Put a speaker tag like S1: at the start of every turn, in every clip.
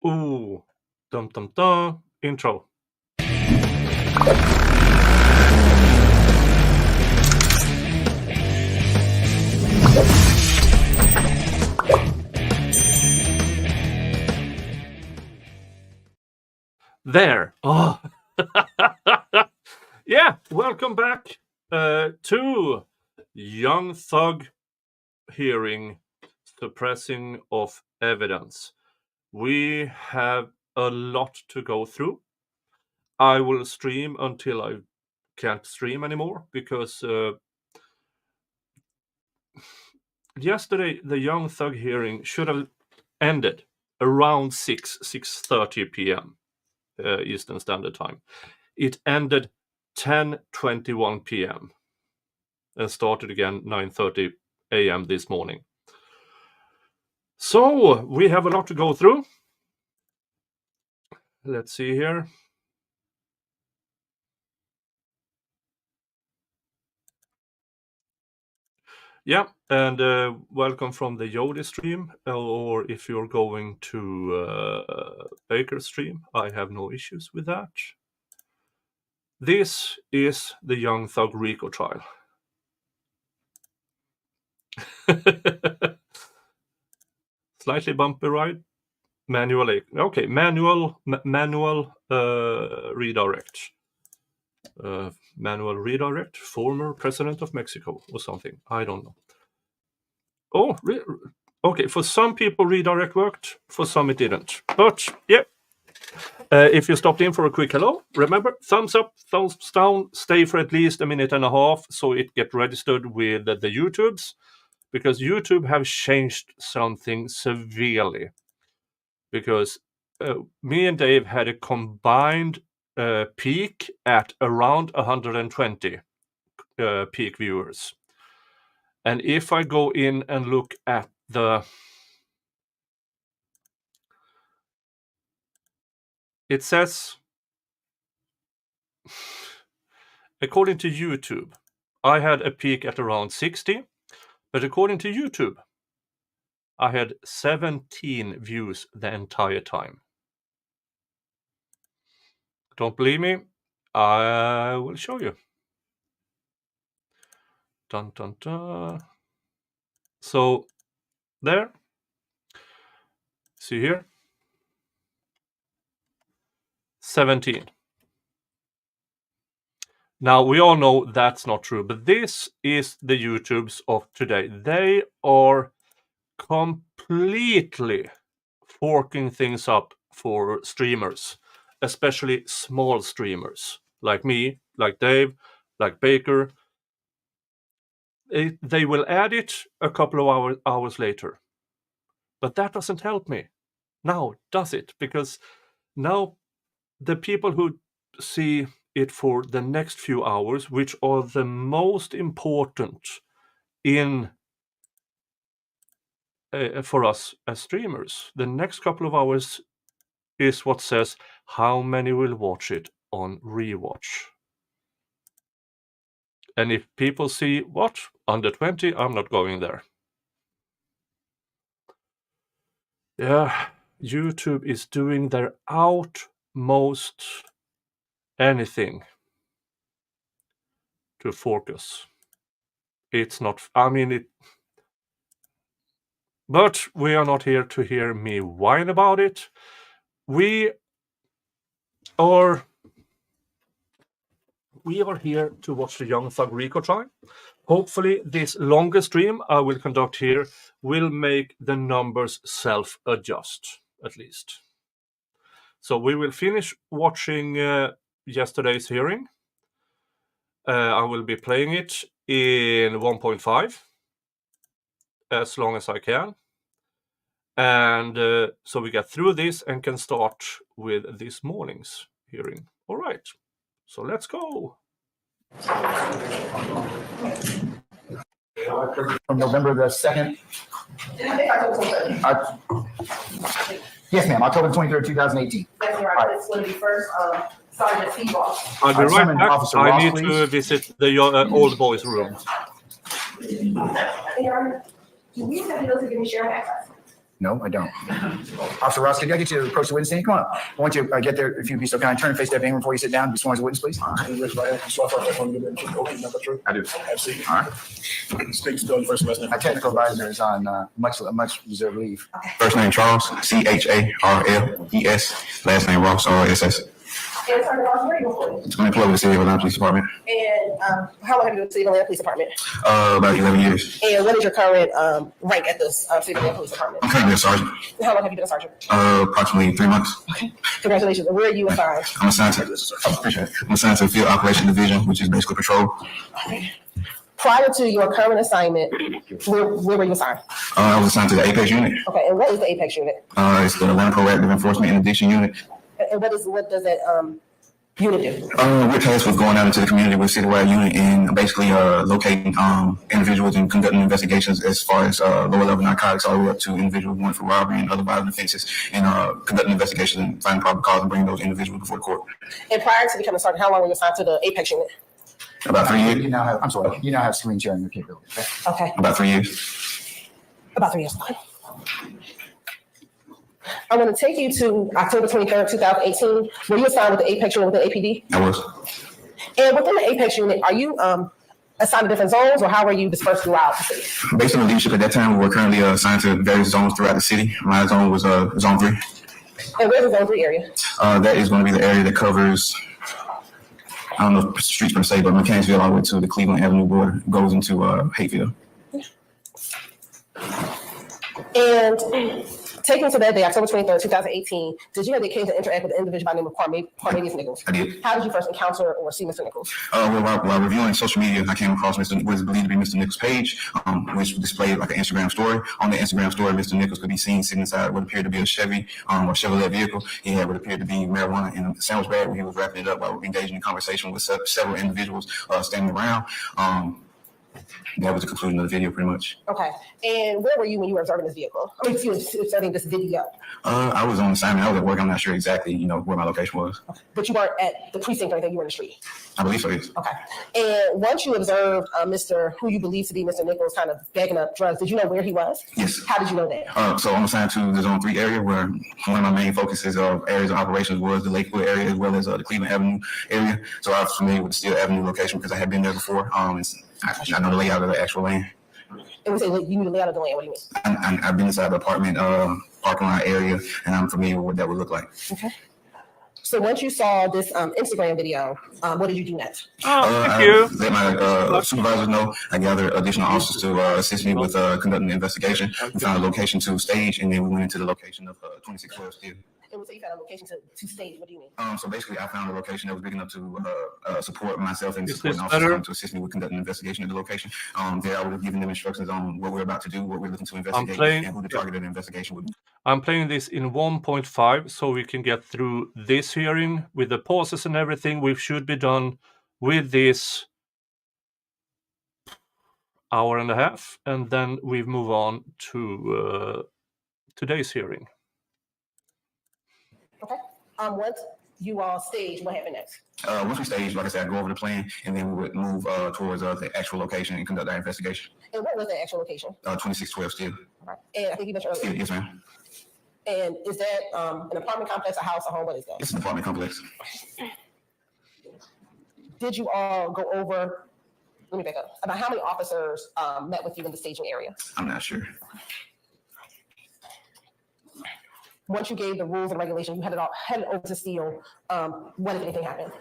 S1: Ooh, dum dum dum. Intro. There. Oh. Yeah, welcome back to Young Thug hearing suppressing of evidence. We have a lot to go through. I will stream until I can't stream anymore because yesterday the Young Thug hearing should have ended around 6:30 p.m. Eastern Standard Time. It ended 10:21 p.m. and started again 9:30 a.m. this morning. So we have a lot to go through. Let's see here. Yeah, and welcome from the Yodi stream, or if you're going to Baker's stream, I have no issues with that. This is the Young Thug Rico trial. Slightly bumpy ride. Manual redirect. Manual redirect, former president of Mexico or something. I don't know. Oh, okay. For some people, redirect worked. For some, it didn't. But yeah, if you stopped in for a quick hello, remember, thumbs up, thumbs down. Stay for at least a minute and a half so it gets registered with the YouTubes, because YouTube have changed something severely. Because me and Dave had a combined peak at around 120 peak viewers. And if I go in and look at it says, according to YouTube, I had a peak at around 60, but according to YouTube, I had 17 views the entire time. Don't believe me? I will show you. Dun, dun, dun. So there, see here, 17. Now we all know that's not true, but this is the YouTubes of today. They are completely forking things up for streamers, especially small streamers like me, like Dave, like Baker. They will add it a couple of hours later. But that doesn't help me now, does it? Because now the people who see it for the next few hours, which are the most important in for us as streamers, the next couple of hours is what says how many will watch it on rewatch. And if people see what under 20, I'm not going there. Yeah, YouTube is doing their utmost anything to focus. It's not, I mean, it. But we are not here to hear me whine about it. We are here to watch the Young Thug Rico trial. Hopefully this longer stream I will conduct here will make the numbers self-adjust, at least. So we will finish watching yesterday's hearing. I will be playing it in 1.5 as long as I can. And so we get through this and can start with this morning's hearing. All right, so let's go.
S2: From November the 2nd. Yes, ma'am. October 23rd, 2018.
S3: That's right. It's going to be first Sergeant Seaboss.
S1: I'll be right back.
S2: Officer
S1: I
S2: Ross,
S1: need
S2: please.
S1: to visit the old boys' room.
S3: Do we have to give me share access?
S2: No, I don't. Officer Ross, could I get you to approach the witness stand? Come on. I want you to get there. If you'd be so kind, turn and face that van before you sit down. Be sworn as a witness, please.
S4: I do.
S2: Absolutely. All right.
S4: Speak to the first lesson.
S2: My technical advisor is on much reserved leave.
S5: First name Charles, CHARLES. Last name Ross, RSS.
S3: And Sergeant Ross, where are you going?
S5: It's going to employ with the City of Atlanta Police Department.
S3: And how long have you been with the City of Atlanta Police Department?
S5: About 11 years.
S3: And what is your current rank at the City of Atlanta Police Department?
S5: I'm currently a sergeant.
S3: How long have you been a sergeant?
S5: Approximately 3 months.
S3: Okay. Congratulations. And where are you assigned?
S5: I'm assigned to the Field Operation Division, which is basically patrol.
S3: Okay. Prior to your current assignment, where were you assigned?
S5: I was assigned to the Apex unit.
S3: Okay. And what is the Apex unit?
S5: It's the Atlanta Proactive Enforcement Interdiction Unit.
S3: And what does that unit do?
S5: We're tasked with going out into the community with a citywide unit and basically locating individuals and conducting investigations as far as lower level narcotics all the way up to individuals wanted for robbery and other violent offenses, and conducting investigations and finding probable cause and bringing those individuals before the court.
S3: And prior to becoming a sergeant, how long were you assigned to the Apex unit?
S5: About 3 years.
S2: You now have, I'm sorry, you now have screen sharing capability. Okay?
S3: Okay.
S5: About 3 years.
S3: About 3 years. Okay. I'm going to take you to October 23rd, 2018. Were you assigned with the Apex unit with the APD?
S5: I was.
S3: And within the Apex unit, are you assigned to different zones, or how are you dispersed throughout the city?
S5: Based on the leadership at that time, we were currently assigned to various zones throughout the city. My zone was Zone 3.
S3: And where's the Zone 3 area?
S5: That is going to be the area that covers, I don't know if streets per se, but Mechanicsville all the way to the Cleveland Avenue border, goes into Hateville.
S3: And taking to that day, October 23rd, 2018, did you have the occasion to interact with an individual by the name of Parmenius Nichols?
S5: I did.
S3: How did you first encounter or see Mr. Nichols?
S5: While reviewing social media, I came across what was believed to be Mr. Nichols' page, which displayed like an Instagram story. On the Instagram story, Mr. Nichols could be seen sitting inside what appeared to be a Chevy or Chevrolet vehicle. He had what appeared to be marijuana in a sandwich bag where he was wrapping it up while engaging in conversation with several individuals standing around. That was the conclusion of the video, pretty much.
S3: Okay. And where were you when you were observing this vehicle? I mean, you were observing this video.
S5: I was on assignment. I was at work. I'm not sure exactly, where my location was.
S3: Okay. But you weren't at the precinct or anything. You were in the street.
S5: I believe so, yes.
S3: Okay. And once you observed Mr. who you believe to be Mr. Nichols kind of bagging up drugs, did you know where he was?
S5: Yes.
S3: How did you know that?
S5: So I'm assigned to the Zone 3 area, where one of my main focuses of areas of operations was the Lakewood area as well as the Cleveland Avenue area. So I was familiar with the Steel Avenue location because I had been there before. I know the layout of the actual land.
S3: And we say, look, you knew the layout of the land. What do you mean?
S5: I've been inside the apartment parking lot area, and I'm familiar with what that would look like.
S3: Okay. So once you saw this Instagram video, what did you do next?
S1: Thank you.
S5: Let my supervisors know. I gathered additional officers to assist me with conducting the investigation. We found a location to stage, and then we went into the location of 2612 Steel.
S3: And we say you found a location to stage. What do you mean?
S5: So basically, I found a location that was big enough to support myself and
S1: Is
S5: supporting
S1: this
S5: officers
S1: better?
S5: to assist me with conducting an investigation at the location. There, I would have given them instructions on what we're about to do, what we're looking to investigate, and who the target of the investigation would be.
S1: I'm playing this in 1.5 so we can get through this hearing with the pauses and everything. We should be done with this hour and a half, and then we move on to today's hearing.
S3: Okay. Once you all stage, what happened next?
S5: Once we stage, like I said, I go over the plan, and then we would move towards the actual location and conduct our investigation.
S3: And what was the actual location?
S5: 2612 Steel.
S3: All right. And I think you mentioned earlier.
S5: Yes, ma'am.
S3: And is that an apartment complex, a house, a home? What is that?
S5: It's an apartment complex.
S3: Did you all go over, let me back up, about how many officers met with you in the staging area?
S5: I'm not sure.
S3: Once you gave the rules and regulations, you headed over to Steel. What, if anything, happened?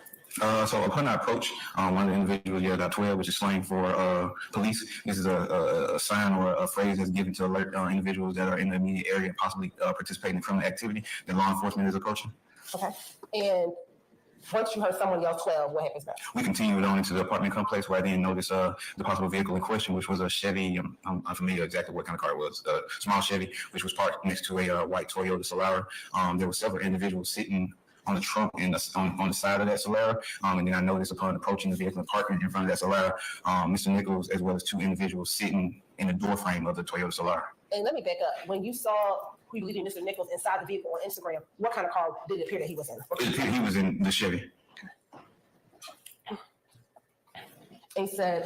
S5: So upon our approach, one of the individuals yelled out 12, which is slang for police. This is a sign or a phrase that's given to alert individuals that are in the immediate area and possibly participating in criminal activity that law enforcement is approaching.
S3: Okay. And once you heard someone yell 12, what happens next?
S5: We continued on into the apartment complex where I then noticed the possible vehicle in question, which was a Chevy. I'm unfamiliar exactly what kind of car it was. A small Chevy, which was parked next to a white Toyota Solara. There were several individuals sitting on the trunk and on the side of that Solara. And then I noticed upon approaching the vehicle and parking in front of that Solara, Mr. Nichols, as well as two individuals sitting in the door frame of the Toyota Solara.
S3: And let me back up. When you saw who you believe Mr. Nichols inside the vehicle on Instagram, what kind of car did it appear that he was in?
S5: He was in the Chevy.
S3: and you said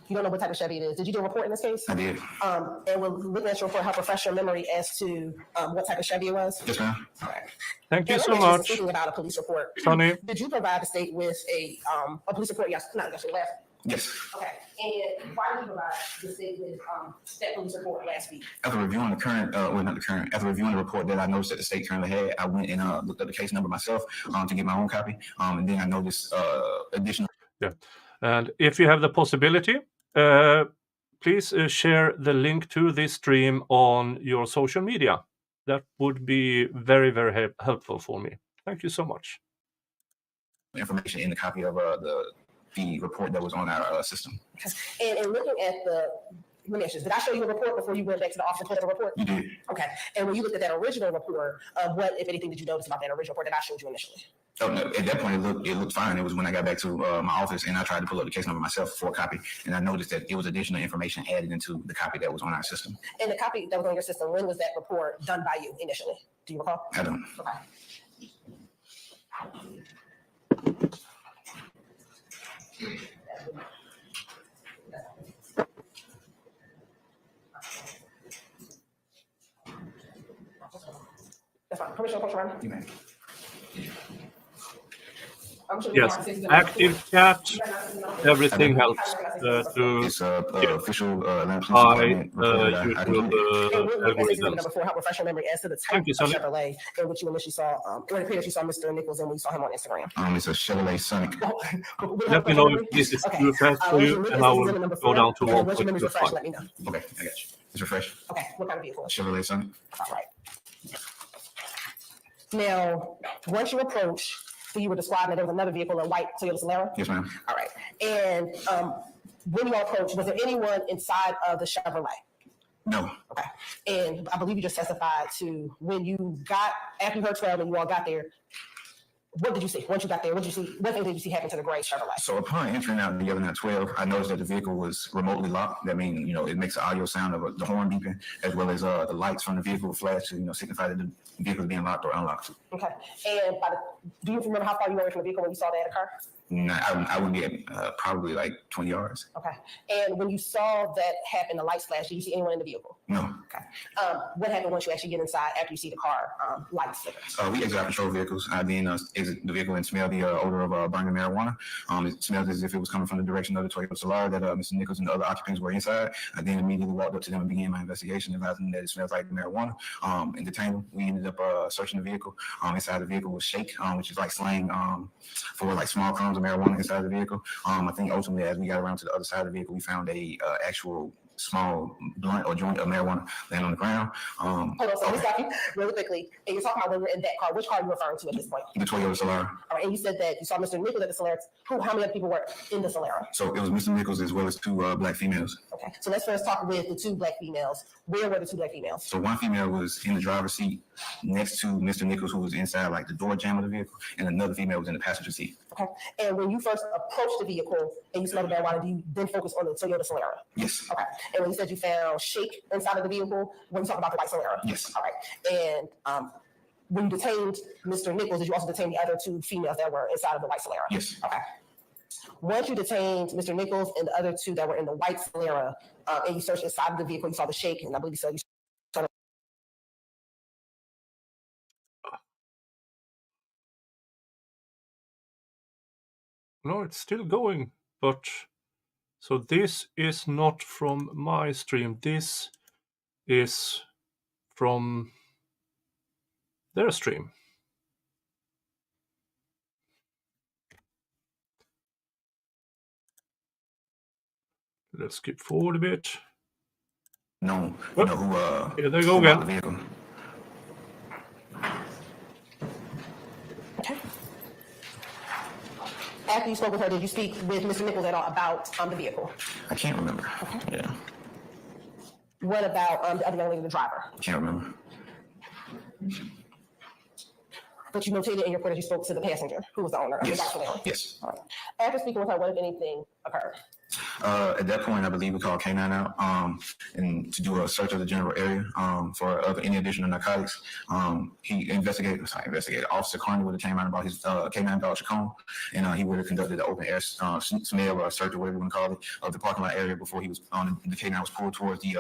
S3: you don't know what type of Chevy it is. Did you do a report in this case?
S5: I did.
S3: And we're looking at your report, help refresh your memory as to what type of Chevy it was.
S5: Yes, ma'am.
S3: All right.
S1: Thank you
S3: And
S1: so
S3: let me ask you,
S1: much,
S3: speaking about a police report,
S1: Sonny.
S3: did you provide the state with a police report? Yes, not actually last.
S5: Yes.
S3: Okay. And why did you provide the state with that police report last week?
S5: After reviewing the current, after reviewing the report that I noticed that the state currently had, I went and looked up the case number myself to get my own copy. And then I noticed additional.
S1: Yeah. And if you have the possibility, please share the link to this stream on your social media. That would be very, very helpful for me. Thank you so much.
S5: Information in the copy of the report that was on our system.
S3: And in looking at let me ask you, did I show you the report before you went back to the office and put the report?
S5: You did.
S3: Okay. And when you looked at that original report, what, if anything, did you notice about that original report that I showed you initially?
S5: Oh, no, at that point, it looked fine. It was when I got back to my office and I tried to pull up the case number myself for a copy, and I noticed that it was additional information added into the copy that was on our system.
S3: And the copy that was on your system, when was that report done by you initially? Do you recall?
S5: I don't.
S3: Okay. That's fine. Permission, Coach Ryan?
S5: You may.
S3: I'm sure
S1: Yes, active chat, everything helps to
S5: It's official
S1: YouTube algorithm.
S3: number 4, help refresh your memory as to the type
S1: Thank you,
S3: of
S1: Sonny.
S3: Chevrolet in which you initially saw, or it appeared that you saw Mr. Nichols and when you saw him on Instagram.
S5: It's a Chevrolet Sonic.
S1: Let me know if this is too fast for you, and I will go down to
S3: Once your memory's refreshed,
S1: 1.25.
S3: let me know.
S5: Okay, I got you. It's refreshed.
S3: Okay, what kind of vehicle?
S5: Chevrolet Sonic.
S3: All right. Now, once you approach, so you were describing that there was another vehicle, a white Toyota Solara?
S5: Yes, ma'am.
S3: All right. And when you all approached, was there anyone inside of the Chevrolet?
S5: No.
S3: Okay. And I believe you just testified to when you got, after you heard 12 and you all got there, what did you see? Once you got there, what did you see? What thing did you see happen to the gray Chevrolet?
S5: So upon entering out the 11-12, I noticed that the vehicle was remotely locked. That means, it makes an audio sound of the horn beeping, as well as the lights from the vehicle flash to, signify that the vehicle is being locked or unlocked.
S3: Okay. And do you remember how far you were away from the vehicle when you saw that occur?
S5: No, I would be at probably like 20 yards.
S3: Okay. And when you saw that happen, the lights flash, did you see anyone in the vehicle?
S5: No.
S3: Okay. What happened once you actually get inside after you see the car lights flicker?
S5: We exit control vehicles. I then exit the vehicle and smell the odor of burning marijuana. It smelled as if it was coming from the direction of the Toyota Solara that Mr. Nichols and the other occupants were inside. I then immediately walked up to them and began my investigation, advising them that it smells like marijuana, and detained them. We ended up searching the vehicle. Inside the vehicle was shake, which is like slang for like small crumbs of marijuana inside the vehicle. I think ultimately, as we got around to the other side of the vehicle, we found a actual small blunt or joint of marijuana laying on the ground.
S3: Hold on, so let me stop you really quickly. And you're talking about when you're in that car. Which car are you referring to at this point?
S5: The Toyota Solara.
S3: All right, and you said that you saw Mr. Nichols at the Solara. How many other people were in the Solara?
S5: So it was Mr. Nichols as well as two black females.
S3: Okay, so let's first talk with the two black females. Where were the two black females?
S5: So one female was in the driver's seat next to Mr. Nichols, who was inside like the door jamb of the vehicle, and another female was in the passenger seat.
S3: Okay, and when you first approached the vehicle and you smelled the marijuana, do you then focus on the Toyota Solara?
S5: Yes.
S3: Okay, and when you said you found shake inside of the vehicle, when you talk about the white Solara?
S5: Yes.
S3: All right, and when you detained Mr. Nichols, did you also detain the other two females that were inside of the white Solara?
S5: Yes.
S3: Okay. Once you detained Mr. Nichols and the other two that were in the white Solara, and you searched inside of the vehicle, you saw the shake, and I believe you said you saw the
S1: No, it's still going, but so this is not from my stream. This is from their stream. Let's skip forward a bit.
S5: No, you know who
S1: Here they go
S5: bought the
S1: again.
S5: vehicle.
S3: Okay. After you spoke with her, did you speak with Mr. Nichols at all about the vehicle?
S5: I can't remember.
S3: Okay.
S5: Yeah,
S3: What about the other young lady, the driver?
S5: can't remember.
S3: But you notated in your report that you spoke to the passenger, who was the owner of the
S5: Yes.
S3: white Solara.
S5: Yes.
S3: All right. After speaking with her, what, if anything, occurred?
S5: At that point, I believe we called K9 out and to do a search of the general area for any additional narcotics. Officer Carney would have came out about his K9 dog Chacon, and he would have conducted the open air smell or search or whatever you want to call it of the parking lot area before he was on the K9 was pulled towards the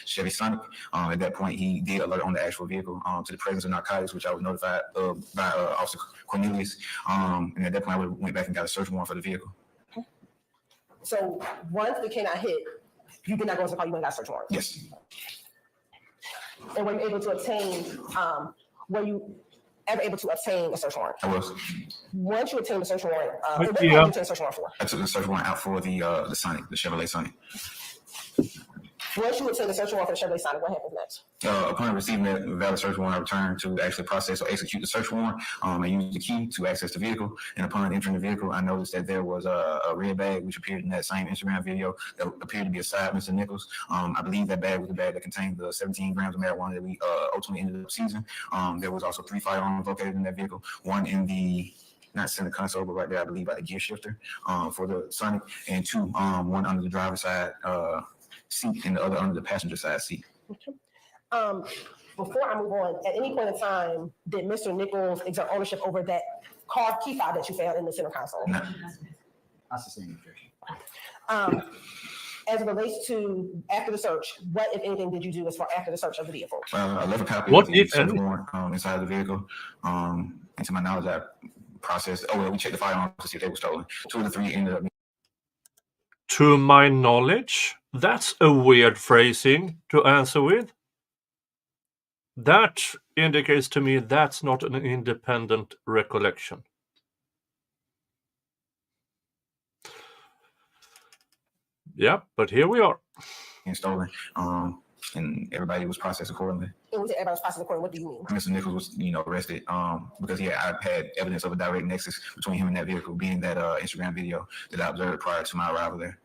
S5: Chevy Sonic. At that point, he did alert on the actual vehicle to the presence of narcotics, which I was notified by Officer Cornelius. And at that point, I went back and got a search warrant for the vehicle.
S3: So once the K9 hit, you did not go to the car, you went and got a search warrant.
S5: Yes.
S3: And were you able to obtain, were you ever able to obtain a search warrant?
S5: I was.
S3: Once you obtained the search warrant, what did
S1: Yeah.
S3: you obtain a search warrant for?
S5: I took the search warrant out for the Sonic, the Chevrolet Sonic.
S3: Once you obtained the search warrant for the Chevrolet Sonic, what happens next?
S5: Upon receiving that valid search warrant, I returned to actually process or execute the search warrant. I used the key to access the vehicle, and upon entering the vehicle, I noticed that there was a red bag which appeared in that same Instagram video that appeared to be aside Mr. Nichols. I believe that bag was the bag that contained the 17 grams of marijuana that we ultimately ended up seizing. There was also 3 firearms located in that vehicle, one in the not center console, but right there, I believe, by the gear shifter for the Sonic, and 2, one under the driver's side seat and the other under the passenger side seat.
S3: Okay. Before I move on, at any point in time, did Mr. Nichols exert ownership over that car key fob that you found in the center console?
S5: No.
S2: That's the same objection.
S3: As it relates to after the search, what, if anything, did you do as far after the search of the vehicle?
S5: I left a copy
S1: What
S5: of the
S1: if
S5: search
S1: any?
S5: warrant inside the vehicle. And to my knowledge, I processed. We checked the firearms to see if they were stolen. 2 of the 3 ended up.
S1: To my knowledge, that's a weird phrasing to answer with. That indicates to me that's not an independent recollection. Yeah, but here we are.
S5: And stolen. And everybody was processed accordingly.
S3: And we said everybody's processing according. What do you mean?
S5: Mr. Nichols was, arrested because I had evidence of a direct nexus between him and that vehicle, being that Instagram video that I observed prior to my arrival there.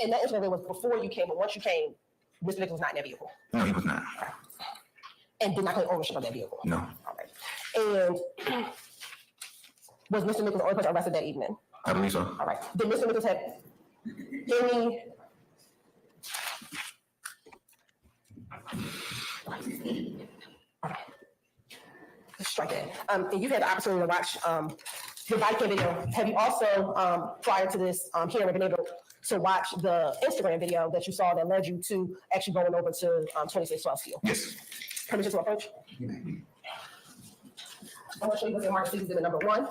S3: And that Instagram video was before you came, but once you came, Mr. Nichols was not in that vehicle.
S5: No, he was not.
S3: And did not claim ownership of that vehicle.
S5: No.
S3: All right. And was Mr. Nichols the only person arrested that evening?
S5: I believe so.
S3: All right. Did Mr. Nichols have any? All right. Let's strike that. And you've had the opportunity to watch your body cam video. Have you also, prior to this hearing, been able to watch the Instagram video that you saw that led you to actually going over to 2612 Steel?
S5: Yes.
S3: Permission to approach? I'm going to show you what's in Mark exhibit number 1.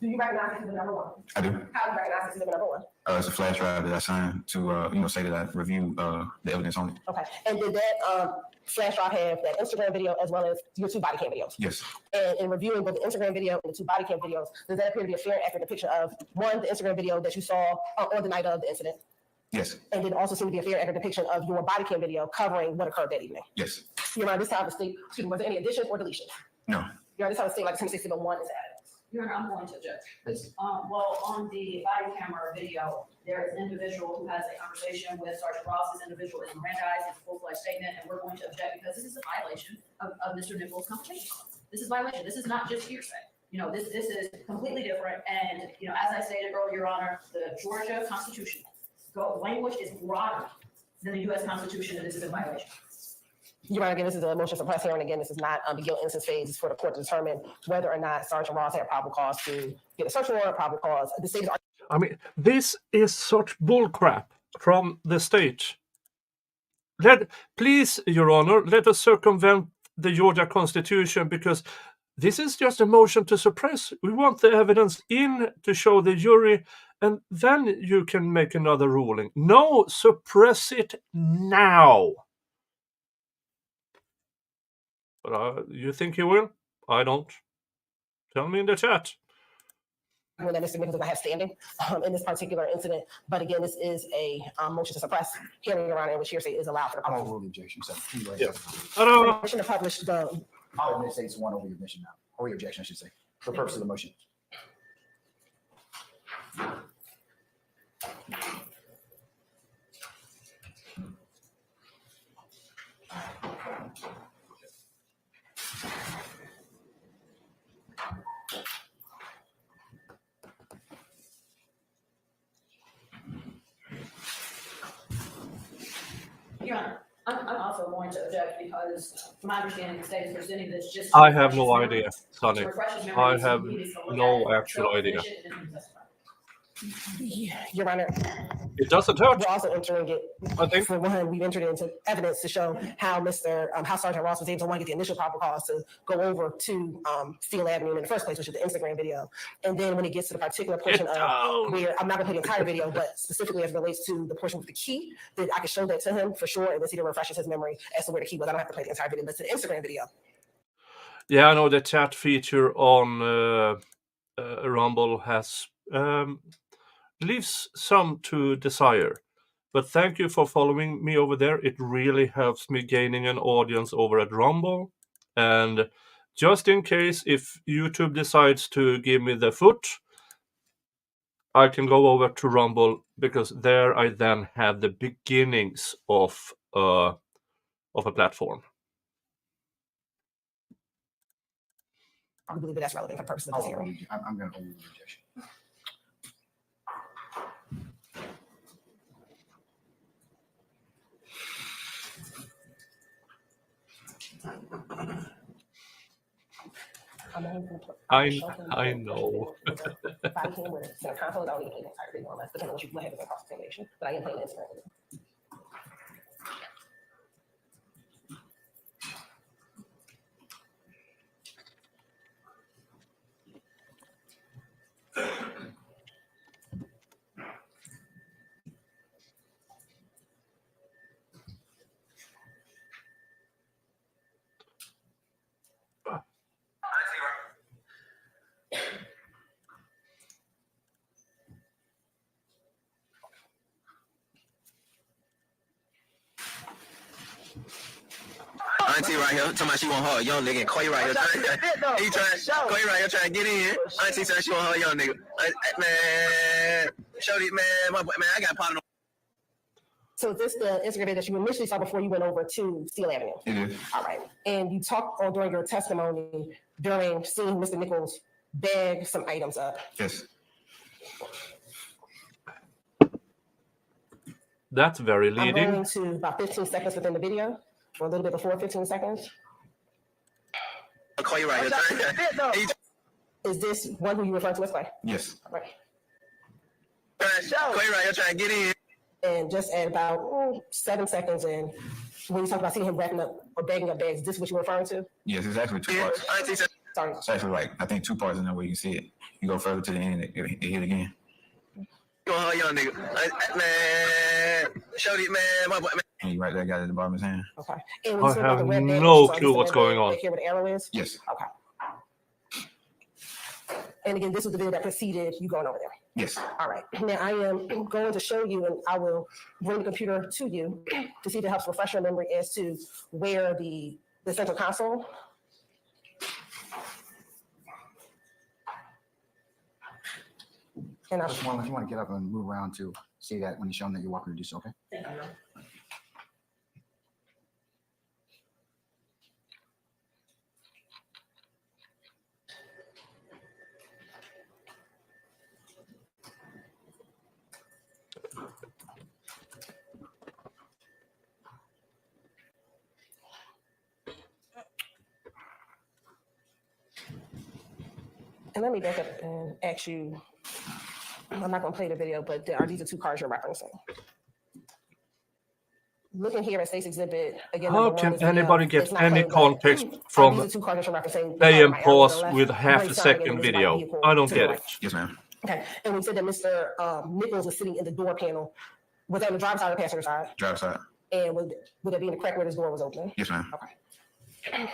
S3: Do you recognize this exhibit number 1?
S5: I do.
S3: How do you recognize this exhibit number 1?
S5: It's a flash drive that I signed to, say that I reviewed the evidence on it.
S3: Okay. And did that flash drive have that Instagram video as well as your 2 body cam videos?
S5: Yes.
S3: And in reviewing both the Instagram video and the 2 body cam videos, does that appear to be a fair and accurate depiction of, one, the Instagram video that you saw on the night of the incident?
S5: Yes.
S3: And did it also seem to be a fair and accurate depiction of your body cam video covering what occurred that evening?
S5: Yes.
S3: Your Honor, this time the state, was there any additions or deletions?
S5: No.
S3: Your Honor, this time the state, like 1061 is added.
S4: Your Honor, I'm going to object. Well, on the body camera video, there is an individual who has a conversation with Sergeant Ross. This individual is Mirandized, it's a full-fledged statement, and we're going to object because this is a violation of Mr. Nichols' confirmation clause. This is violation. This is not just hearsay. This is completely different. And, as I stated earlier, Your Honor, the Georgia Constitution, language is broader than the U.S. Constitution, and this is a violation.
S3: Your Honor, again, this is a motion for press hearing. Again, this is not the guilt innocence phase. It's for the court to determine whether or not Sergeant Ross had probable cause to get a search warrant, probable cause. The state is.
S1: I mean, this is such bullcrap from the state. Please, Your Honor, let us circumvent the Georgia Constitution because this is just a motion to suppress. We want the evidence in to show the jury, and then you can make another ruling. No, suppress it now. But you think you will? I don't. Tell me in the chat.
S3: That Mr. Nichols does not have standing in this particular incident. But again, this is a motion to suppress hearing, Your Honor, in which hearsay is allowed for the
S2: I
S3: court.
S2: don't rule the objection. So anyway,
S1: Yeah. I don't know.
S3: Permission to publish the.
S2: I'll admit it's 1 over your admission now, or your objection, I should say, for the purpose of the motion.
S4: object because from my understanding, the state is presenting this just.
S1: I
S4: to
S1: have
S4: refresh
S1: no
S4: his memory.
S1: idea, Sonny.
S4: To refresh his memory,
S1: I
S4: so
S1: have
S4: he needs to look
S1: no
S4: at it,
S1: actual
S4: so
S1: idea.
S4: finish it, and then testify.
S3: Your Honor,
S1: It doesn't hurt,
S3: we're also entering it.
S1: I think.
S3: For one, we've entered into evidence to show how how Sergeant Ross was able to want to get the initial probable cause to go over to Steel Avenue in the first place, which is the Instagram video. And then when it gets to the particular portion
S1: Get
S3: of
S1: down.
S3: where I'm not gonna play the entire video, but specifically as it relates to the portion with the key, that I can show that to him for sure, and then see that refreshes his memory as to where the key was. I don't have to play the entire video, but it's an Instagram video.
S1: Yeah, I know the chat feature on Rumble has leaves some to desire. But thank you for following me over there. It really helps me gaining an audience over at Rumble. And just in case if YouTube decides to give me the foot, I can go over to Rumble because there I then have the beginnings of a platform.
S3: I believe that that's relevant for the purpose of this hearing.
S2: I'm going to hold the rejection.
S1: I know.
S3: If I can with a console, I don't need to play the entire video unless depending on what you have as a cross examination, but I am playing the Instagram video.
S6: Auntie right here, talking about she want her a young nigga. And Koy right here, Koy right here trying to get in. Auntie said she want her a young nigga. Man, show these man, I got part of.
S3: So is this the Instagram video that you initially saw before you went over to Steel Avenue?
S5: It is.
S3: All right. And you talked on during your testimony during seeing Mr. Nichols bag some items up.
S5: Yes.
S1: That's very
S3: I'm
S1: leading.
S3: going to about 15 seconds within the video, or a little bit before 15 seconds.
S6: Koy right here.
S3: Is this one who you refer to as Clay?
S5: Yes.
S3: All right.
S6: Koy right here trying to get in.
S3: And just at about 7 seconds in, when you talk about seeing him wrapping up or bagging up bags, is this what you're referring to?
S5: Yes, it's actually two parts.
S6: Auntie said,
S3: Sorry.
S5: It's actually like, I think 2 parts in there where you can see it. You go further to the end, it hit again.
S6: you want her a young nigga. Man, show these man,
S5: And you right there got it at the bottom of his hand.
S3: Okay. And when you
S1: I
S3: talk about
S1: have
S3: the red bag,
S1: no
S3: so
S1: clue
S3: the
S1: what's
S3: red
S1: going
S3: bag
S1: on.
S3: right here where the arrow is?
S5: Yes.
S3: Okay. And again, this was the video that preceded you going over there.
S5: Yes.
S3: All right. Now I am going to show you, and I will bring the computer to you to see if it helps refresh your memory as to where the central console. And
S2: Just one, if you want to get up and move around to see that when you show them that you're walking to do so, okay?
S3: And let me back up and ask you, I'm not going to play the video, but are these the two cars you're referencing? Looking here at State's exhibit, again,
S1: How
S3: number one,
S1: can
S3: this video,
S1: anybody
S3: it's
S1: get
S3: not
S1: any
S3: playing, but
S1: context
S3: are
S1: from
S3: these the two cars that you're referencing?
S1: play and
S3: My arrow on the
S1: pause
S3: left,
S1: with half
S3: gray
S1: a
S3: sign, and
S1: second
S3: then this white
S1: video?
S3: vehicle
S1: I don't
S3: to the
S1: get
S3: right.
S1: it.
S5: Yes, ma'am.
S3: Okay, and we said that Mr. Nichols was sitting in the door panel. Was that on the driver's side or passenger side?
S5: Drive side.
S3: And would it be in the crack where this door was open?
S5: Yes, ma'am.
S3: Okay.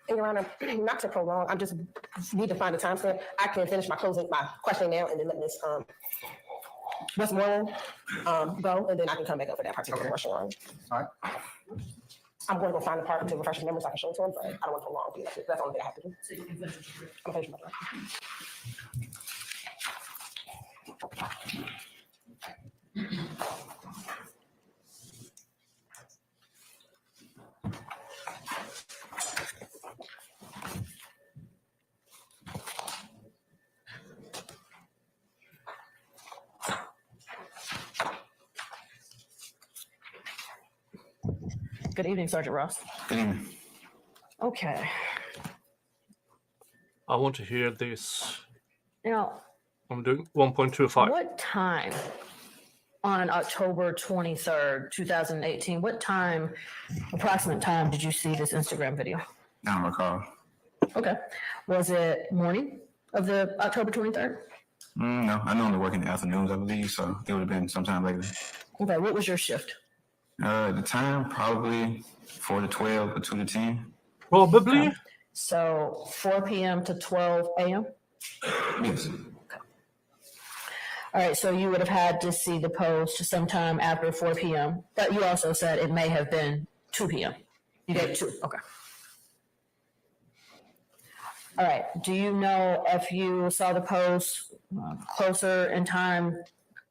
S3: And Your Honor, not to prolong, I just need to find the timestamp. I can finish my questioning now and then let Ms. Westmoreland go, and then I can come back up for that particular question.
S2: All right.
S3: I'm going to go find the part to refresh his memory so I can show it to him, but I don't want to prolong. That's the only thing I have to do.
S4: So you can finish your
S3: I'm gonna finish my Good evening, Sergeant Ross.
S5: Good evening.
S3: Okay.
S1: I want to hear this.
S3: Now,
S1: I'm doing 1.25.
S3: what time on October 23rd, 2018, what time, approximate time, did you see this Instagram video?
S5: I don't recall.
S3: Okay. Was it morning of the October 23rd?
S5: No, I normally work in the afternoons, I believe, so it would have been sometime later.
S3: Okay. What was your shift?
S5: At the time, probably 4 to 12 or 2 to 10.
S1: Probably.
S3: So 4 p.m. to 12 a.m.?
S5: Yes.
S3: All right, so you would have had to see the post sometime after 4 p.m., but you also said it may have been 2 p.m. You gave 2, okay. All right, do you know if you saw the post closer in time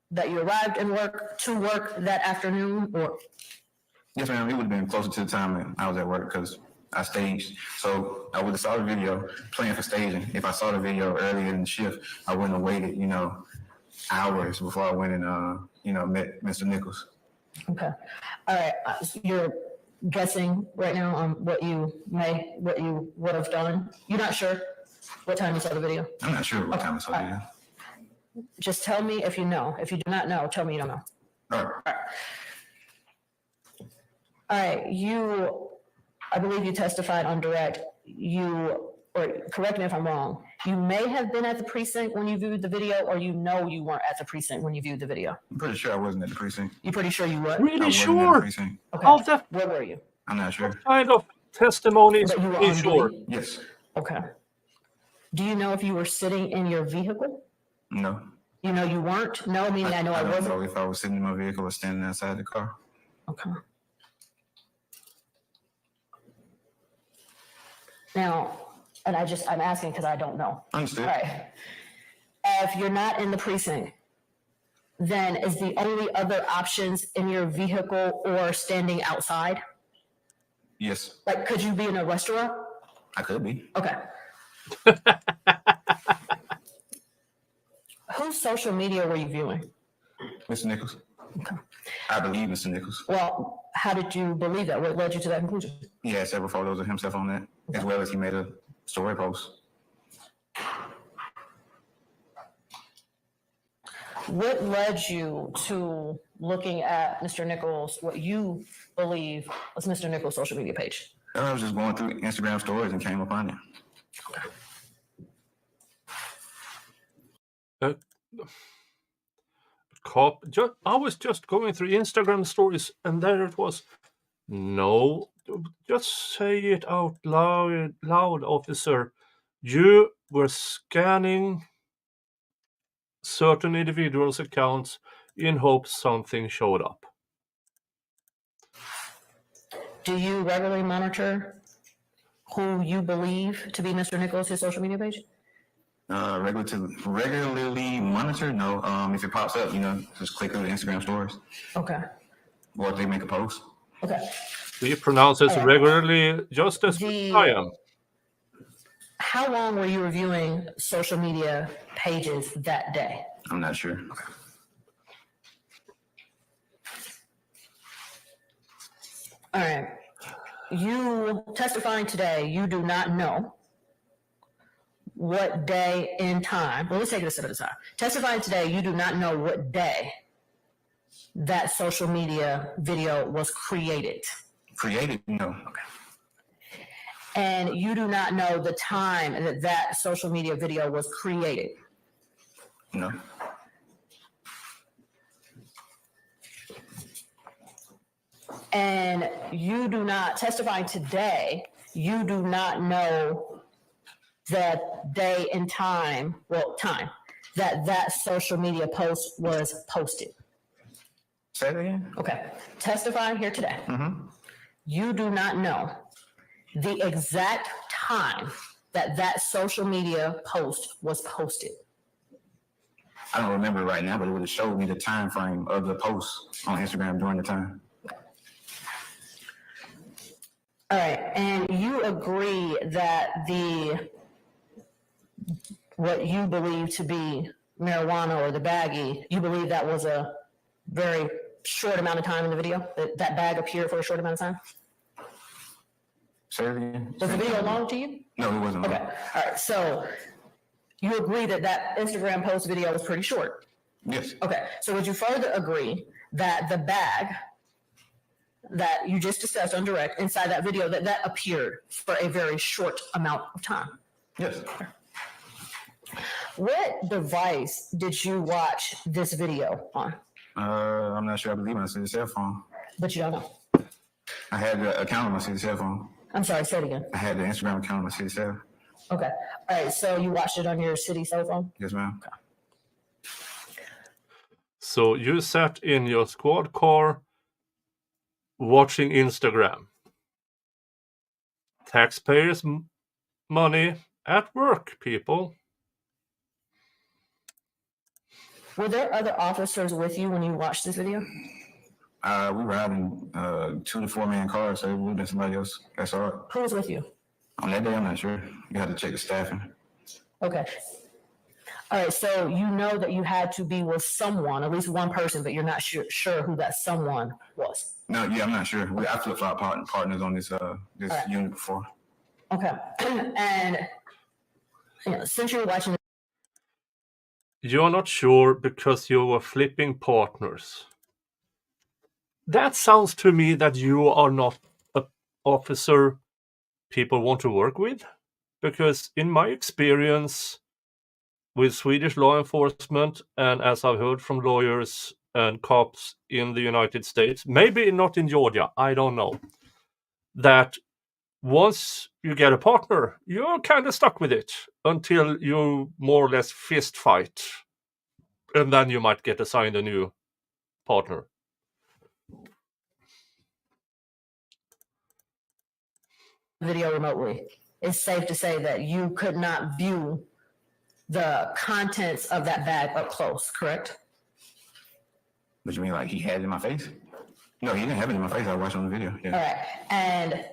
S3: that you arrived to work that afternoon, or?
S5: Yes, ma'am. It would have been closer to the time that I was at work because I staged. So I would have saw the video playing for staging. If I saw the video earlier in the shift, I wouldn't have waited, hours before I went and, met Mr. Nichols.
S3: Okay. All right, you're guessing right now on what you would have done. You're not sure what time you saw the video?
S5: I'm not sure what time I saw the video.
S3: Just tell me if you know. If you do not know, tell me you don't know.
S5: All right.
S3: All right, I believe you testified on direct. Or correct me if I'm wrong, you may have been at the precinct when you viewed the video, or you weren't at the precinct when you viewed the video.
S5: I'm pretty sure I wasn't at the precinct.
S3: You pretty sure you were?
S5: I
S1: Really
S5: wasn't at the
S1: sure?
S5: precinct.
S3: Okay.
S1: Of the
S3: Where were you?
S5: I'm not sure.
S1: kind of testimony is
S3: But you were
S1: pretty
S3: on
S1: sure.
S3: duty?
S5: Yes.
S3: Okay. Do you know if you were sitting in your vehicle?
S5: No.
S3: You know you weren't? No, meaning I know I
S5: don't
S3: wasn't.
S5: know if I was sitting in my vehicle or standing outside the car.
S3: Okay. Now, and I'm asking because I don't know.
S5: Understood.
S3: All right. If you're not in the precinct, then is the only other options in your vehicle or standing outside?
S5: Yes,
S3: Like, could you be in a restaurant?
S5: I could be.
S3: Okay. Whose social media were you viewing?
S5: Mr. Nichols.
S3: Okay.
S5: I believe Mr. Nichols.
S3: Well, how did you believe that? What led you to that conclusion?
S5: He had several photos of himself on that, as well as he made a story post.
S3: What led you to looking at Mr. Nichols, what you believe was Mr. Nichols' social media page?
S5: I was just going through Instagram stories and came upon it.
S1: I was just going through Instagram stories, and there it was. No, just say it out loud, officer. You were scanning certain individuals' accounts in hopes something showed up.
S3: Do you regularly monitor who you believe to be Mr. Nichols' his social media page?
S5: Regularly monitor? No. If it pops up, just click through the Instagram stories.
S3: Okay.
S5: Or if they make a post.
S3: Okay.
S1: Do you pronounce it
S3: Alright.
S1: regularly, just as I am?
S3: How long were you reviewing social media pages that day?
S5: I'm not sure.
S3: All right. You testifying today, you do not know what day and time. Well, let's take it a step at a time. Testifying today, you do not know what day that social media video was created.
S5: Created? No.
S3: Okay. And you do not know the time that that social media video was created.
S5: No.
S3: And you do not, testifying today, you do not know the day and time, that social media post was posted.
S5: Say it again?
S3: Okay. Testifying here today, you do not know the exact time that social media post was posted.
S5: I don't remember right now, but it would have showed me the time frame of the post on Instagram during the time.
S3: All right, and you agree that what you believe to be marijuana or the baggie, you believe that was a very short amount of time in the video? That bag appeared for a short amount of time?
S5: Say it again.
S3: Was the video long to you?
S5: No, it wasn't.
S3: Okay,
S5: Long.
S3: all right, so you agree that Instagram post video was pretty short?
S5: Yes.
S3: Okay, so would you further agree that the bag that you just discussed on direct inside that video, that appeared for a very short amount of time?
S5: Yes.
S3: What device did you watch this video on?
S5: I'm not sure. I believe I said the cell phone.
S3: But you don't know.
S5: I had the account on my city cell phone.
S3: I'm sorry, say it again.
S5: I had the Instagram account on my city cell.
S3: Okay. All right, so you watched it on your city cell phone?
S5: Yes, ma'am.
S1: So you sat in your squad car watching Instagram. Taxpayers' money at work, people.
S3: Were there other officers with you when you watched this video?
S5: We ride in 2 to 4 man cars, so it would have been somebody else. That's all.
S3: Who was with you?
S5: On that day, I'm not sure. You have to check the staffing.
S3: Okay. All right, so you know that you had to be with someone, at least one person, but you're not sure who that someone was.
S5: No, yeah, I'm not sure. I flip-flop partners on this
S3: right.
S5: unit before.
S3: Okay. And since you were watching,
S1: You're not sure because you were flipping partners. That sounds to me that you are not an officer people want to work with. Because in my experience with Swedish law enforcement, and as I've heard from lawyers and cops in the United States, maybe not in Georgia, I don't know, that once you get a partner, you're kind of stuck with it until you more or less fist fight. And then you might get assigned a new partner.
S3: video remotely, it's safe to say that you could not view the contents of that bag up close, correct?
S5: What you mean, like he had it in my face? No, he didn't have it in my face. I watched on the video.
S3: All
S5: Yeah.
S3: right. And,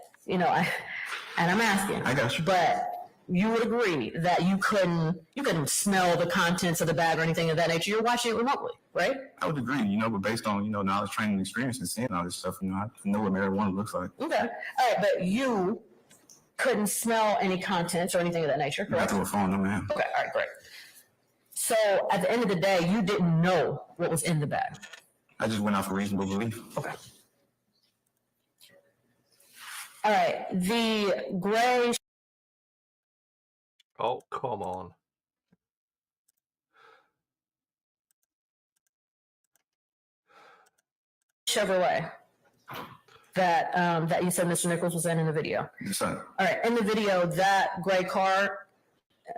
S3: I'm asking.
S5: I got you.
S3: But you would agree that you couldn't smell the contents of the bag or anything of that nature. You're watching it remotely, right?
S5: I would agree, but based on, knowledge, training, experience, and seeing all this stuff, I know what marijuana looks like.
S3: Okay. All right. But you couldn't smell any contents or anything of that nature,
S5: Not
S3: correct?
S5: through a phone, no, ma'am.
S3: Okay. All right. Great. So at the end of the day, you didn't know what was in the bag.
S5: I just went off of reasonable belief.
S3: Okay. All right. The gray
S1: Oh, come on.
S3: Chevrolet that you said Mr. Nichols was in the video.
S5: Yes, sir.
S3: All right. In the video, that gray car,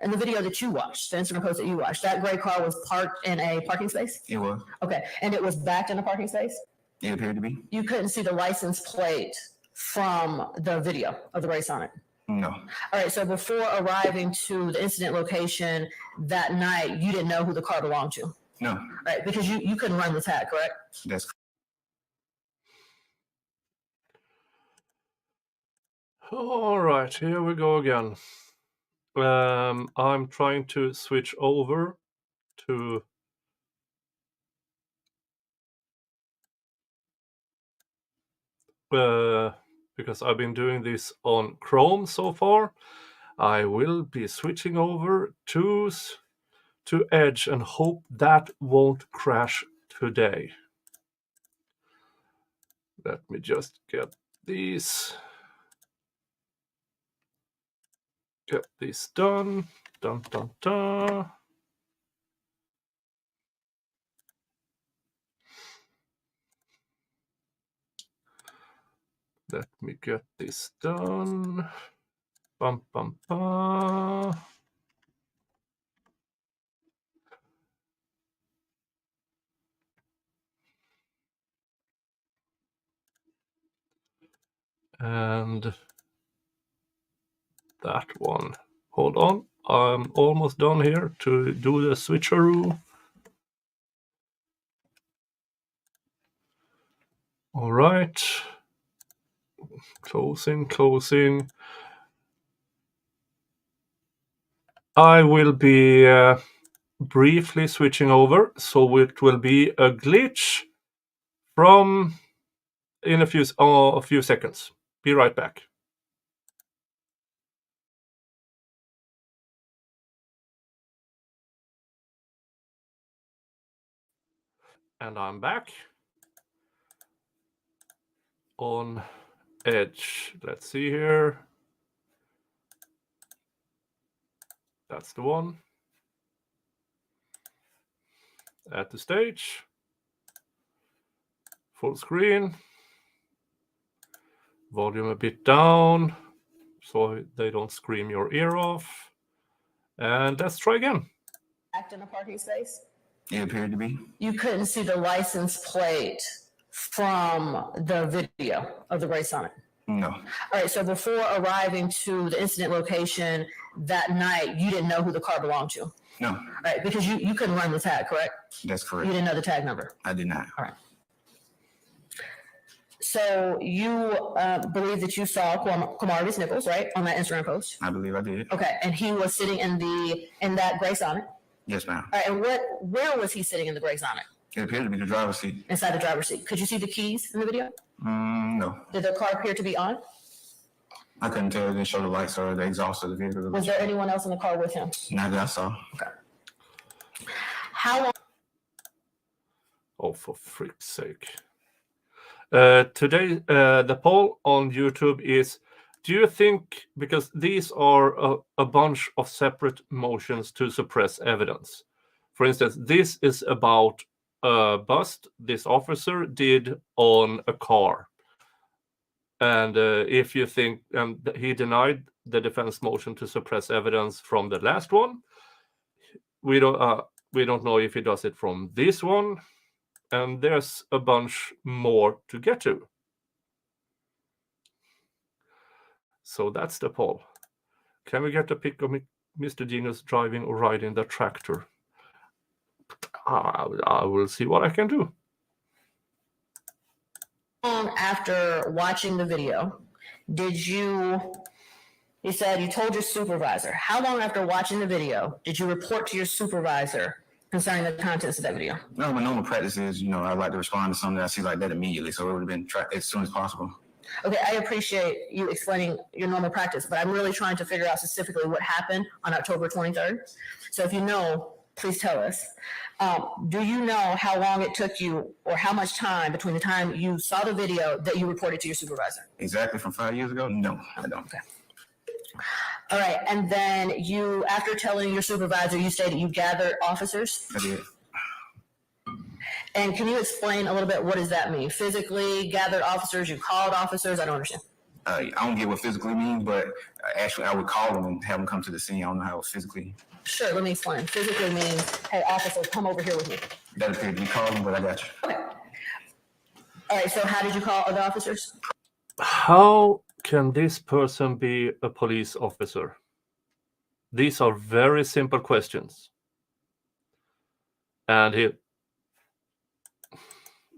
S3: in the video that you watched, the Instagram post that you watched, that gray car was parked in a parking space?
S5: It was.
S3: Okay. And it was backed in a parking space?
S5: It appeared to be.
S3: You couldn't see the license plate from the video of the race on it?
S5: No.
S3: All right. So before arriving to the incident location that night, you didn't know who the car belonged to?
S5: No.
S3: All right. Because you couldn't run the tag, correct?
S5: That's
S1: All right, here we go again. I'm trying to switch over to because I've been doing this on Chrome so far. I will be switching over to Edge and hope that won't crash today. Let me just get these. Get this done. Dun, dun, dun. Let me get this done. Bum, bum, bum. And that one. Hold on. I'm almost done here to do the switcheroo. All right. Closing. I will be briefly switching over, so it will be a glitch from in a few seconds. Be right back. And I'm back on Edge. Let's see here. That's the one. At the stage. Full screen. Volume a bit down so they don't scream your ear off. And let's try again.
S3: Act in a parking space.
S5: It appeared to be.
S3: You couldn't see the license plate from the video of the gray Sonic.
S5: No,
S3: All right, so before arriving to the incident location that night, you didn't know who the car belonged to.
S5: no,
S3: All right, because you couldn't run the tag, correct?
S5: that's
S3: You
S5: correct.
S3: didn't know the tag number.
S5: I did not.
S3: All right. So you believe that you saw Quamarvis Nichols, right, on that Instagram post?
S5: I believe I did.
S3: Okay, and he was sitting in that gray Sonic.
S5: Yes, ma'am.
S3: All right, and where was he sitting in the gray Sonic?
S5: It appeared to be the driver's seat.
S3: Inside the driver's seat. Could you see the keys in the video?
S5: No,
S3: Did the car appear to be on?
S5: I couldn't tell. It didn't show the lights or the exhaust of the vehicle.
S3: Was there anyone else in the car with him?
S5: Not that I saw.
S3: Okay. How long?
S1: Oh, for frick's sake. Today, the poll on YouTube is, do you think, because these are a bunch of separate motions to suppress evidence. For instance, this is about a bust this officer did on a car. And if you think he denied the defense motion to suppress evidence from the last one, we don't know if he does it from this one. And there's a bunch more to get to. So that's the poll. Can we get a pic of Mr. Genius driving or riding the tractor? I will see what I can do.
S3: After watching the video, you said you told your supervisor. How long after watching the video did you report to your supervisor concerning the contents of that video?
S5: No, my normal practice is, I like to respond to something that I see like that immediately. So it would have been tracked as soon as possible.
S3: Okay, I appreciate you explaining your normal practice, but I'm really trying to figure out specifically what happened on October 23rd. So if you know, please tell us. Do you know how long it took you or how much time between the time you saw the video that you reported to your supervisor?
S5: Exactly from 5 years ago? No, I don't.
S3: Okay. All right, and then you, after telling your supervisor, you stated you gathered officers?
S5: I did.
S3: And can you explain a little bit, what does that mean? Physically gathered officers, you called officers? I don't understand.
S5: I don't get what physically means, but actually I would call them and have them come to the scene. I don't know how it physically.
S3: Sure, let me explain. Physically means, hey, officer, come over here with me.
S5: That appeared to be calling, but I got you.
S3: Okay. All right, so how did you call other officers?
S1: How can this person be a police officer? These are very simple questions. And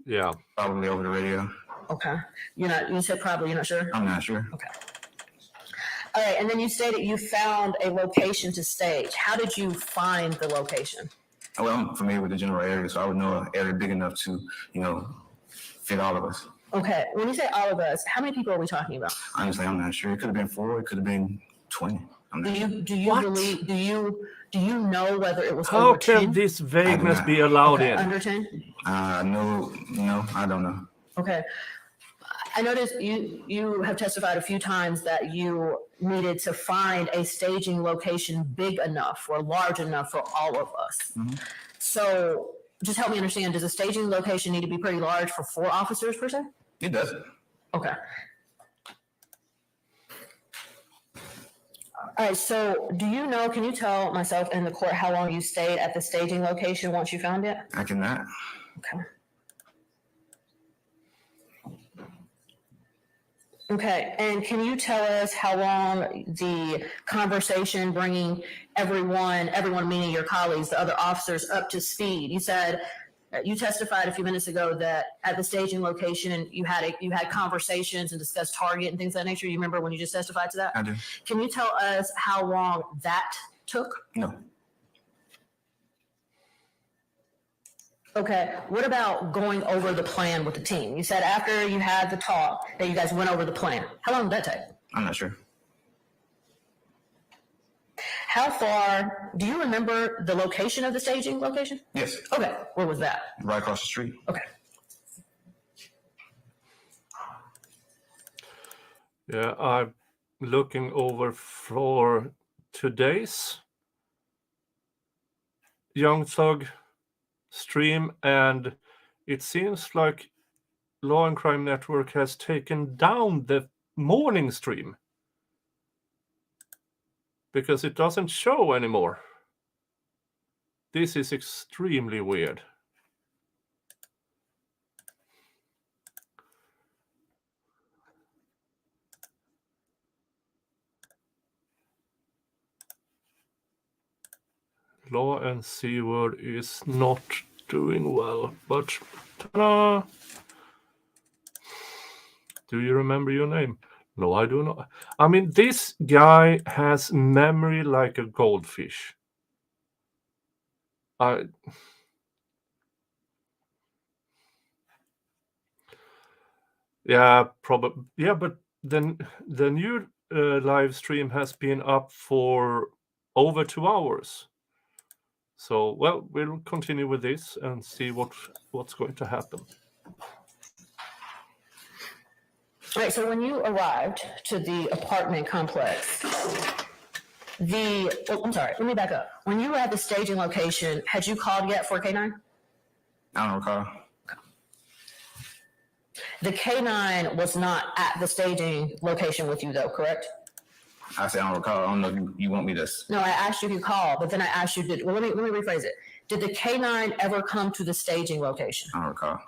S1: yeah.
S5: Probably over the radio.
S3: Okay. You said probably, you're not sure?
S5: I'm not sure.
S3: Okay. All right, and then you stated you found a location to stage. How did you find the location?
S5: Well, I'm familiar with the general area, so I would know an area big enough to, fit all of us.
S3: Okay, when you say all of us, how many people are we talking about?
S5: Honestly, I'm not sure. It could have been 4. It could have been 20. I'm not sure.
S3: Do you know whether it was
S1: How
S3: over 10?
S1: can this vagueness be allowed
S3: Okay,
S1: in?
S3: under 10?
S5: No, I don't know.
S3: Okay. I noticed you have testified a few times that you needed to find a staging location big enough or large enough for all of us.
S5: Mm-hmm.
S3: So just help me understand, does a staging location need to be pretty large for 4 officers per se?
S5: It does.
S3: Okay. All right, so can you tell myself and the court how long you stayed at the staging location once you found it?
S5: I cannot.
S3: Okay. Okay, and can you tell us how long the conversation bringing everyone meaning your colleagues, the other officers, up to speed? You said
S4: You testified a few minutes ago that at the staging location, you had conversations and discussed target and things of that nature. You remember when you just testified to that?
S5: I do.
S4: Can you tell us how long that took?
S5: No.
S4: Okay. What about going over the plan with the team? You said after you had the talk that you guys went over the plan. How long did that take?
S5: I'm not sure.
S4: How far, do you remember the location of the staging location?
S5: Yes.
S4: Okay. Where was that?
S5: Right across the street.
S4: Okay.
S1: Yeah, I'm looking over for today's Young Thug stream, and it seems like Law and Crime Network has taken down the morning stream because it doesn't show anymore. This is extremely weird. Law and C-word is not doing well, but ta-da! Do you remember your name? No, I do not. I mean, this guy has memory like a goldfish. Yeah, probably. Yeah, but then the new live stream has been up for over 2 hours. So, well, we'll continue with this and see what's going to happen.
S4: All right, so when you arrived to the apartment complex, I'm sorry, let me back up. When you were at the staging location, had you called yet for K9?
S5: I don't recall.
S4: The K9 was not at the staging location with you though, correct?
S5: I said I don't recall. I don't know if you want me to.
S4: No, I asked you if you called, but then I asked you, let me rephrase it. Did the K9 ever come to the staging location?
S5: I don't recall.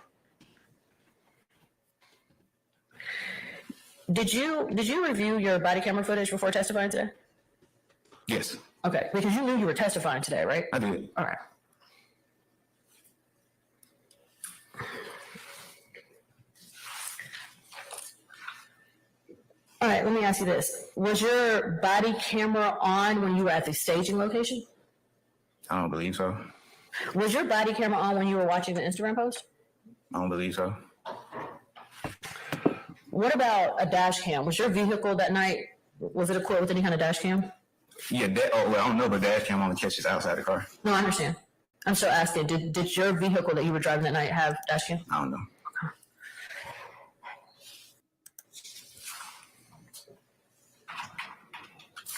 S4: Did you review your body camera footage before testifying today?
S5: Yes,
S4: Okay, because you knew you were testifying today, right?
S5: I did.
S4: All right. All right, let me ask you this. Was your body camera on when you were at the staging location?
S5: I don't believe so.
S4: Was your body camera on when you were watching the Instagram post?
S5: I don't believe so.
S4: What about a dash cam? Was your vehicle that night, was it equipped with any kind of dash cam?
S5: Yeah, I don't know, but dash cam only catches outside the car.
S4: No, I understand. I'm still asking, did your vehicle that you were driving that night have dash cam?
S5: I don't know.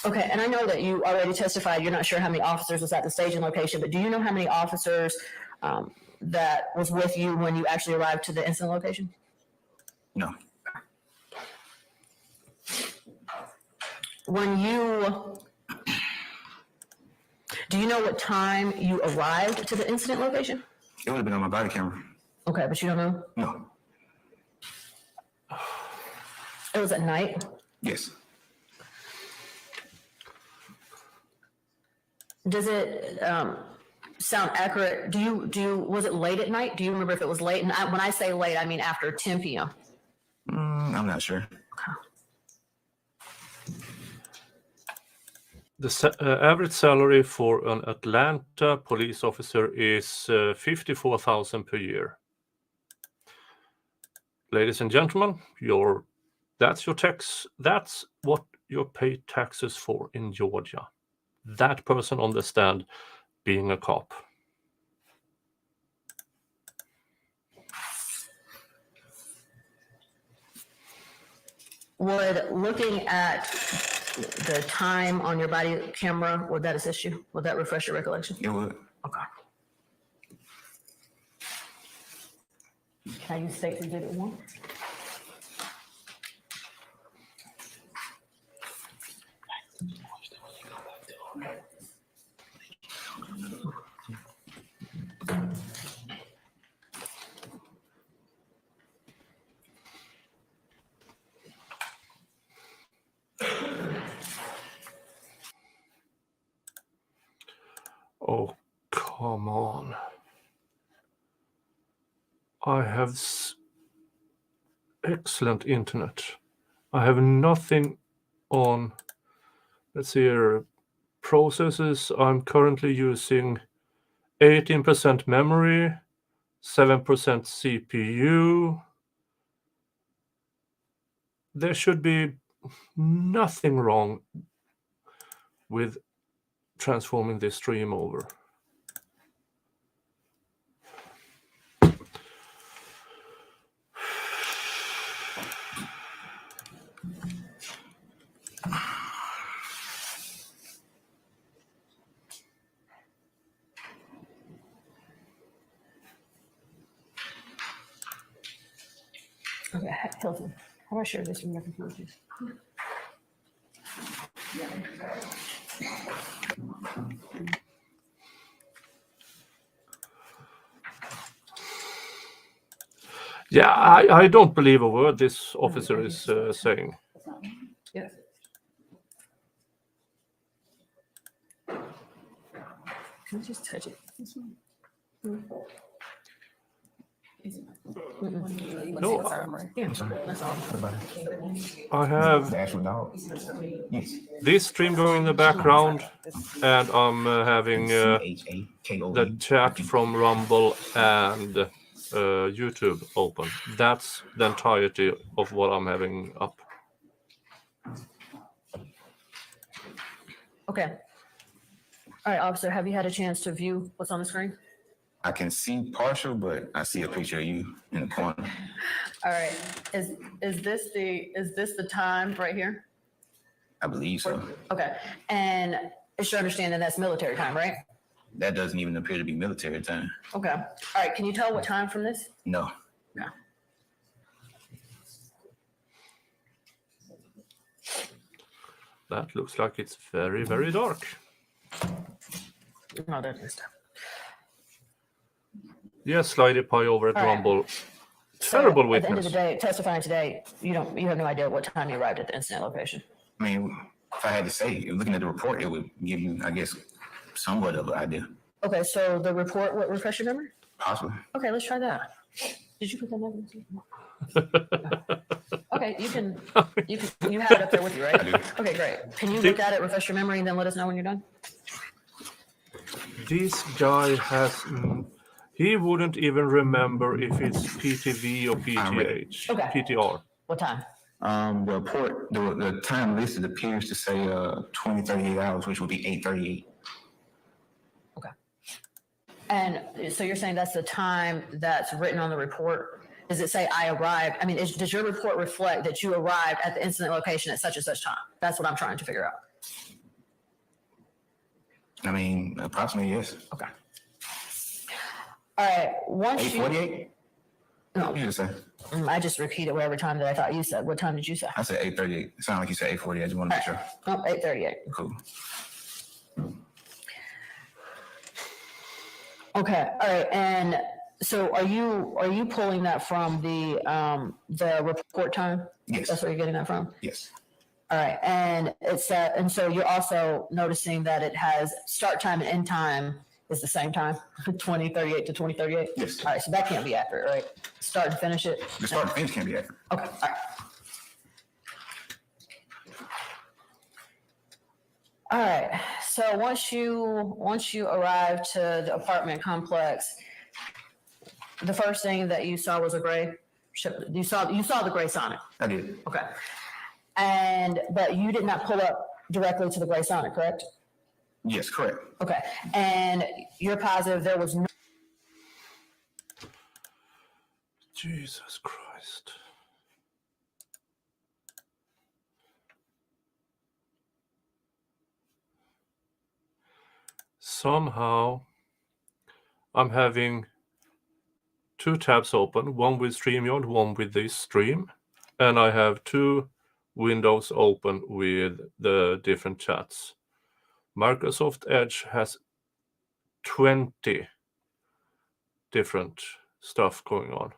S4: Okay, and I know that you already testified, you're not sure how many officers was at the staging location, but do you know how many officers that was with you when you actually arrived to the incident location?
S5: No.
S4: Do you know what time you arrived to the incident location?
S5: It would have been on my body camera.
S4: Okay, but you don't know?
S5: No.
S4: It was at night?
S5: Yes.
S4: Does it sound accurate? Was it late at night? Do you remember if it was late? And when I say late, I mean after 10 p.m.
S5: I'm not sure.
S1: The average salary for an Atlanta police officer is $54,000 per year. Ladies and gentlemen, that's your tax. That's what you pay taxes for in Georgia. That person on the stand being a cop.
S4: Would looking at the time on your body camera, would that assist you? Would that refresh your recollection?
S5: It would.
S4: Okay. Can I use State's Exhibit 1?
S1: Oh, come on. I have excellent internet. I have nothing on, let's see here, processes. I'm currently using 18% memory, 7% CPU. There should be nothing wrong with transforming this stream over.
S3: Okay, Hilton, how do I share this from your computer, please?
S1: Yeah, I don't believe a word this officer is saying.
S3: Yes. Can you just touch it?
S1: No,
S3: Yeah, that's all.
S1: I have
S5: The actual dog. Yes.
S1: this stream going in the background, and I'm having
S5: CHAKOE.
S1: the chat from Rumble and YouTube open. That's the entirety of what I'm having up.
S3: Okay. All right, officer, have you had a chance to view what's on the screen?
S5: I can see partial, but I see a picture of you in the corner.
S3: All right, is this the time right here?
S5: I believe so.
S3: Okay, and it's your understanding that's military time, right?
S5: That doesn't even appear to be military time.
S3: Okay, all right, can you tell what time from this?
S5: No.
S3: No.
S1: That looks like it's very, very dark.
S3: No, that is stuff.
S1: Yes, Slidey Pie over at
S3: All right.
S1: Rumble. Terrible
S3: So, at the end of the
S1: witness.
S3: day, testifying today, you have no idea what time you arrived at the incident location.
S5: I mean, if I had to say, looking at the report, it would give you, I guess, somewhat of an idea.
S3: Okay, so the report, what, refresh your memory?
S5: Possibly.
S3: Okay, let's try that. Did you put that memory? Okay, you have it up there with you, right?
S5: I do.
S3: Okay, great. Can you look at it, refresh your memory, and then let us know when you're done?
S1: This guy has. He wouldn't even remember if it's PTV or PTH.
S3: Okay.
S1: PTR.
S3: What time?
S5: The report, the time listed appears to say 38 hours, which would be 8:38.
S3: Okay. And so you're saying that's the time that's written on the report? Does it say I arrived? I mean, does your report reflect that you arrived at the incident location at such and such time? That's what I'm trying to figure out.
S5: I mean, approximately, yes.
S3: Okay. All right. Once you,
S5: 8:48?
S3: no,
S5: What did you say?
S3: I just repeated whatever time that I thought you said. What time did you say?
S5: I said 8:38. It sounded like you said 8:40. I just want to make sure.
S3: Oh, 8:38.
S5: Cool.
S3: Okay. All right. And so are you pulling that from the report time?
S5: Yes.
S3: That's where you're getting that from?
S5: Yes.
S3: All right. And and so you're also noticing that it has start time and end time is the same time, 2038 to 2038?
S5: Yes.
S3: All right. So that can't be accurate, right? Start and finish it?
S5: The start and finish can't be accurate.
S3: Okay. All right. All right. So once you arrived to the apartment complex, the first thing that you saw was a gray ship. You saw the gray Sonic.
S5: I did.
S3: Okay. But you did not pull up directly to the gray Sonic, correct?
S5: Yes, correct.
S3: Okay. And you're positive there was no.
S1: Jesus Christ. Somehow, I'm having two tabs open, one with StreamYard, one with this stream, and I have two windows open with the different chats. Microsoft Edge has 20 different stuff going on.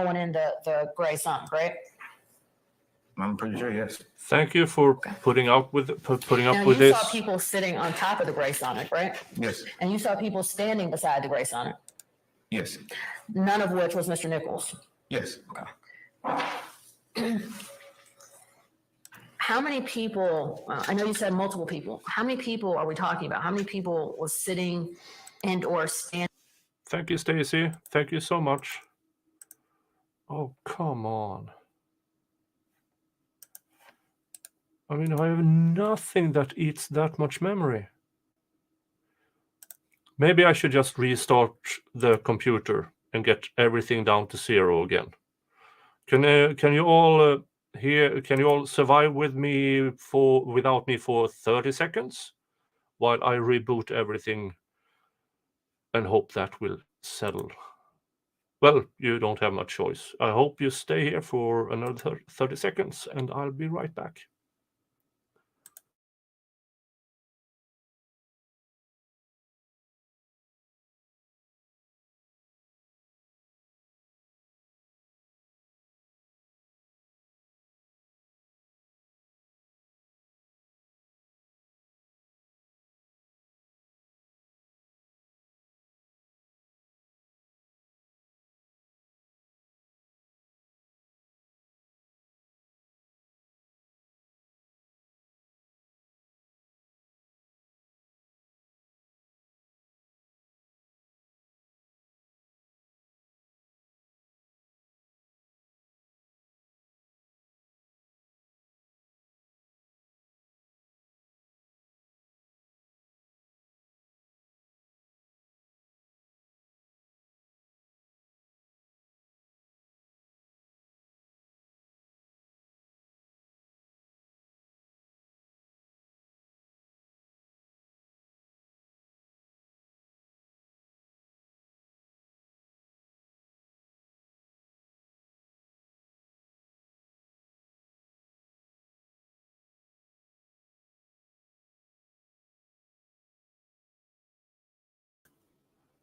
S7: going in the gray Sonic, right?
S5: I'm pretty sure, yes.
S1: Thank you for putting up with
S7: Now, you
S1: this.
S7: saw people sitting on top of the gray Sonic, right?
S5: Yes.
S7: And you saw people standing beside the gray Sonic,
S5: Yes.
S7: none of which was Mr. Nichols.
S5: Yes.
S7: How many people, I know you said multiple people, how many people are we talking about? How many people was sitting and or standing?
S1: Thank you, Stacy. Thank you so much. Oh, come on. I mean, I have nothing that eats that much memory. Maybe I should just restart the computer and get everything down to 0 again. Can you all Can you all survive with me without me for 30 seconds while I reboot everything and hope that will settle? Well, you don't have much choice. I hope you stay here for another 30 seconds and I'll be right back.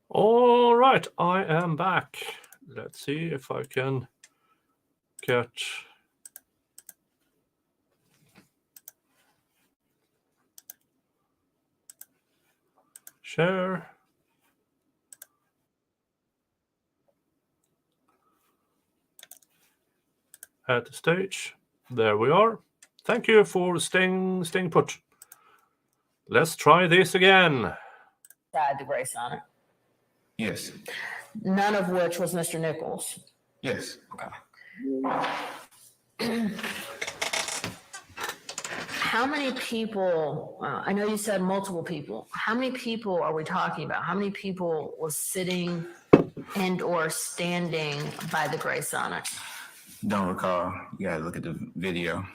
S1: All right, I am back. Let's see if I can get share. At the stage. There we are. Thank you for staying put. Let's try this again.
S7: Beside the gray Sonic,
S5: Yes.
S7: none of which was Mr. Nichols.
S5: Yes.
S7: How many people, I know you said multiple people, how many people are we talking about? How many people was sitting and or standing by the gray Sonic?
S5: Don't recall. You gotta look at the video.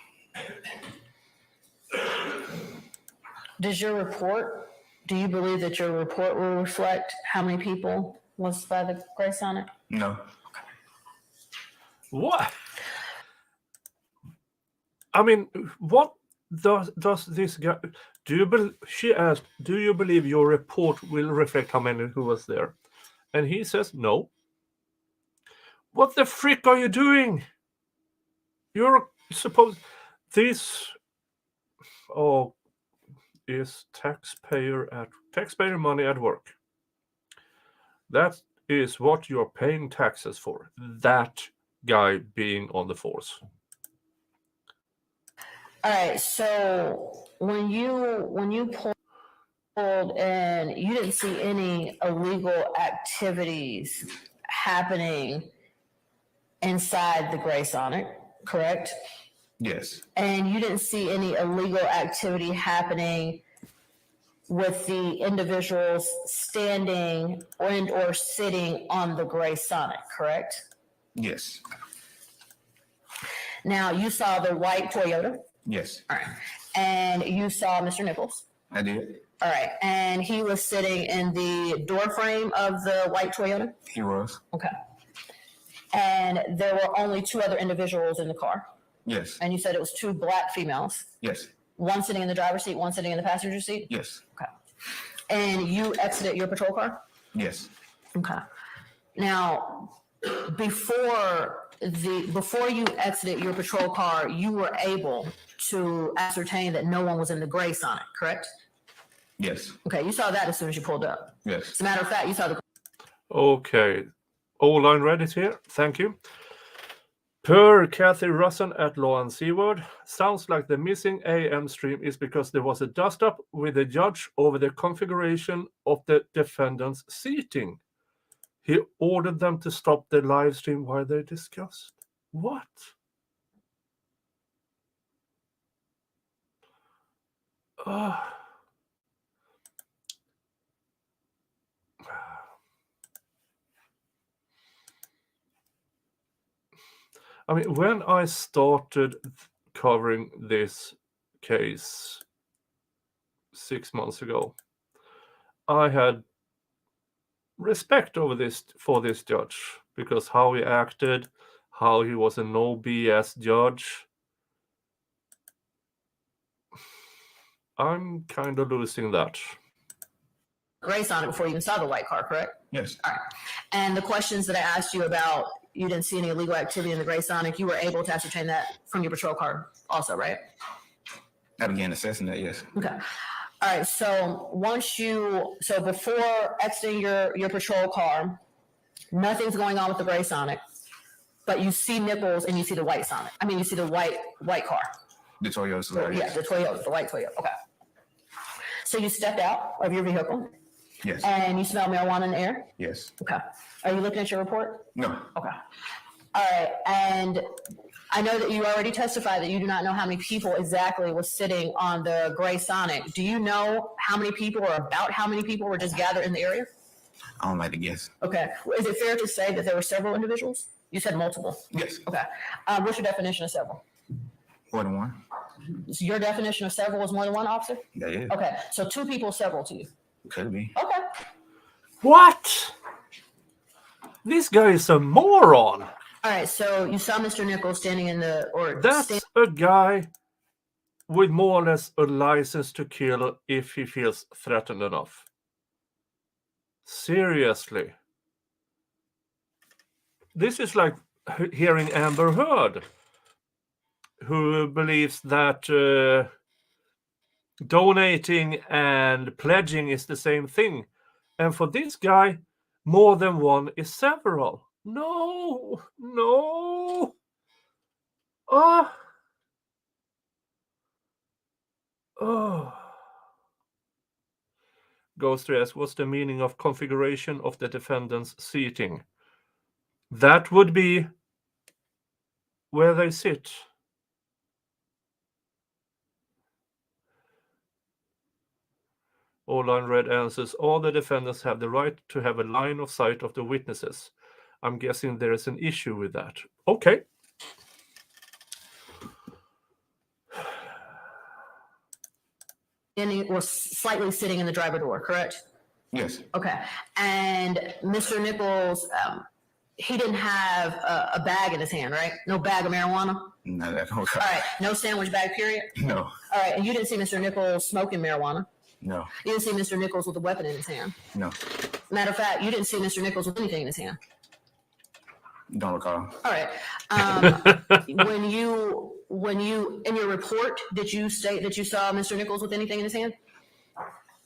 S7: Do you believe that your report will reflect how many people was by the gray Sonic?
S5: No.
S1: What? I mean, what does this guy? She asked, "Do you believe your report will reflect how many who was there?" And he says, "No." What the frick are you doing? You're supposed this. Oh, is taxpayer money at work? That is what you're paying taxes for. That guy being on the force.
S7: All right, so when you pulled and you didn't see any illegal activities happening inside the gray Sonic, correct?
S5: Yes.
S7: And you didn't see any illegal activity happening with the individuals standing and or sitting on the gray Sonic, correct?
S5: Yes.
S7: Now, you saw the white Toyota.
S5: Yes.
S7: All right. And you saw Mr. Nichols.
S5: I did.
S7: All right. And he was sitting in the door frame of the white Toyota?
S5: He was.
S7: Okay. And there were only two other individuals in the car?
S5: Yes.
S7: And you said it was two black females?
S5: Yes.
S7: One sitting in the driver's seat, one sitting in the passenger seat?
S5: Yes.
S7: Okay. And you exited your patrol car?
S5: Yes.
S7: Okay. Now, before you exited your patrol car, you were able to ascertain that no one was in the gray Sonic, correct?
S5: Yes.
S7: Okay, you saw that as soon as you pulled up.
S5: Yes.
S7: As a matter of fact, you saw the
S1: Okay. All line Reddit here. Thank you. Per Kathy Russon at Law and Seaward, sounds like the missing AM stream is because there was a dust-up with the judge over the configuration of the defendant's seating. He ordered them to stop the live stream while they discussed. What? I mean, when I started covering this case 6 months ago, I had respect for this judge because how he acted, how he was a no BS judge. I'm kind of losing that.
S7: gray Sonic before you even saw the white car, correct?
S5: Yes.
S7: All right. And the questions that I asked you about, you didn't see any illegal activity in the gray Sonic, you were able to ascertain that from your patrol car also, right?
S5: I began assessing that, yes.
S7: Okay. All right. So before exiting your patrol car, nothing's going on with the gray Sonic, but you see Nichols and you see the white Sonic. I mean, you see the white car.
S5: The Toyota Solara.
S7: Yeah, the Toyota, the white Toyota. Okay. So you stepped out of your vehicle
S5: Yes.
S7: and you smell marijuana in the air?
S5: Yes.
S7: Okay. Are you looking at your report?
S5: No.
S7: Okay. All right. And I know that you already testified that you do not know how many people exactly were sitting on the gray Sonic. Do you know how many people or about how many people were just gathered in the area?
S5: I don't like to guess.
S7: Okay. Is it fair to say that there were several individuals? You said multiple.
S5: Yes.
S7: Okay. What's your definition of several?
S5: More than one.
S7: So your definition of several is more than one officer?
S5: Yeah, yeah.
S7: Okay. So two people, several to you.
S5: Could be.
S7: Okay.
S1: What? This guy is a moron.
S7: All right. So you saw Mr. Nichols standing in the, or
S1: That's a guy with more or less a license to kill if he feels threatened enough. Seriously. This is like hearing Amber Heard, who believes that donating and pledging is the same thing. And for this guy, more than one is several. No. Oh. Ghost asks, what's the meaning of configuration of the defendant's seating? That would be where they sit. All line red answers, all the defendants have the right to have a line of sight of the witnesses. I'm guessing there is an issue with that. Okay.
S7: And he was slightly sitting in the driver door, correct?
S5: Yes.
S7: Okay. And Mr. Nichols, he didn't have a bag in his hand, right? No bag of marijuana?
S5: No, that whole
S7: All right. No sandwich bag, period?
S5: No.
S7: All right. And you didn't see Mr. Nichols smoking marijuana?
S5: No.
S7: You didn't see Mr. Nichols with a weapon in his hand?
S5: No.
S7: Matter of fact, you didn't see Mr. Nichols with anything in his hand?
S5: Don't recall.
S7: All right. When you in your report, did you state that you saw Mr. Nichols with anything in his hand?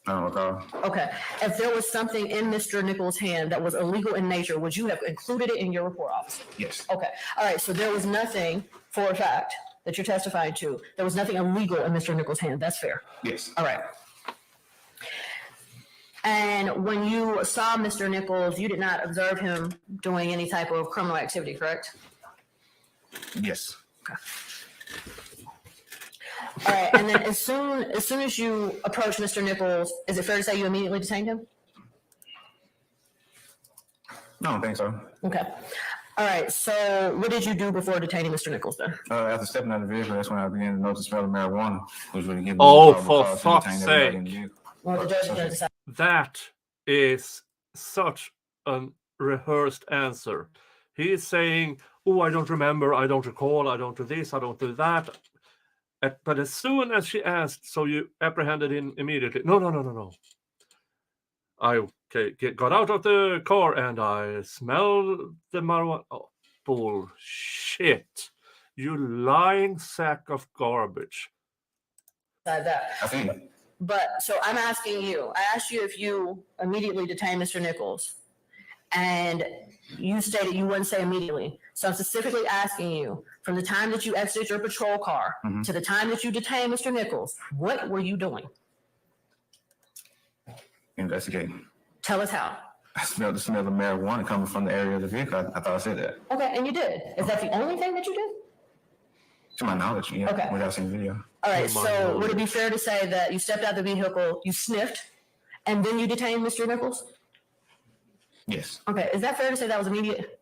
S5: I don't recall.
S7: Okay. If there was something in Mr. Nichols' hand that was illegal in nature, would you have included it in your report, officer?
S5: Yes.
S7: Okay. All right. So there was nothing, for a fact, that you're testifying to. There was nothing illegal in Mr. Nichols' hand. That's fair.
S5: Yes.
S7: All right. And when you saw Mr. Nichols, you did not observe him doing any type of criminal activity, correct?
S5: Yes.
S7: Okay. All right. And then as soon as you approached Mr. Nichols, is it fair to say you immediately detained him?
S5: I don't think so.
S7: Okay. All right. So what did you do before detaining Mr. Nichols then?
S5: After stepping out of the vehicle, that's when I began to notice the smell of marijuana, which would give me
S1: Oh,
S5: probable
S1: for
S5: cause to
S1: fuck's
S5: detain everybody in the
S1: sake.
S5: vehicle.
S7: Well, the judge is going to decide.
S1: That is such a rehearsed answer. He is saying, oh, I don't remember, I don't recall, I don't do this, I don't do that. But as soon as she asked, so you apprehended him immediately. No. I got out of the car and I smelled the marijuana. Oh, bullshit. You lying sack of garbage.
S7: That.
S5: I think
S7: But so I'm asking you, I asked you if you immediately detained Mr. Nichols, and you stated you wouldn't say immediately. So I'm specifically asking you, from the time that you exited your patrol car to the time that you detained Mr. Nichols, what were you doing?
S5: investigating.
S7: Tell us how.
S5: I smelled the smell of marijuana coming from the area of the vehicle. I thought I said that.
S7: Okay, and you did. Is that the only thing that you did?
S5: To my knowledge, yeah.
S7: Okay.
S5: Without seeing video.
S7: All right,
S1: To my
S7: so would it be
S1: knowledge.
S7: fair to say that you stepped out of the vehicle, you sniffed, and then you detained Mr. Nichols?
S5: Yes.
S7: Okay, is that fair to say that was immediate?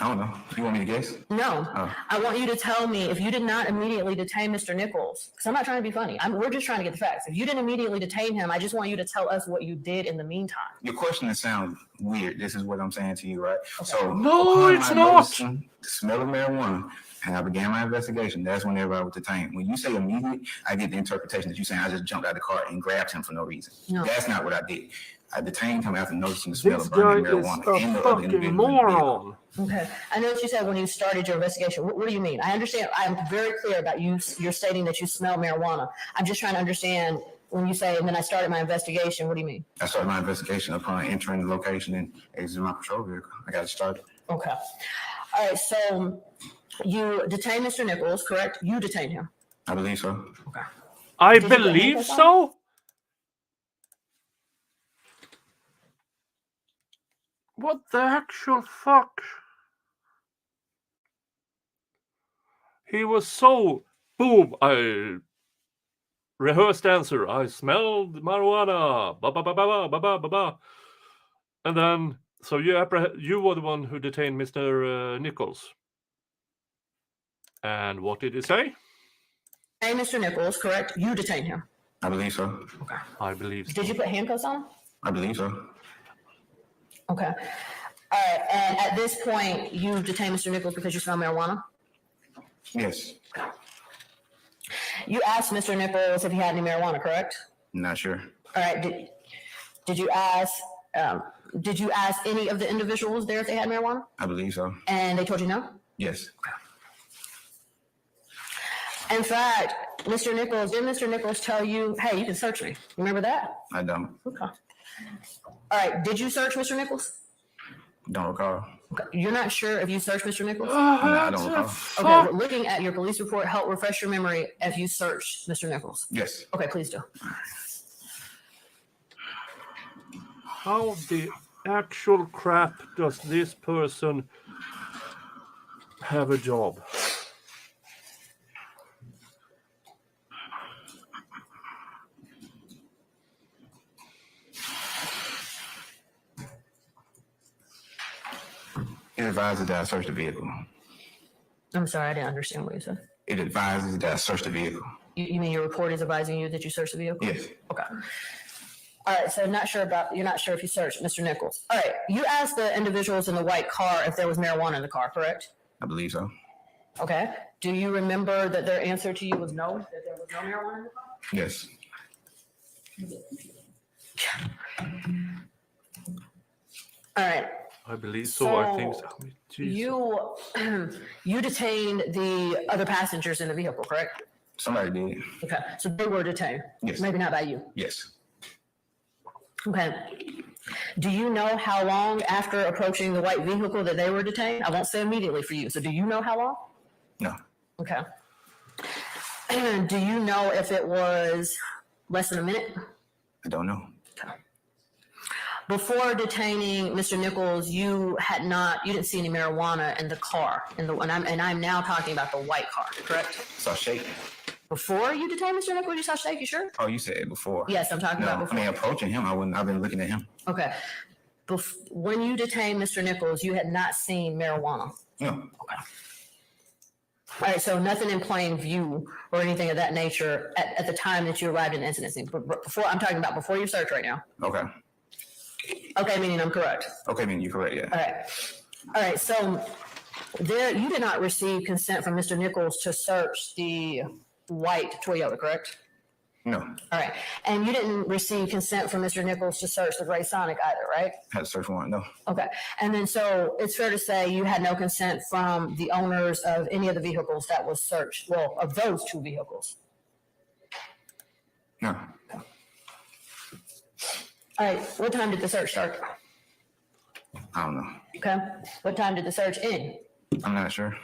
S5: I don't know. You want me to guess?
S7: No,
S5: Oh.
S7: I want you to tell me if you did not immediately detain Mr. Nichols, because I'm not trying to be funny. We're just trying to get the facts. If you didn't immediately detain him, I just want you to tell us what you did in the meantime.
S5: Your question sounds weird. This is what I'm saying to you, right? So
S1: No,
S5: upon
S1: it's
S5: my
S1: not.
S5: noticing the smell of marijuana, and I began my investigation. That's when everybody was detained. When you say immediate, I get the interpretation that you're saying I just jumped out of the car and grabbed him for no reason.
S7: No.
S5: That's not what I did. I detained him after noticing the smell
S1: This
S5: of
S1: guy
S5: burning
S1: is
S5: marijuana and
S1: a
S5: the other
S1: fucking
S5: individual in the vehicle.
S1: moron.
S7: Okay, I know what you said when you started your investigation. What do you mean? I understand. I'm very clear about you. You're stating that you smell marijuana. I'm just trying to understand when you say, and then I started my investigation. What do you mean?
S5: I started my investigation upon entering the location and exiting my patrol vehicle. I got it started.
S7: Okay. All right, so you detained Mr. Nichols, correct? You detained him.
S5: I believe so.
S7: Okay.
S1: I
S7: Did you get
S1: believe
S7: handcuffs on?
S1: so. What the actual fuck? He was so boom. I rehearsed answer. I smelled marijuana. Ba ba ba ba ba ba ba ba ba. And then, so you were the one who detained Mr. Nichols. And what did he say?
S7: Hey, Mr. Nichols, correct? You detained him.
S5: I believe so.
S7: Okay.
S1: I believe so.
S7: Did you put handcuffs on him?
S5: I believe so.
S7: Okay. All right, and at this point, you detained Mr. Nichols because you smell marijuana?
S5: Yes.
S7: You asked Mr. Nichols if he had any marijuana, correct?
S5: Not sure.
S7: All right, did you ask any of the individuals there if they had marijuana?
S5: I believe so.
S7: And they told you no?
S5: Yes.
S7: In fact, did Mr. Nichols tell you, hey, you can search me? Remember that?
S5: I don't.
S7: Okay. All right, did you search Mr. Nichols?
S5: Don't recall.
S7: Okay. You're not sure if you searched Mr. Nichols?
S5: I don't recall.
S7: Okay, well, looking at your police report, help refresh your memory if you searched Mr. Nichols.
S5: Yes.
S7: Okay, please do.
S1: How the actual crap does this person have a job?
S5: It advises that I search the vehicle.
S7: I'm sorry, I didn't understand what you said.
S5: It advises that I search the vehicle.
S7: You mean your report is advising you that you searched the vehicle?
S5: Yes.
S7: Okay. All right, so you're not sure if you searched Mr. Nichols. All right, you asked the individuals in the white car if there was marijuana in the car, correct?
S5: I believe so.
S7: Okay. Do you remember that their answer to you was no, that there was no marijuana in the car?
S5: Yes.
S7: All right.
S1: I believe so. I think
S7: So,
S1: so. Jesus.
S7: You detained the other passengers in the vehicle, correct?
S5: Somebody did.
S7: Okay, so they were detained.
S5: Yes.
S7: Maybe not by you.
S5: Yes.
S7: Okay. Do you know how long after approaching the white vehicle that they were detained? I won't say immediately for you. So do you know how long?
S5: No.
S7: Okay. Do you know if it was less than a minute?
S5: I don't know.
S7: Before detaining Mr. Nichols, you didn't see any marijuana in the car, and I'm now talking about the white car, correct?
S5: Saw shake.
S7: Before you detained Mr. Nichols, you saw shake, you sure?
S5: Oh, you said it before.
S7: Yes, I'm talking about
S5: No, I
S7: before.
S5: mean approaching him. I've been looking at him.
S7: Okay. When you detained Mr. Nichols, you had not seen marijuana.
S5: No.
S7: Okay. All right, so nothing in plain view or anything of that nature at the time that you arrived in the incident scene. But I'm talking about before your search right now.
S5: Okay.
S7: Okay, meaning I'm correct.
S5: Okay, then you're correct. Yeah.
S7: All right. All right, so you did not receive consent from Mr. Nichols to search the white Toyota, correct?
S5: No,
S7: All right. And you didn't receive consent from Mr. Nichols to search the gray Sonic either, right?
S5: had a search warrant. No,
S7: Okay. And then so it's fair to say you had no consent from the owners of any of the vehicles that was searched, well, of those two vehicles.
S5: no.
S7: All right. What time did the search start?
S5: I don't know.
S7: Okay. What time did the search end?
S5: I'm not sure.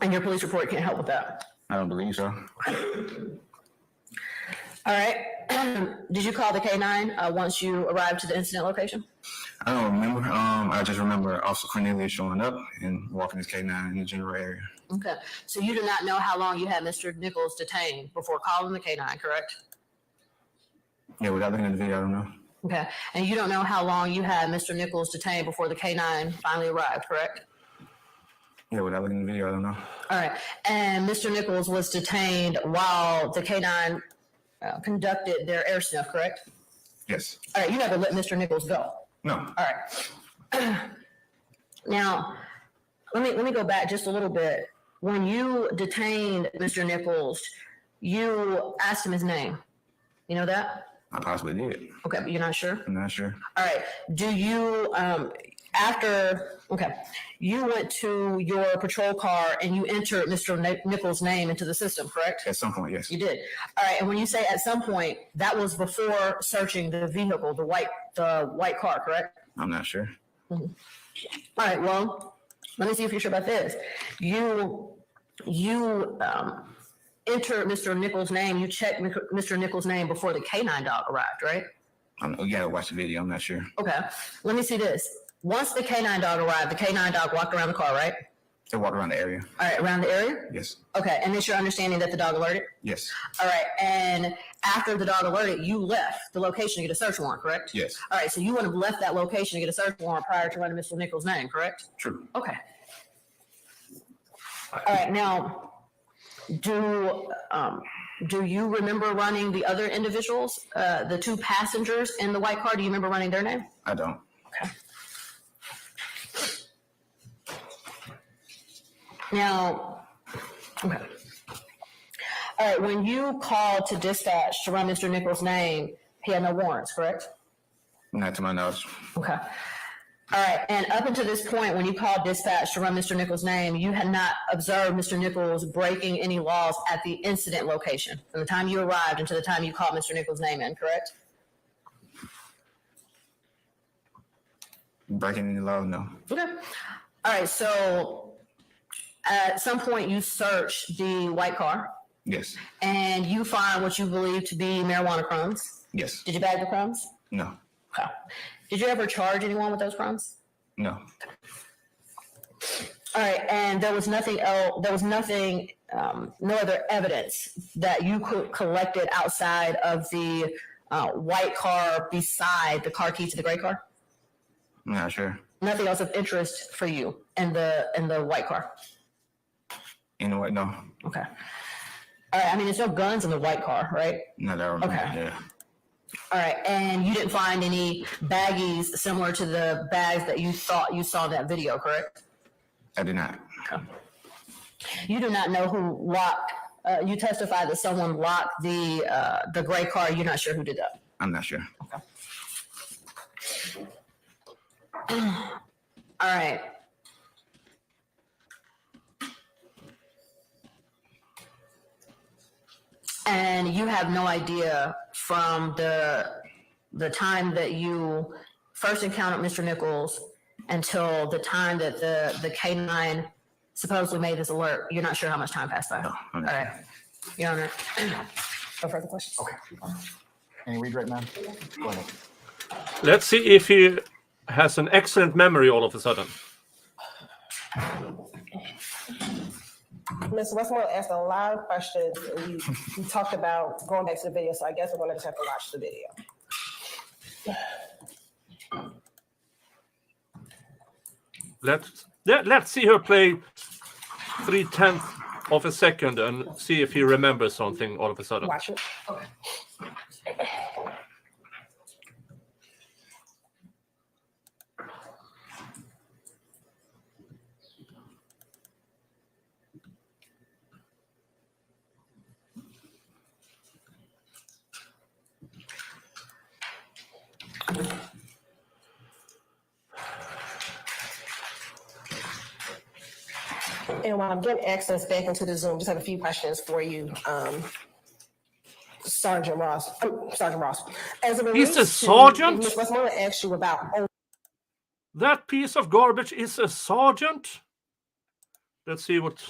S7: And your police report can't help with that.
S5: I don't believe so.
S7: All right. Did you call the K9 once you arrived to the incident location?
S5: I don't remember. I just remember Officer Cornelius showing up and walking his K9 in the general area.
S7: Okay. So you do not know how long you had Mr. Nichols detained before calling the K9, correct?
S5: Yeah, without looking at the video, I don't know.
S7: Okay. And you don't know how long you had Mr. Nichols detained before the K9 finally arrived, correct?
S5: Yeah, without looking at the video, I don't know.
S7: All right. And Mr. Nichols was detained while the K9 conducted their air sniff, correct?
S5: Yes.
S7: All right. You never let Mr. Nichols go.
S5: No.
S7: All right. Now, let me go back just a little bit. When you detained Mr. Nichols, you asked him his name. You know that?
S5: I possibly did.
S7: Okay, but you're not sure?
S5: I'm not sure.
S7: All right. Do you, you went to your patrol car and you entered Mr. Nichols' name into the system, correct?
S5: At some point, yes.
S7: You did. All right. And when you say at some point, that was before searching the vehicle, the white car, correct?
S5: I'm not sure.
S7: All right. Well, let me see if you're sure about this. You entered Mr. Nichols' name. You checked Mr. Nichols' name before the K9 dog arrived, right?
S5: You gotta watch the video. I'm not sure.
S7: Okay. Let me see this. Once the K9 dog arrived, the K9 dog walked around the car, right?
S5: They walk around the area.
S7: All right. Around the area?
S5: Yes.
S7: Okay. And it's your understanding that the dog alerted?
S5: Yes.
S7: All right. And after the dog alerted, you left the location to get a search warrant, correct?
S5: Yes.
S7: All right. So you would have left that location to get a search warrant prior to running Mr. Nichols' name, correct?
S5: True.
S7: Okay. All right. Now, do you remember running the other individuals, the two passengers in the white car? Do you remember running their name?
S5: I don't.
S7: Okay. Now, okay. All right. When you called to dispatch to run Mr. Nichols' name, he had no warrants, correct?
S5: Not to my knowledge.
S7: Okay. All right. And up until this point, when you called dispatch to run Mr. Nichols' name, you had not observed Mr. Nichols breaking any laws at the incident location from the time you arrived until the time you called Mr. Nichols' name in, correct?
S5: Breaking any law? No.
S7: Okay. All right. So at some point, you searched the white car
S5: Yes.
S7: and you find what you believe to be marijuana crumbs.
S5: Yes.
S7: Did you bag the crumbs?
S5: No.
S7: Okay. Did you ever charge anyone with those crumbs?
S5: No.
S7: All right, and there was nothing else. There was nothing, no other evidence that you could collected outside of the white car beside the car key to the gray car.
S5: I'm not sure.
S7: Nothing else of interest for you in the white car.
S5: You know what? No.
S7: Okay. All right. I mean, there's no guns in the white car, right?
S5: Not that I remember.
S7: Okay.
S5: Yeah.
S7: All right, and you didn't find any baggies similar to the bags that you thought you saw in that video, correct?
S5: I did not.
S7: Okay. You do not know who locked. You testified that someone locked the gray car. You're not sure who did that.
S5: I'm not sure.
S7: All right. And you have no idea from the time that you first encountered Mr. Nichols until the time that the K9 supposedly made this alert. You're not sure how much time passed by.
S5: No,
S7: All
S5: I'm not
S7: right. Your Honor. No further questions?
S2: Okay. Any redirect, ma'am? Go ahead.
S1: Let's see if he has an excellent memory all of a sudden.
S3: Ms. Westmore asked a lot of questions. And we talked about going back to the video, so I guess we're going to just have to watch the video.
S1: Let's see her play 3/10 of a second and see if he remembers something all of a sudden.
S3: Watch it. And while I'm getting access back into the Zoom, just have a few questions for you, Sergeant Ross. Sergeant Ross. As it
S1: He's a
S3: relates to-
S1: sergeant?
S3: Ms. Westmoreland asked you about.
S1: That piece of garbage is a sergeant? Let's see what...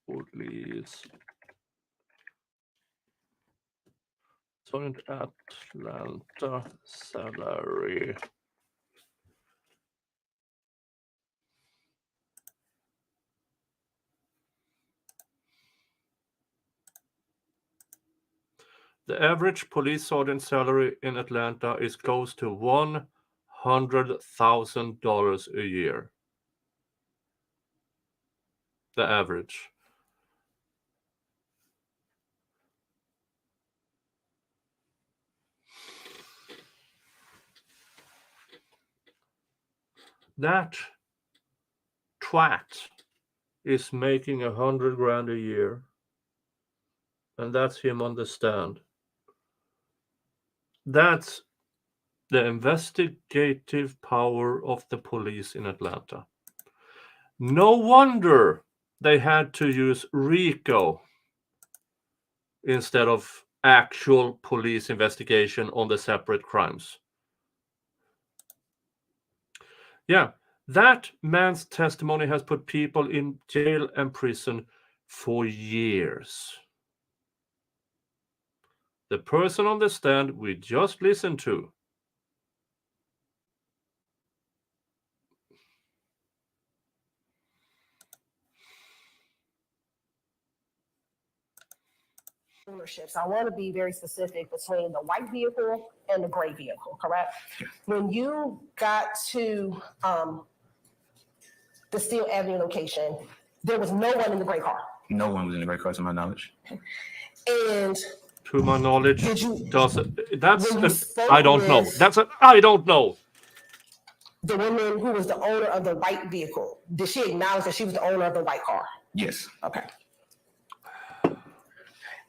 S1: Police. Sergeant Atlanta salary. The average police sergeant salary in Atlanta is close to $100,000 a year. The average. That twat is making $100,000 a year, and that's him on the stand. That's the investigative power of the police in Atlanta. No wonder they had to use RICO instead of actual police investigation on the separate crimes. Yeah, that man's testimony has put people in jail and prison for years. The person on the stand we just listened to.
S3: Ownerships. I want to be very specific between the white vehicle and the gray vehicle, correct? When you got to the Steel Avenue location, there was no one in the gray car.
S5: No one was in the gray car, to my knowledge.
S3: And
S1: To my knowledge,
S3: did you,
S1: that's
S3: when you spoke
S1: I don't know.
S3: with-
S1: I don't know.
S3: the woman who was the owner of the white vehicle, did she acknowledge that she was the owner of the white car?
S5: Yes.
S3: Okay.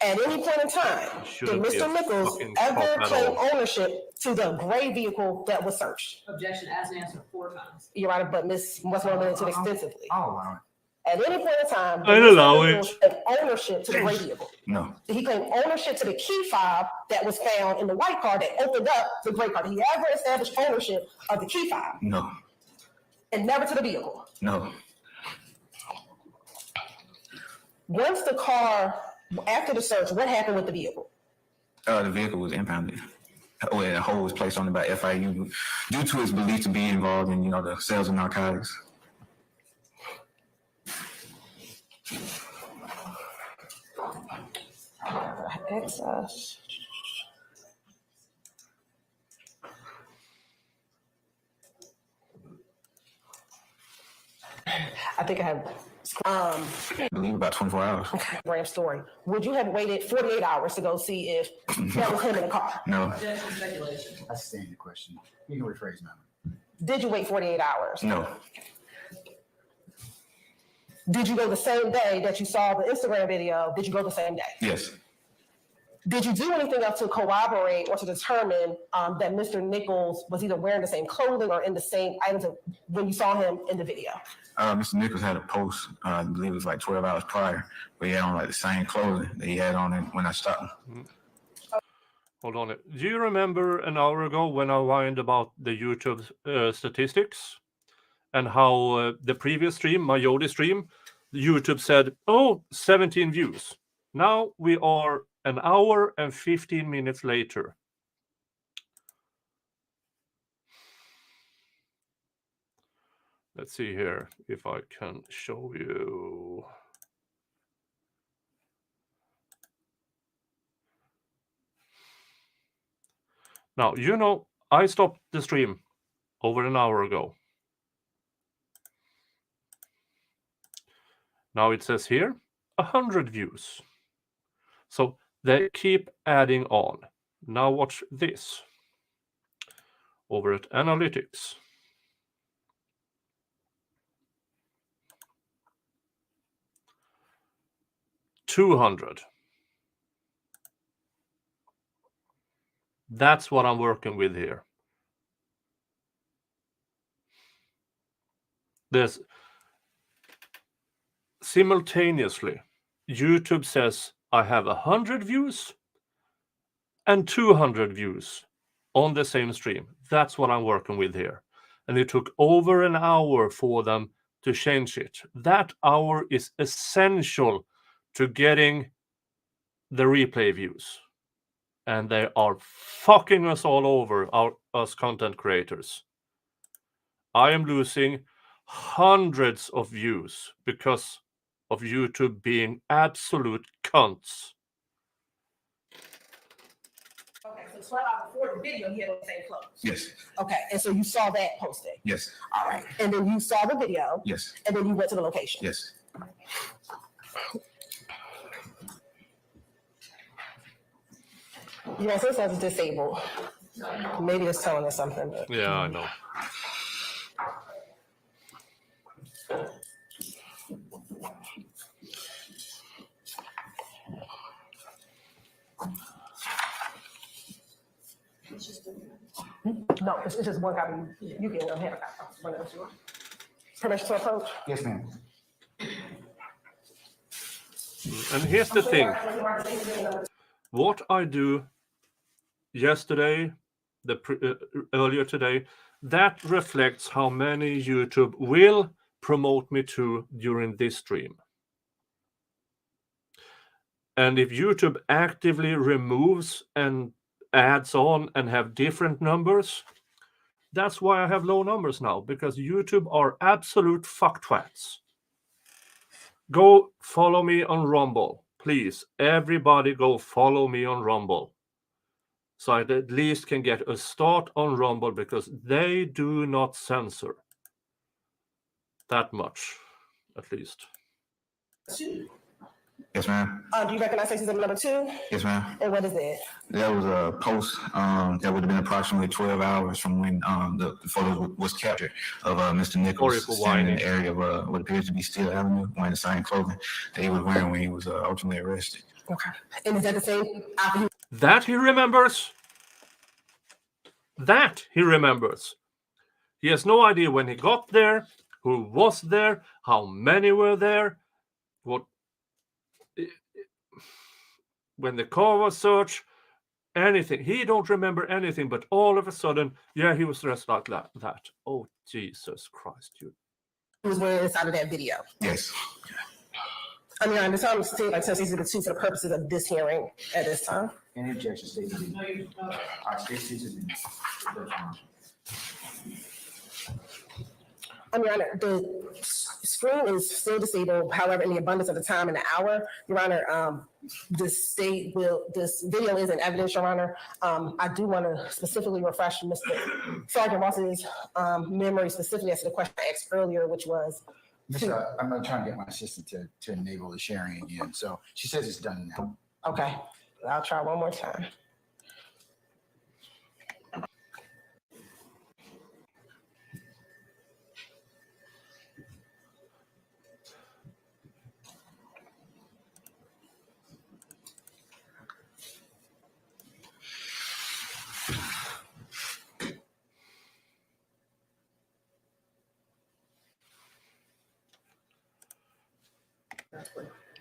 S3: At any point in time, did
S1: Shouldn't be a
S3: Mr. Nichols
S1: fucking
S3: ever
S1: cop at
S3: claim
S1: all.
S3: ownership to the gray vehicle that was searched?
S4: Objection asked and answered 4 times.
S3: You're right, but Ms. Westmoreland went into it extensively.
S2: Oh,
S3: At any point in time,
S1: I'd
S3: did
S1: allow
S3: Mr.
S1: it.
S3: Nichols claim ownership to the gray vehicle?
S5: No.
S3: Did he claim ownership to the key fob that was found in the white car that opened up the gray car? Did he ever establish ownership of the key fob?
S5: No.
S3: And never to the vehicle?
S5: No.
S3: Once the car, after the search, what happened with the vehicle?
S5: The vehicle was impounded. Well, a hold was placed on it by FIU due to its belief to be involved in, the sales of narcotics.
S3: Access. I think I have
S5: I believe about 24 hours.
S3: Ram story. Would you have waited 48 hours to go see if that was him in the car?
S5: No.
S4: Objection, speculation.
S2: That's a standard question. You can rephrase now.
S3: Did you wait 48 hours?
S5: No.
S3: Did you go the same day that you saw the Instagram video? Did you go the same day?
S5: Yes.
S3: Did you do anything else to corroborate or to determine that Mr. Nichols was either wearing the same clothing or in the same items when you saw him in the video?
S5: Mr. Nichols had a post, I believe it was like 12 hours prior, where he had on like the same clothing that he had on when I stopped him.
S1: Hold on. Do you remember an hour ago when I whined about the YouTube statistics and how the previous stream, my Yodi stream, YouTube said, 17 views. Now we are an hour and 15 minutes later. Let's see here if I can show you. Now, I stopped the stream over an hour ago. Now it says here, 100 views. So they keep adding on. Now watch this. Over at Analytics. 200. That's what I'm working with here. There's simultaneously, YouTube says I have 100 views and 200 views on the same stream. That's what I'm working with here. And it took over an hour for them to change it. That hour is essential to getting the replay views. And they are fucking us all over, us content creators. I am losing hundreds of views because of YouTube being absolute cunts.
S3: Okay, so 12 hours before the video, he had the same clothes.
S5: Yes,
S3: Okay, and so you saw that posting.
S5: yes,
S3: All right, and then you saw the video,
S5: yes,
S3: and then you went to the location.
S5: yes.
S3: You know, since I was disabled, maybe it's telling us something. But
S1: Yeah, I know.
S3: no, it's just one copy. You get one. Have a copy. One else you want. Permission to approach.
S2: Yes, ma'am.
S1: And here's the thing. What I do yesterday, earlier today, that reflects how many YouTube will promote me to during this stream. And if YouTube actively removes and adds on and have different numbers, that's why I have low numbers now, because YouTube are absolute fucktwats. Go follow me on Rumble. Please, everybody go follow me on Rumble. So I at least can get a start on Rumble, because they do not censor that much, at least.
S5: Yes, ma'am.
S3: Do you recognize faces number 2?
S5: Yes, ma'am.
S3: And what is that?
S5: That was a post that would have been approximately 12 hours from when the photo was captured of Mr. Nichols
S1: for
S5: standing in the
S1: whining.
S5: area of what appears to be Steel Avenue, wearing the same clothing that he was wearing when he was ultimately arrested.
S3: Okay. And is that the same after you?
S1: That he remembers. That he remembers. He has no idea when he got there, who was there, how many were there, what, when the car was searched, anything. He don't remember anything, but all of a sudden, yeah, he was dressed like that. Oh, Jesus Christ, you.
S3: Was wearing inside of that video.
S5: Yes.
S3: I mean, I understand I'm like since these are the 2 for the purposes of this hearing at this time.
S2: Any objection, state your name. All right, state your name.
S3: I mean, Your Honor, the screen is still disabled. However, in the abundance of the time in the hour, Your Honor, this video is in evidence, Your Honor. I do want to specifically refresh Mr. Sergeant Ross's memory specifically as to the question I asked earlier, which was.
S2: I'm going to try and get my assistant to enable the sharing again. So she says it's done now.
S3: Okay, I'll try one more time.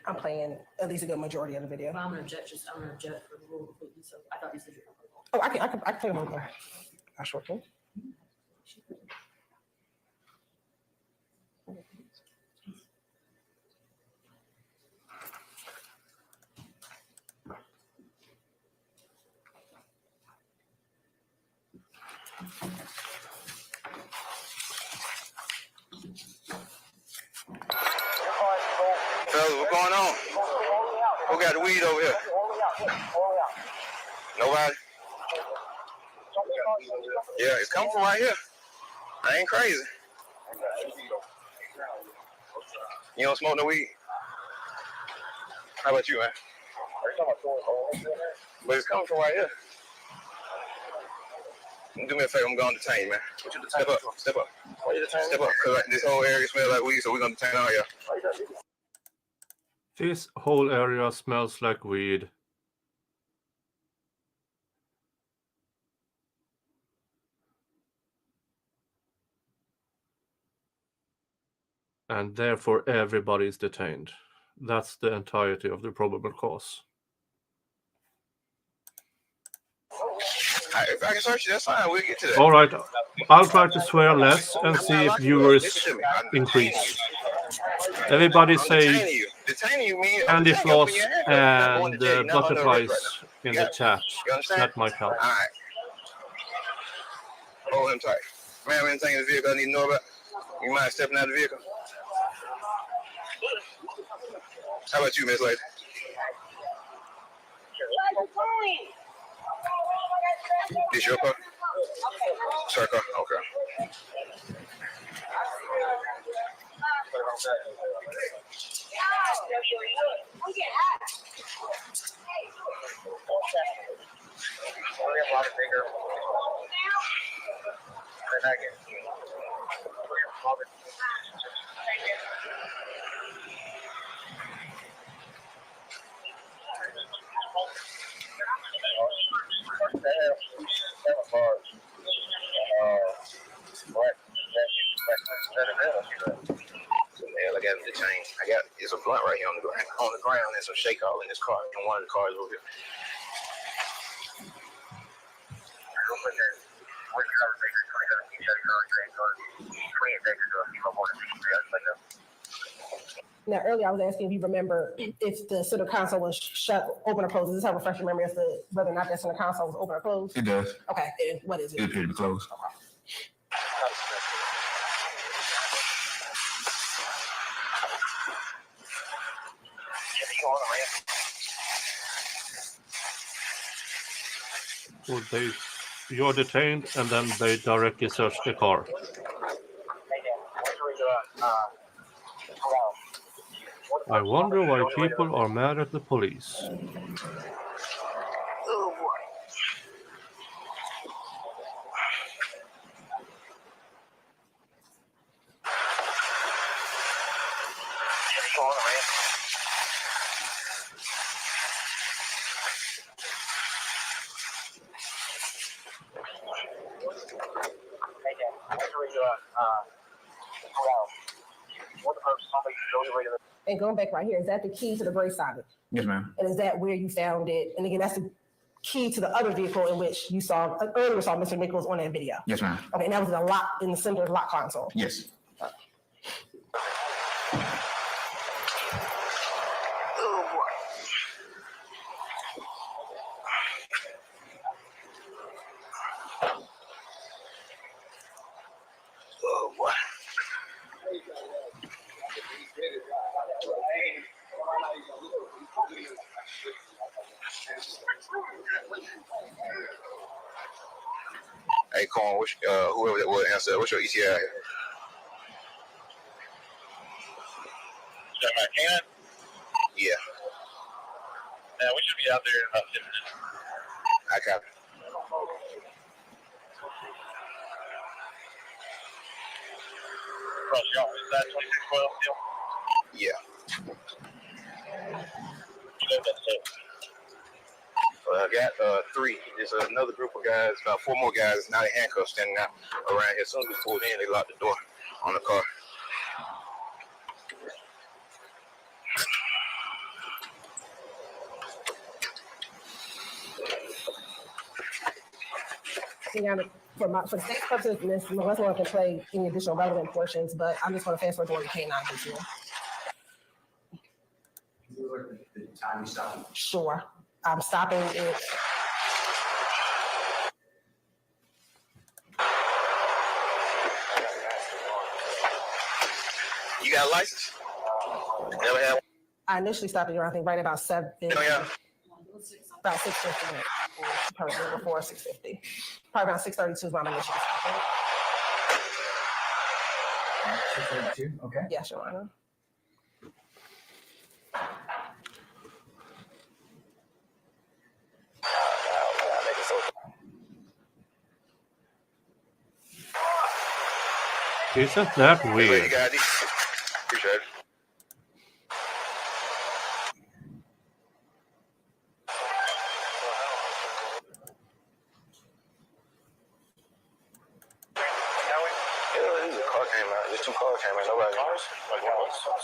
S3: I'm playing at least a good majority of the video.
S4: I'm gonna object for the rule completely, so I thought you said you're gonna.
S3: Oh, I can play a little more. I sure can.
S6: Fellas, what's going on? Who got the weed over here? Nobody? Yeah, it's coming from right here. I ain't crazy. You don't smoke no weed? How about you, man? But it's coming from right here. Do me a favor, I'm going to detain you, man. Step up, step up. Step up, because this whole area smells like weed, so we're going to detain all y'all.
S1: This whole area smells like weed. and therefore everybody is detained. That's the entirety of the probable cause.
S6: If I can search you, that's fine. We'll get to that.
S1: All right, I'll try to swear less and
S6: I'm
S1: see
S6: not
S1: if
S6: locking you up.
S1: viewers
S6: Listen to me. I'm detaining
S1: increase.
S6: you.
S1: Everybody
S6: I'm detaining
S1: say
S6: you. Detaining you means
S1: candy
S6: detaining you. Put
S1: floss
S6: your hand up. You're not going to
S1: and
S6: jail. You're not under arrest
S1: butterflies
S6: right now.
S1: in
S6: You
S1: the
S6: got it?
S1: chat.
S6: You understand?
S1: That might help.
S6: All right. Hold him tight. Ma'am, anything in the vehicle I need to know about? You mind stepping out of the vehicle? How about you, Miss Lady? This your car? Sir car? Okay. Yeah, I got the chain. It's a blunt right here on the ground. On the ground, and some shake all in this car. In one of the cars over here.
S3: Now, earlier I was asking if you remember if the center console was shut, open or closed. Does this have a refresh your memory as to whether or not that center console was open or closed?
S5: It does.
S3: Okay, and what is
S5: It
S3: it?
S5: appeared to be closed.
S1: So you're detained, and then they directly search the car. I wonder why people are mad at the police.
S3: And going back right here, is that the key to the gray socket?
S5: Yes, ma'am.
S3: And is that where you found it? And again, that's the key to the other vehicle in which you saw earlier saw Mr. Nichols on that video.
S5: Yes, ma'am.
S3: Okay, and that was in the lock in the center lock console.
S5: Yes.
S6: Oh boy. Hey, Corn, whoever that was answer, what's your ETA? Yeah. Yeah, we should be out there in about 10 minutes. I copy. Cross y'all, is that 2612 still? Yeah. I got 3. There's another group of guys, about 4 more guys, now in handcuffs standing out around here. As soon as we pulled in, they locked the door on the car.
S3: For the sake purposes, Ms. Westmore can play any additional relevant portions, but I'm just going to fast forward to where the K9 is here.
S2: The time you stop.
S3: Sure. I'm stopping it.
S6: You got a license? Never had one?
S3: I initially stopped it around, I think, right about 7.
S6: Oh, yeah.
S3: About 6:50. Probably before 6:50. Probably around 6:32 is my initial stop.
S2: 632. Okay.
S3: Yeah, sure. I know.
S1: Isn't that
S6: You
S1: weird?
S6: got it. Appreciate it. a car came out. Just 2 cars came out. Nobody. Cars?
S2: Like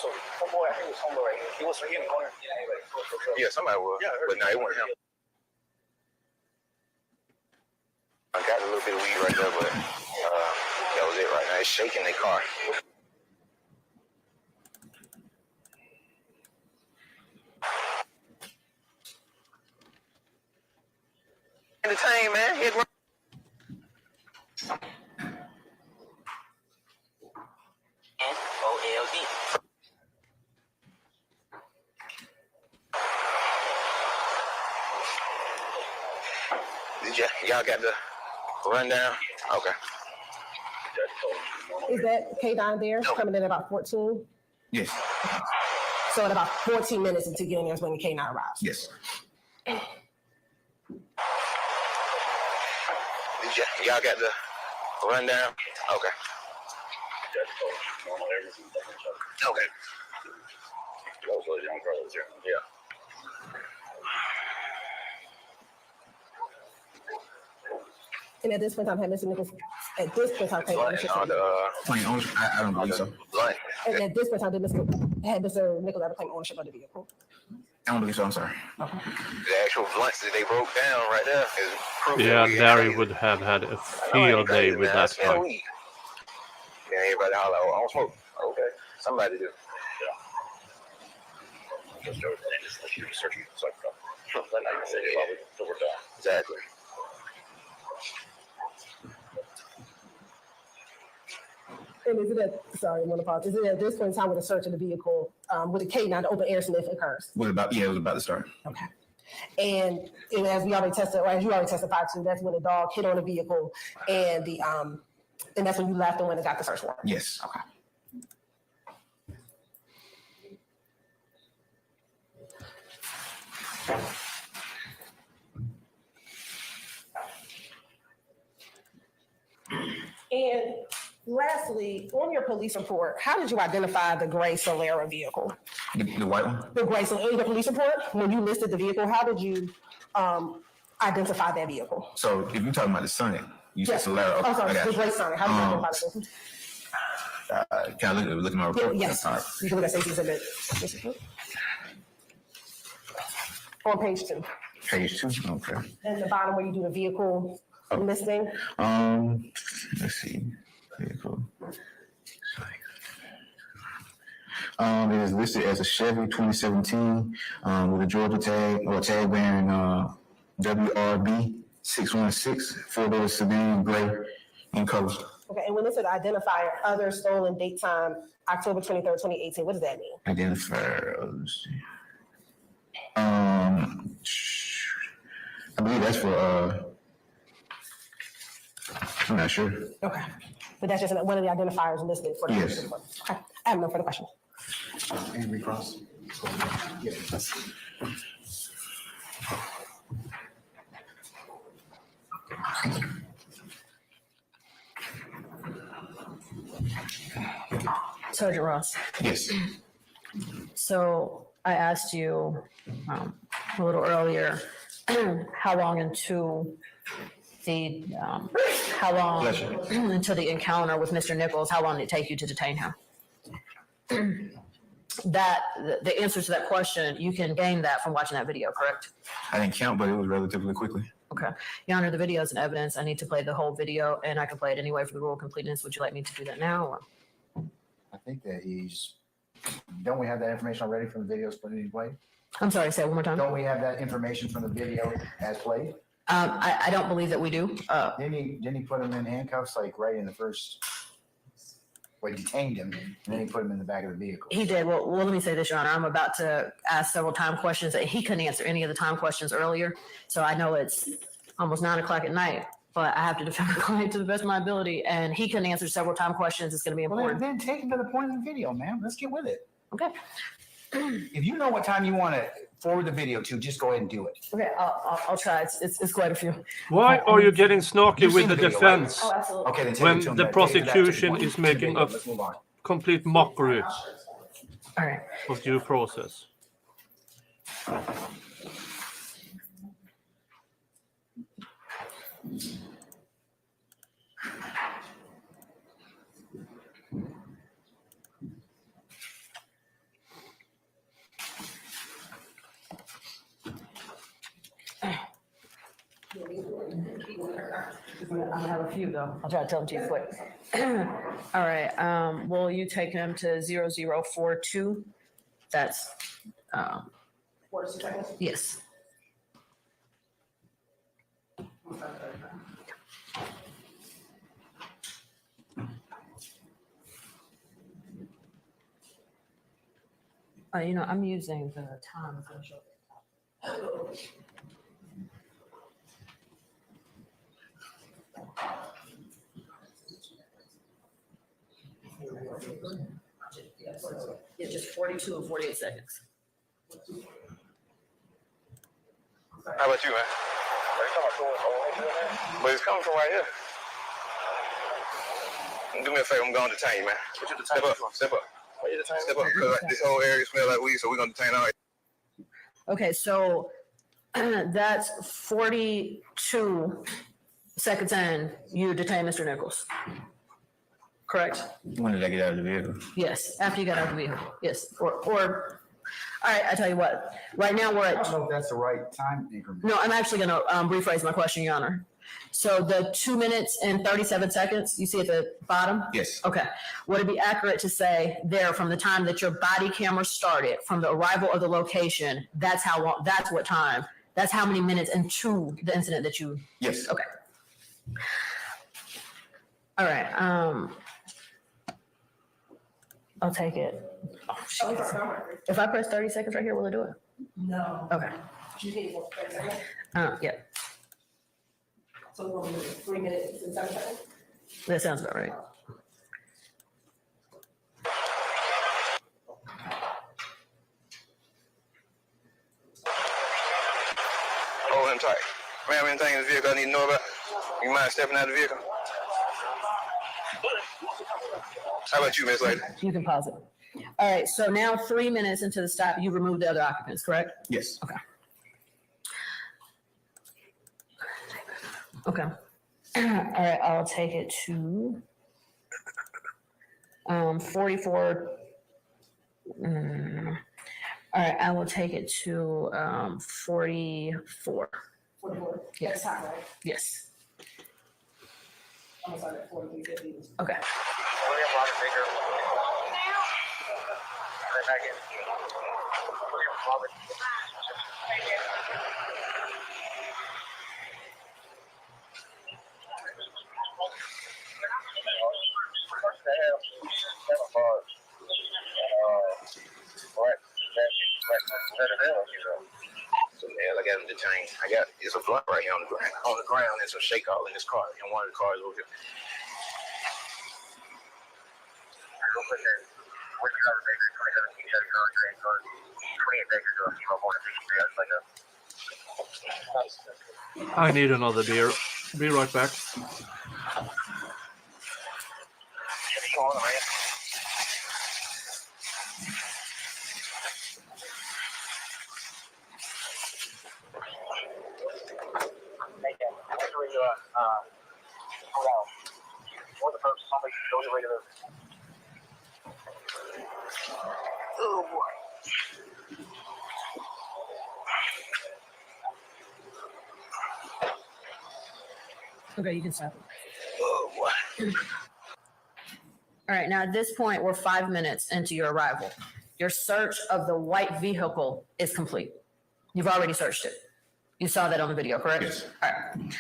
S2: so homeboy, I think it was homeboy right here. He was in the corner.
S6: Yeah, somebody was.
S2: Yeah, I heard
S6: but no, it wasn't him. I got a little bit of weed right there, but that was it right now. It's shaking their car. Entertain, man. Hit one. NOLD. Y'all got the rundown? Okay.
S3: Is that K9 there coming in at about 14?
S2: Yes.
S3: So in about 14 minutes into getting there is when the K9 arrives.
S2: Yes.
S6: Y'all got the rundown? Okay. Okay. Yeah.
S3: And at this point in time, had Mr. Nichols, at this point in time, claimed ownership.
S2: Plain ownership? I don't believe so.
S6: Blunt.
S3: And at this point in time, had Mr. Nichols ever claimed ownership of the vehicle?
S2: I don't believe so. I'm sorry.
S6: The actual blunts that they broke down right there is proof.
S1: Yeah,
S6: that we
S1: Larry
S6: ain't
S1: would have had a
S6: I know,
S1: field
S6: ain't
S1: day
S6: crazy,
S1: with
S6: man. I
S1: that
S6: smell
S1: guy.
S6: weed. Yeah, everybody holler, oh, I don't smoke. Okay, somebody do. Exactly.
S3: And is it sorry, I'm gonna pause. Is it at this point in time with a search of the vehicle, with the K9, the open air sniff occurs?
S2: It was about to start.
S3: Okay. And as we already tested, or as you already testified to, that's when the dog hit on the vehicle and and that's when you left and went and got the search warrant.
S2: Yes.
S3: Okay. And lastly, on your police report, how did you identify the gray Solera vehicle?
S2: The white one?
S3: The gray, so in the police report, when you listed the vehicle, how did you identify that vehicle?
S2: So if you're talking about the Sonic, you said Solera.
S3: Oh, sorry,
S2: I got
S3: the
S2: you.
S3: gray Sonic. How did you identify the vehicle?
S2: Can I look at my report?
S3: Yes,
S2: All right.
S3: you can look at safety exhibit. On page 2.
S2: Page 2. Okay.
S3: And the bottom where you do the vehicle listing.
S2: Let's see. Vehicle. It is listed as a Chevy 2017 with a Georgia tag or tag bearing WRB 616 4-door sedan gray in colors.
S3: Okay, and when it said identifier, other stolen date time, October 23rd, 2018, what does that mean?
S2: Identifier. Let's see. I believe that's for I'm not sure.
S3: Okay, but that's just one of the identifiers listed for the
S2: Yes.
S3: report. Okay, I have no further questions.
S2: Avery Cross.
S7: Sergeant Ross.
S2: Yes.
S7: So I asked you a little earlier, how long into the until the encounter with Mr. Nichols, how long did it take you to detain him? The answer to that question, you can gain that from watching that video, correct?
S2: I didn't count, but it was relatively quickly.
S7: Okay. Your Honor, the video is an evidence. I need to play the whole video, and I can play it anyway for the rule of completeness. Would you like me to do that now? Or?
S2: I think that don't we have that information already from the videos played anyway?
S7: I'm sorry, say it one more time.
S2: Don't we have that information from the video as played?
S7: I don't believe that we do.
S2: Didn't he put him in handcuffs like right in the first, he detained him and then he put him in the back of the vehicle?
S7: He did. Well, let me say this, Your Honor. I'm about to ask several time questions. He couldn't answer any of the time questions earlier. So I know it's almost 9 o'clock at night, but I have to defend my client to the best of my ability. And he couldn't answer several time questions. It's going to be important.
S2: Well, then take him to the point of the video, man. Let's get with it.
S7: Okay.
S2: If you know what time you want to forward the video to, just go ahead and do it.
S7: Okay. I'll try. It's quite a few.
S1: Why are you getting snarky
S2: You've
S1: with
S2: seen
S1: the
S2: the video, right?
S1: defense
S7: Oh, absolutely.
S2: Okay, then take
S1: when
S2: it to him.
S1: the
S2: Take it to that
S1: prosecution
S2: to
S1: is
S2: the
S1: making
S2: video.
S1: a
S2: Let's move on.
S1: complete mockery
S7: All right.
S1: of due process?
S7: I have a few though. I'll try to tell them to you quick. All right, will you take him to 0042? That's,
S3: 42 seconds.
S7: yes. I'm using the time. Yeah, just 42 and 48 seconds.
S6: How about you, man? But it's coming from right here. Do me a favor, I'm going to detain you, man. Step up, step up. Step up, because this whole area smells like weed, so we're going to detain all.
S7: Okay, so that's 42 seconds in, you detain Mr. Nichols. Correct?
S2: When did I get out of the vehicle?
S7: Yes, after you got out of the vehicle. Yes, or, all right, I tell you what, right now we're
S2: I
S7: at,
S2: don't know if that's the right time increment.
S7: no, I'm actually gonna rephrase my question, Your Honor. So the 2 minutes and 37 seconds, you see at the bottom?
S2: Yes.
S7: Okay. Would it be accurate to say there from the time that your body camera started, from the arrival of the location, that's how long, that's what time, that's how many minutes into the incident that you,
S2: Yes.
S7: okay. All right, I'll take it. Oh, shit. If I press 30 seconds right here, will it do it?
S3: No.
S7: Okay.
S3: You need 30 seconds.
S7: Yeah,
S3: So we're going to do 3 minutes and 7 seconds.
S7: that sounds about right.
S6: Hold him tight. Ma'am, anything in the vehicle I need to know about? You mind stepping out of the vehicle? How about you, Miss Lady?
S7: You can pause it. All right, so now 3 minutes into the stop, you removed the other occupants, correct?
S2: Yes.
S7: Okay. Okay. All right, I'll take it to 44. All right, I will take it to 44.
S3: 44.
S7: Yes.
S3: That's hot, right?
S7: Yes.
S3: I'm sorry, 43.50.
S7: Okay.
S6: William Robert Baker. Right back in. William Robert. So yeah, I got him detained. It's a blunt right here on the ground. On the ground, and some shake all in this car. In one of the cars over here.
S1: I need another beer. Be right back.
S6: Oh boy.
S7: Okay, you can stop.
S6: Oh boy.
S7: All right, now at this point, we're 5 minutes into your arrival. Your search of the white vehicle is complete. You've already searched it. You saw that on the video, correct?
S2: Yes.
S7: All right.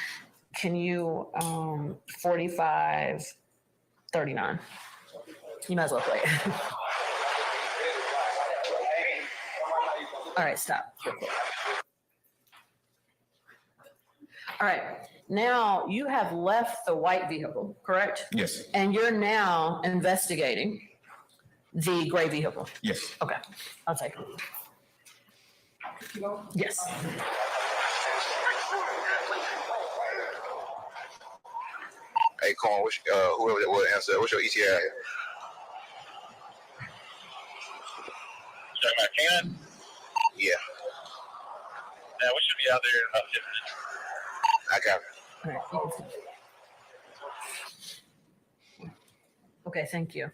S7: Can you, 45, 39? You might as well play it. All right, stop. All right, now you have left the white vehicle, correct?
S2: Yes.
S7: And you're now investigating the gray vehicle.
S2: Yes.
S7: Okay, I'll take it. Yes.
S6: Hey, Corn, whoever that will answer, what's your ETA?
S8: Talking about Cannon?
S6: Yeah,
S8: Yeah, we should be out there in about 10 minutes.
S6: I got it.
S7: All right, you can stop. Okay, thank you.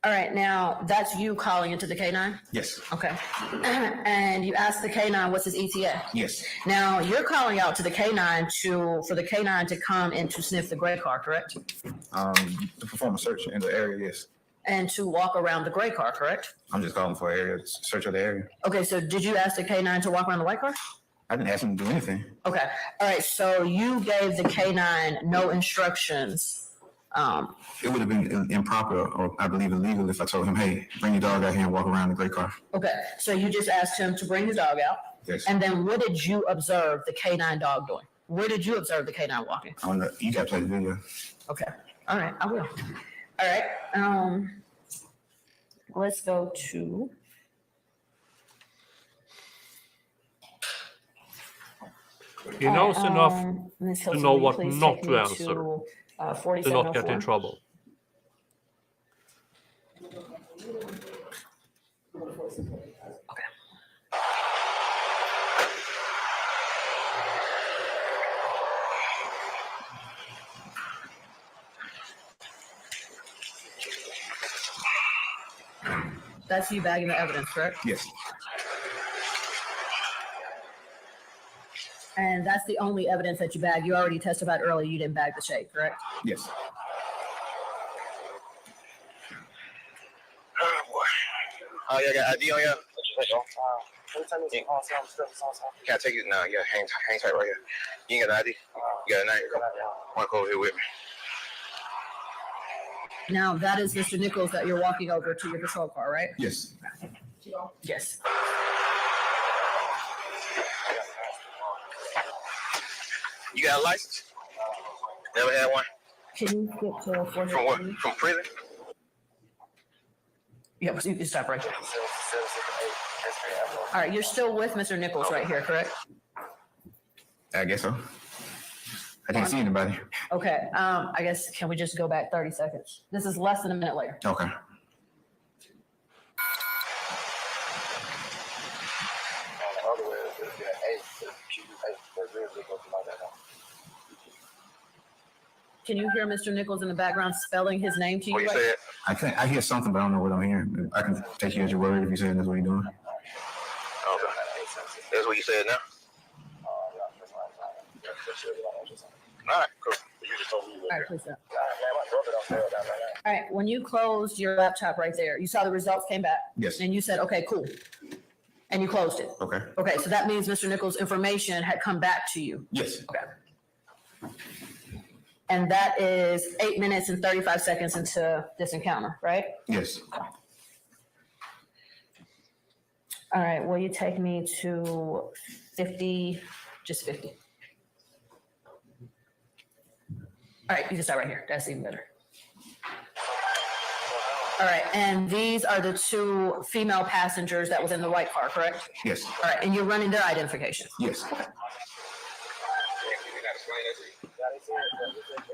S7: All right, now that's you calling into the K9?
S5: Yes.
S7: Okay. And you asked the K9 what's his ETA?
S5: Yes.
S7: Now you're calling out to the K9 for the K9 to come and to sniff the gray car, correct?
S5: To perform a search in the area, yes.
S7: And to walk around the gray car, correct?
S5: I'm just calling for an area, search of the area.
S7: Okay, so did you ask the K9 to walk around the white car?
S5: I didn't ask him to do anything.
S7: Okay. All right, so you gave the K9 no instructions.
S5: It would have been improper, or I believe illegal, if I told him, hey, bring your dog out here and walk around the gray car.
S7: Okay, so you just asked him to bring his dog out.
S5: Yes.
S7: And then what did you observe the K9 dog doing? Where did you observe the K9 walking?
S5: You got to play the video.
S7: Okay. All right, I will. All right. Let's go to.
S1: He knows enough
S7: Ms.
S1: to
S7: Hilton,
S1: know
S7: will you
S1: what
S7: please
S1: not
S7: take
S1: to
S7: me
S1: answer,
S7: to,
S1: to not get in
S7: 4704?
S1: trouble.
S7: Okay. That's you bagging the evidence, correct?
S5: Yes.
S7: And that's the only evidence that you bagged. You already testified earlier you didn't bag the shake, correct?
S5: Yes.
S6: Oh, boy. Oh, y'all got ID on y'all? Can I take it? No, yeah, hang tight right here. You ain't got an ID? You got an ID? One over here with me.
S7: Now, that is Mr. Nichols that you're walking over to your patrol car, right?
S5: Yes.
S7: Yes.
S6: You got a license? Never had one?
S7: Can you get to
S6: From what? From prison?
S7: Yeah, you can stop right there. All right, you're still with Mr. Nichols right here, correct?
S5: I guess so. I didn't see anybody.
S7: Okay, I guess, can we just go back 30 seconds? This is less than a minute later.
S5: Okay.
S7: Can you hear Mr. Nichols in the background spelling his name to you?
S6: What you
S7: right
S6: said?
S5: I hear something, but I don't know what I'm hearing. I can take you as your word if you say that's what you're doing.
S6: Okay. That's what you said now? All right, cool.
S7: All right, please stop. All right, when you closed your laptop right there, you saw the results came back?
S5: Yes.
S7: And you said, okay, cool. And you closed it?
S5: Okay.
S7: Okay, so that means Mr. Nichols' information had come back to you?
S5: Yes.
S7: Okay. And that is 8 minutes and 35 seconds into this encounter, right?
S5: Yes.
S7: All right, will you take me to 50, just 50? All right, you can start right here. That's even better. All right, and these are the two female passengers that was in the white car, correct?
S5: Yes.
S7: All right, and you're running their identification.
S5: Yes.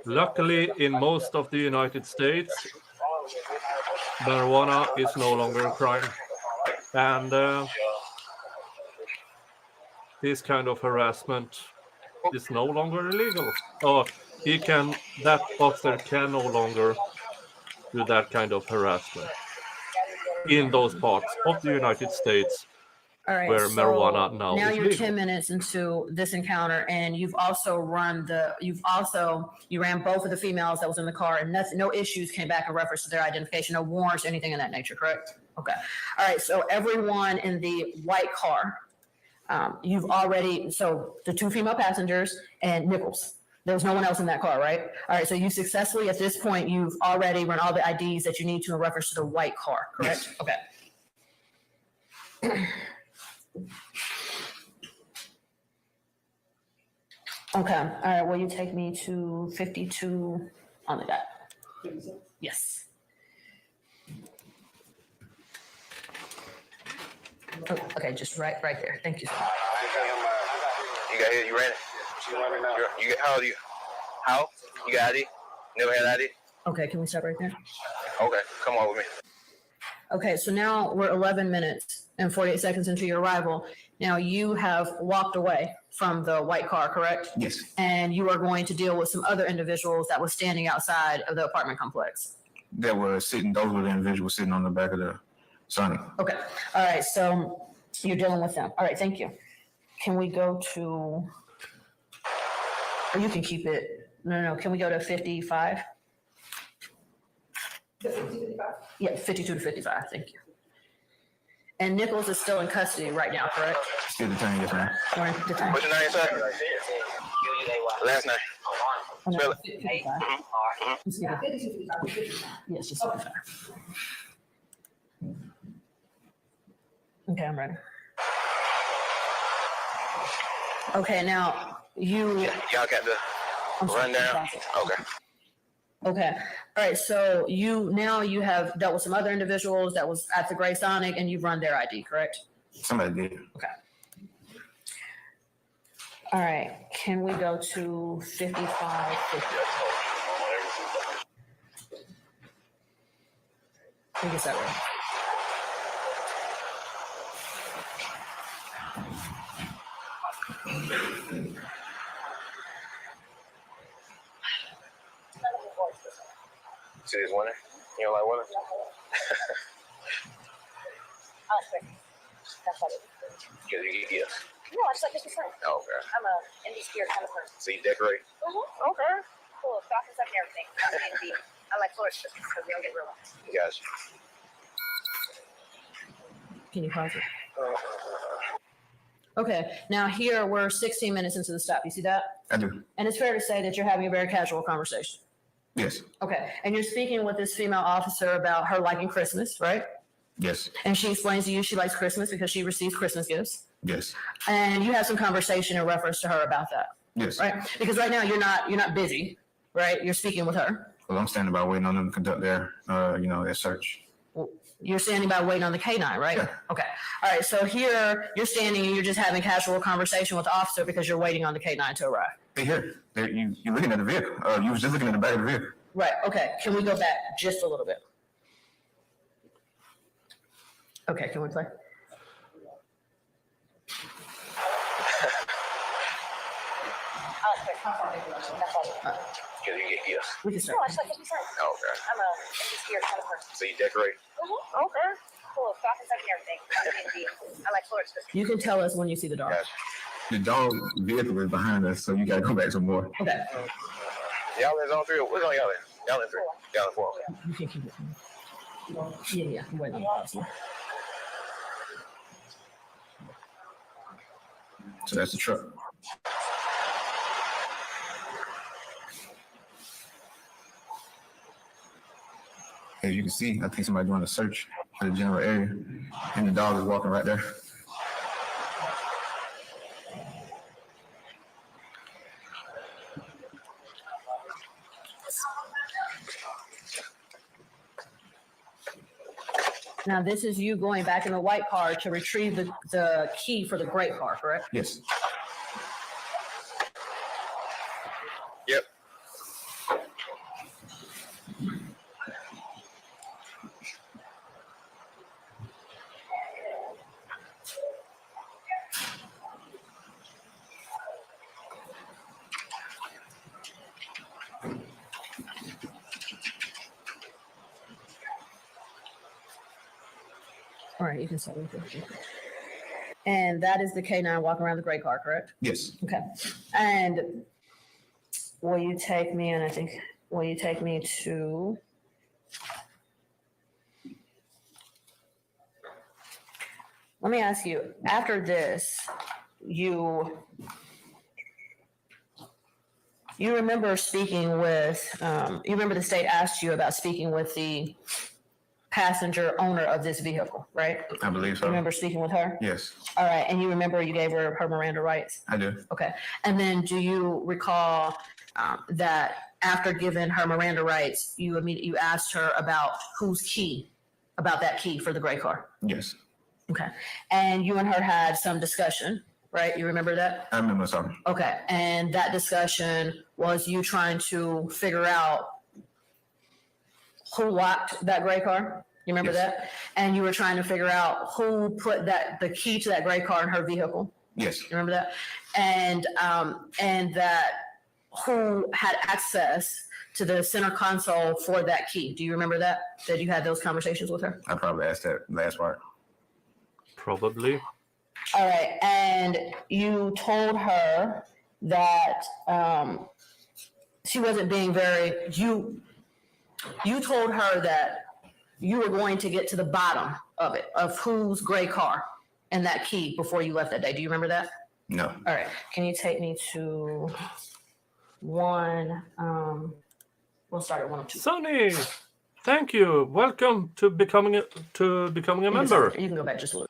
S1: Luckily, in most of the United States, marijuana is no longer a crime. And this kind of harassment is no longer illegal. Or that officer can no longer do that kind of harassment in those parts of the United States
S7: All right,
S1: where
S7: so
S1: marijuana now is
S7: you're
S1: legal.
S7: 10 minutes into this encounter, and you've also you ran both of the females that was in the car, and no issues came back in reference to their identification, no warrants, anything of that nature, correct? Okay. All right, so everyone in the white car, so the two female passengers and Nichols. There was no one else in that car, right? All right, so you successfully, at this point, you've already run all the IDs that you need to in reference to the white car, correct?
S5: Yes.
S7: Okay. Okay, all right, will you take me to 52 on the dot? Yes. Oh, okay, just right there. Thank you.
S6: You got it? You ran it? How old are you? How? You got ID? Never had ID?
S7: Okay, can we stop right there?
S6: Okay, come on with me.
S7: Okay, so now we're 11 minutes and 48 seconds into your arrival. Now you have walked away from the white car, correct?
S5: Yes.
S7: And you are going to deal with some other individuals that were standing outside of the apartment complex.
S5: that were sitting, those were the individuals sitting on the back of the Sonic.
S7: Okay, all right, so you're dealing with them. All right, thank you. Can we go to, or you can keep it, no, can we go to 55? Yeah, 52 to 55, thank you. And Nichols is still in custody right now, correct?
S5: Still detained, yes, ma'am.
S7: Or in detention?
S6: What's your name, sir? Last name.
S7: Oh, no,
S6: Spell it.
S7: 55. Just give it- Yes, just 55. Okay, I'm ready. Okay, now you.
S6: Y'all got the
S7: I'm sorry,
S6: rundown? Okay.
S7: Okay, all right, so you have dealt with some other individuals that was at the Gray Sonic and you've run their ID, correct?
S5: Somebody did.
S7: Okay. All right, can we go to 55, 50? I guess that way.
S6: See this winner? You don't like winner? Because you get gifts.
S9: No, I just like Mr. Frank.
S6: Oh, okay.
S9: I'm a indie spirit kind of person.
S6: So you decorate?
S9: Okay. Cool. Stockings up and everything. I'm indie. I like florist because they don't get real.
S6: Gotcha.
S7: Can you pause it? Okay, now here we're 16 minutes into the stop. You see that?
S5: I do.
S7: And it's fair to say that you're having a very casual conversation.
S5: Yes.
S7: Okay, and you're speaking with this female officer about her liking Christmas, right?
S5: Yes.
S7: And she explains to you she likes Christmas because she receives Christmas gifts.
S5: Yes.
S7: And you have some conversation in reference to her about that,
S5: Yes.
S7: right? Because right now you're not busy, right? You're speaking with her.
S5: Well, I'm standing by waiting on them to conduct their, their search.
S7: You're standing by waiting on the K9, right?
S5: Yeah.
S7: Okay. All right. So here you're standing and you're just having casual conversation with the officer because you're waiting on the K9 to arrive.
S5: They here. You're looking at the vehicle. You was just looking at the back of the vehicle.
S7: Right. Okay. Can we go back just a little bit? Okay. Can we play?
S6: Because you get gifts.
S7: We can
S9: No,
S7: start.
S9: I just like Mr. Frank.
S6: Oh, okay.
S9: I'm a indie spirit kind of person.
S6: So you decorate?
S9: Okay. Cool. Stockings up and everything. I'm indie. I like florist because
S7: You can tell us when you see the dog.
S6: Gotcha.
S5: The dog vehicle is behind us, so you gotta go back some more.
S7: Okay.
S6: Y'all in zone 3? What's on y'all in? Y'all in 3? Y'all in 4?
S7: You can keep it. Yeah. I'm waiting on the officer.
S5: So that's the truck. As you can see, I think somebody doing a search for the general area, and the dog is walking right there.
S7: Now, this is you going back in the white car to retrieve the key for the gray car, correct?
S5: Yes.
S6: Yep.
S7: All right, you can start with it. And that is the K9 walking around the gray car, correct?
S5: Yes.
S7: Okay. And will you take me, and I think, will you take me to, let me ask you, after this, you remember speaking with, you remember the state asked you about speaking with the passenger owner of this vehicle, right?
S5: I believe
S7: You
S5: so.
S7: remember speaking with her?
S5: Yes,
S7: All right, and you remember you gave her Miranda rights?
S5: I do.
S7: Okay, and then do you recall that after giving her Miranda rights, you asked her about whose key, about that key for the gray car?
S5: Yes,
S7: Okay, and you and her had some discussion, right? You remember that?
S5: I remember something.
S7: Okay, and that discussion was you trying to figure out who locked that gray car? You remember
S5: Yes.
S7: that? And you were trying to figure out who put the key to that gray car in her vehicle?
S5: Yes,
S7: You remember that? And that who had access to the center console for that key. Do you remember that you had those conversations with her?
S5: I probably asked that last part.
S1: Probably.
S7: All right, and you told her that she wasn't being very. You told her that you were going to get to the bottom of it, of whose gray car and that key before you left that day. Do you remember that?
S5: No.
S7: All right. Can you take me to one? We'll start at 102.
S1: Sonny, thank you. Welcome to becoming a member.
S7: You can go back just a little.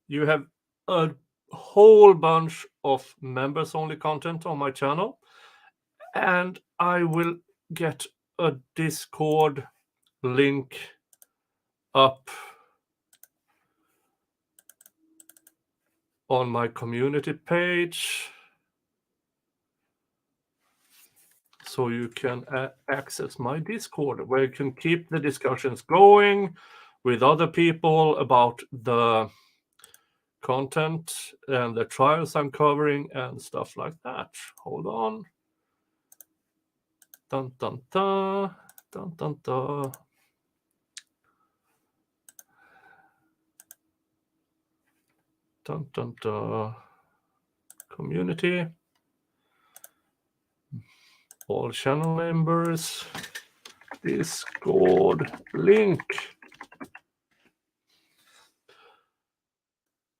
S1: You have a whole bunch of members only content on my channel, and I will get a Discord link up on my community page so you can access my Discord, where you can keep the discussions going with other people about the content and the trials I'm covering and stuff like that. Hold on. Dun dun dun dun dun dun. Dun dun dun. Community. All channel members. Discord link.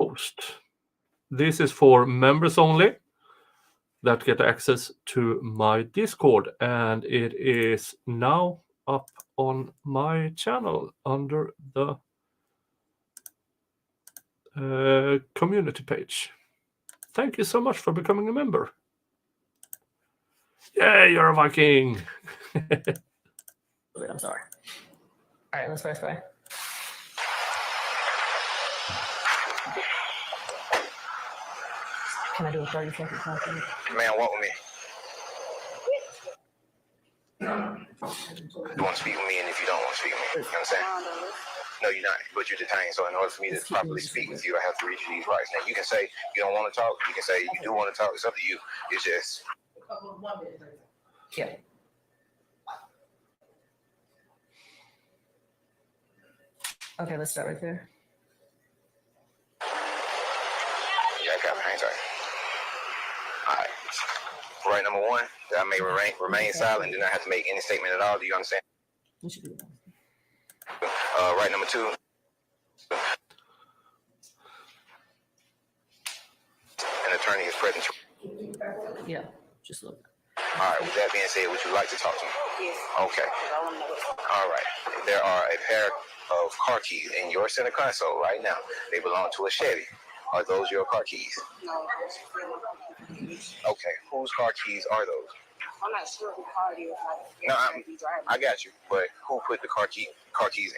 S1: Post. This is for members only that get access to my Discord, and it is now up on my channel under the community page. Thank you so much for becoming a member. Yeah, you're a Viking.
S7: I'm sorry. All right, let's press play. Can I do a 30-second content?
S6: Man, walk with me. You want to speak with me, and if you don't want to speak with me, you know what I'm saying? No, you're not, but you're detained. So in order for me to properly speak with you, I have to read you these rights. Now, you can say you don't want to talk. You can say you do want to talk. It's up to you. It's just...
S7: Yeah. Okay, let's start right there.
S6: Yeah, I got pain. Sorry. All right. Right, number one, that I may remain silent, do not have to make any statement at all. Do you understand?
S7: We should do that.
S6: Right, number two. An attorney is present.
S7: Yeah, just look.
S6: All right, with that being said, would you like to talk to me?
S9: Yes.
S6: Okay. All right. There are a pair of car keys in your center console right now. They belong to a Chevy. Are those your car keys?
S9: No.
S6: Okay. Whose car keys are those?
S9: I'm not sure who car it is.
S6: No, I got you. But who put the car keys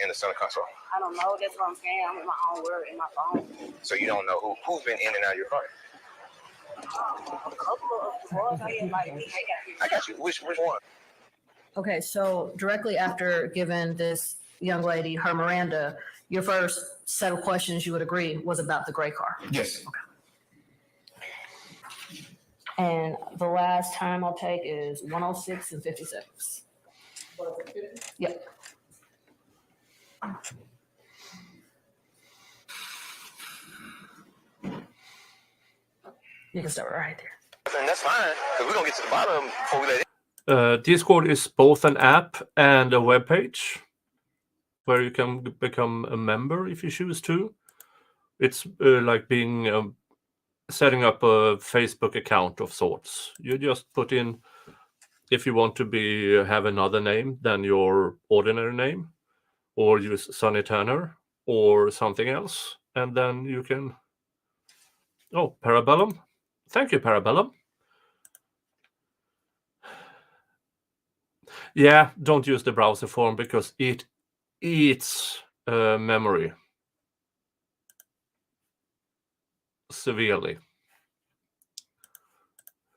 S6: in the center console?
S9: I don't know. That's what I'm saying. I'm in my own word in my phone.
S6: So you don't know who's been in and out of your car?
S9: A couple of boys,
S6: I got you. Which one?
S7: Okay, so directly after giving this young lady her Miranda, your first set of questions, you would agree, was about the gray car.
S5: Yes.
S7: And the last time I'll take is 106 and 56. Yep. You can start right there.
S6: And that's fine, because we're going to get to the bottom before we let it.
S1: Discord is both an app and a web page where you can become a member if you choose to. It's like being setting up a Facebook account of sorts. You just put in if you want to have another name than your ordinary name, or use Sonny Tanner or something else, and then you can. Oh, Parabellum. Thank you, Parabellum. Yeah, don't use the browser form because it eats memory severely.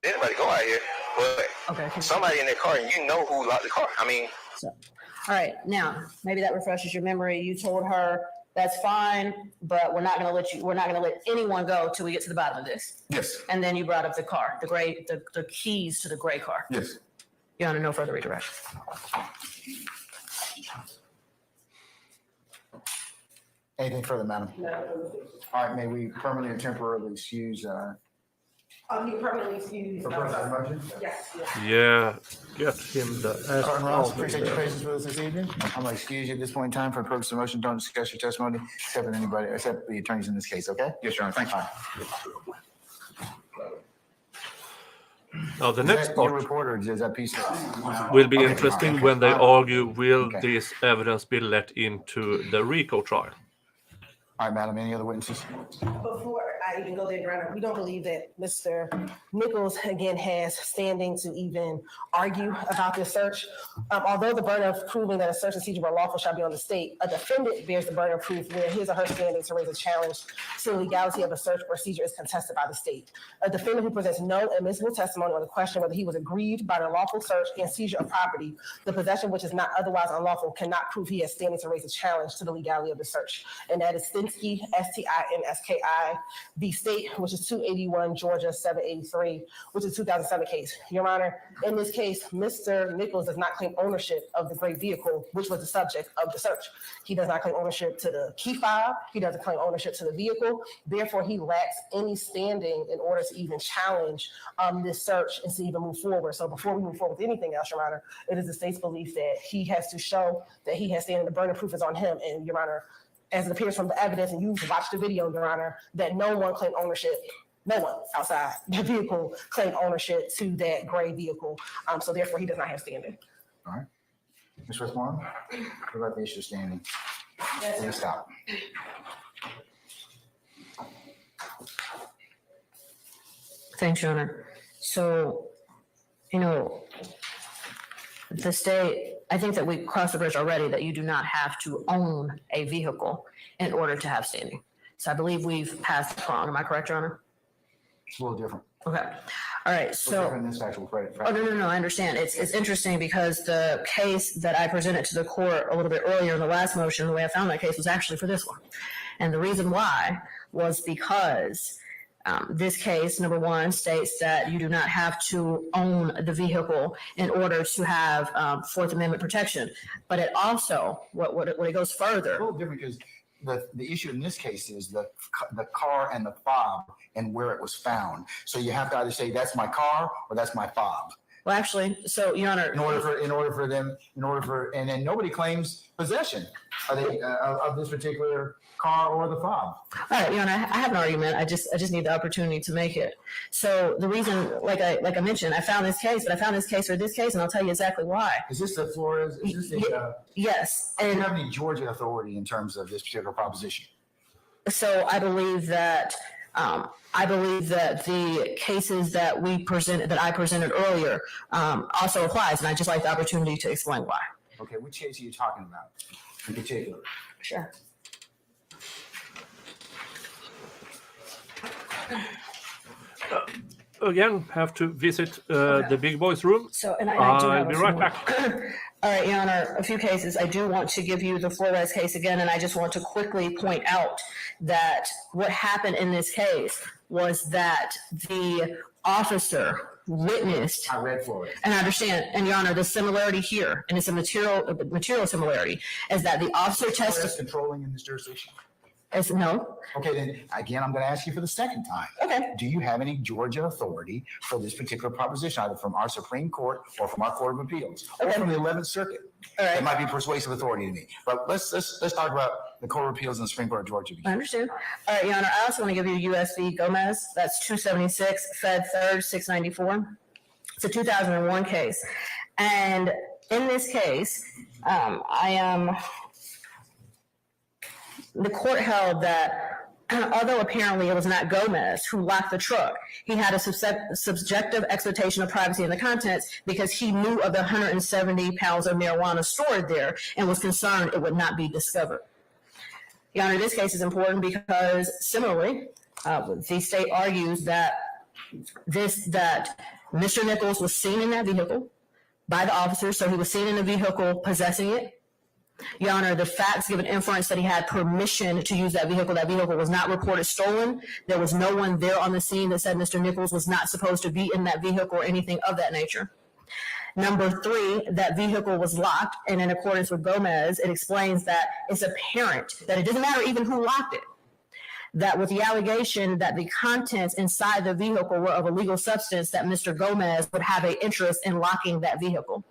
S6: Anybody go out here, but somebody in their car, and you know who locked the car. I mean,
S7: all right, now maybe that refreshes your memory. You told her that's fine, but we're not gonna let anyone go till we get to the bottom of this.
S2: Yes,
S7: And then you brought up the car, the keys to the gray car.
S2: yes.
S7: Your Honor, no further redirect.
S2: Anything further, madam? All right, may we permanently or temporarily excuse,
S3: You permanently excused.
S2: for purpose of motion?
S3: Yes, yes.
S1: Yeah, get him the ass
S2: Sergeant Ross,
S1: out
S2: appreciate your
S1: of there.
S2: patience with us this evening. I'm gonna excuse you at this point in time for the purpose of motion. Don't discuss your testimony except the attorneys in this case, okay?
S5: Yes, Your Honor, thank you.
S1: Now, the
S2: Is
S1: next
S2: that your
S1: part
S2: report or is that piece?
S1: will be
S2: Okay,
S1: interesting
S2: okay.
S1: when they argue, will
S2: Okay.
S1: this evidence be let into the RICO trial?
S2: All right, madam, any other witnesses?
S3: Before I even go there, Your Honor, we don't believe that Mr. Nichols, again, has standing to even argue about this search. Although the burden of proving that a search and seizure were lawful shall be on the state, a defendant bears the burden of proof where his or her standing to raise a challenge to the legality of a search or seizure is contested by the state. A defendant who presents no admissible testimony on the question whether he was aggrieved by the lawful search and seizure of property, the possession which is not otherwise unlawful, cannot prove he has standing to raise a challenge to the legality of the search. And that is Stinsky, STINSKI, v. State, which is 281 Georgia 783, which is a 2007 case. Your Honor, in this case, Mr. Nichols does not claim ownership of the gray vehicle, which was the subject of the search. He does not claim ownership to the key fob. He doesn't claim ownership to the vehicle. Therefore, he lacks any standing in order to even challenge this search and to even move forward. So before we move forward with anything else, Your Honor, it is the state's belief that he has to show that he has standing. The burden of proof is on him. And Your Honor, as it appears from the evidence, and you've watched the video, Your Honor, that no one claimed ownership. No one outside the vehicle claimed ownership to that gray vehicle. So therefore, he does not have standing.
S2: All right. Ms. Westmoreland, what about the issue of standing? Please stop.
S7: Thanks, Your Honor. So, the state, I think that we crossed the bridge already, that you do not have to own a vehicle in order to have standing. So I believe we've passed the prong. Am I correct, Your Honor?
S2: It's a little different.
S7: Okay. All right.
S2: It's
S7: So.
S2: different in this actual credit.
S7: Oh, no, I understand. It's interesting because the case that I presented to the court a little bit earlier in the last motion, the way I found that case was actually for this one. And the reason why was because this case, number one, states that you do not have to own the vehicle in order to have Fourth Amendment protection. But it also, what it goes
S2: It's
S7: further.
S2: a little different because the issue in this case is the car and the fob and where it was found. So you have to either say that's my car or that's my fob.
S7: Well, actually, so, Your Honor.
S2: And then nobody claims possession of this particular car or the fob.
S7: All right, Your Honor, I have an argument. I just need the opportunity to make it. So the reason, like I mentioned, I found this case, but I found this case or this case, and I'll tell you exactly why.
S2: Is this the Flores? Is this the,
S7: Yes,
S2: do you
S7: and
S2: have any Georgia authority in terms of this particular proposition?
S7: so I believe that the cases that I presented earlier also applies, and I just like the opportunity to explain why.
S2: Okay, which case are you talking about in particular?
S7: Sure.
S1: Again, have to visit the big boys room.
S7: So, and I do
S1: I'll
S7: have a
S1: be
S7: few
S1: right
S7: more.
S1: back.
S7: All right, Your Honor, a few cases. I do want to give you the Flores case again, and I just want to quickly point out that what happened in this case was that the officer witnessed,
S2: I read Flores.
S7: and I understand, and Your Honor, the similarity here, and it's a material similarity, is that the officer
S2: Flores
S7: testified,
S2: controlling in this jurisdiction?
S7: no,
S2: Okay, then again, I'm going to ask you for the second time.
S7: okay.
S2: Do you have any Georgia authority for this particular proposition, either from our Supreme Court or from our Court of Appeals or
S7: Okay.
S2: from the 11th Circuit?
S7: All right.
S2: It might be persuasive authority to me, but let's talk about the Court of Appeals and the Supreme Court of Georgia.
S7: I understand. All right, Your Honor, I also want to give you US v. Gomez. That's 276 Fed 3rd 694. It's a 2001 case. And in this case, the court held that although apparently it was not Gomez who locked the truck, he had a subjective expectation of privacy in the contents because he knew of the 170 pounds of marijuana stored there and was concerned it would not be discovered. Your Honor, this case is important because similarly, the state argues that Mr. Nichols was seen in that vehicle by the officer, so he was seen in the vehicle possessing it.
S3: Your Honor, the facts give an inference that he had permission to use that vehicle. That vehicle was not reported stolen. There was no one there on the scene that said Mr. Nichols was not supposed to be in that vehicle or anything of that nature. Number 3, that vehicle was locked, and in accordance with Gomez, it explains that it's apparent that it doesn't matter even who locked it, that with the allegation that the contents inside the vehicle were of illegal substance, that Mr. Gomez would have an interest in locking that vehicle.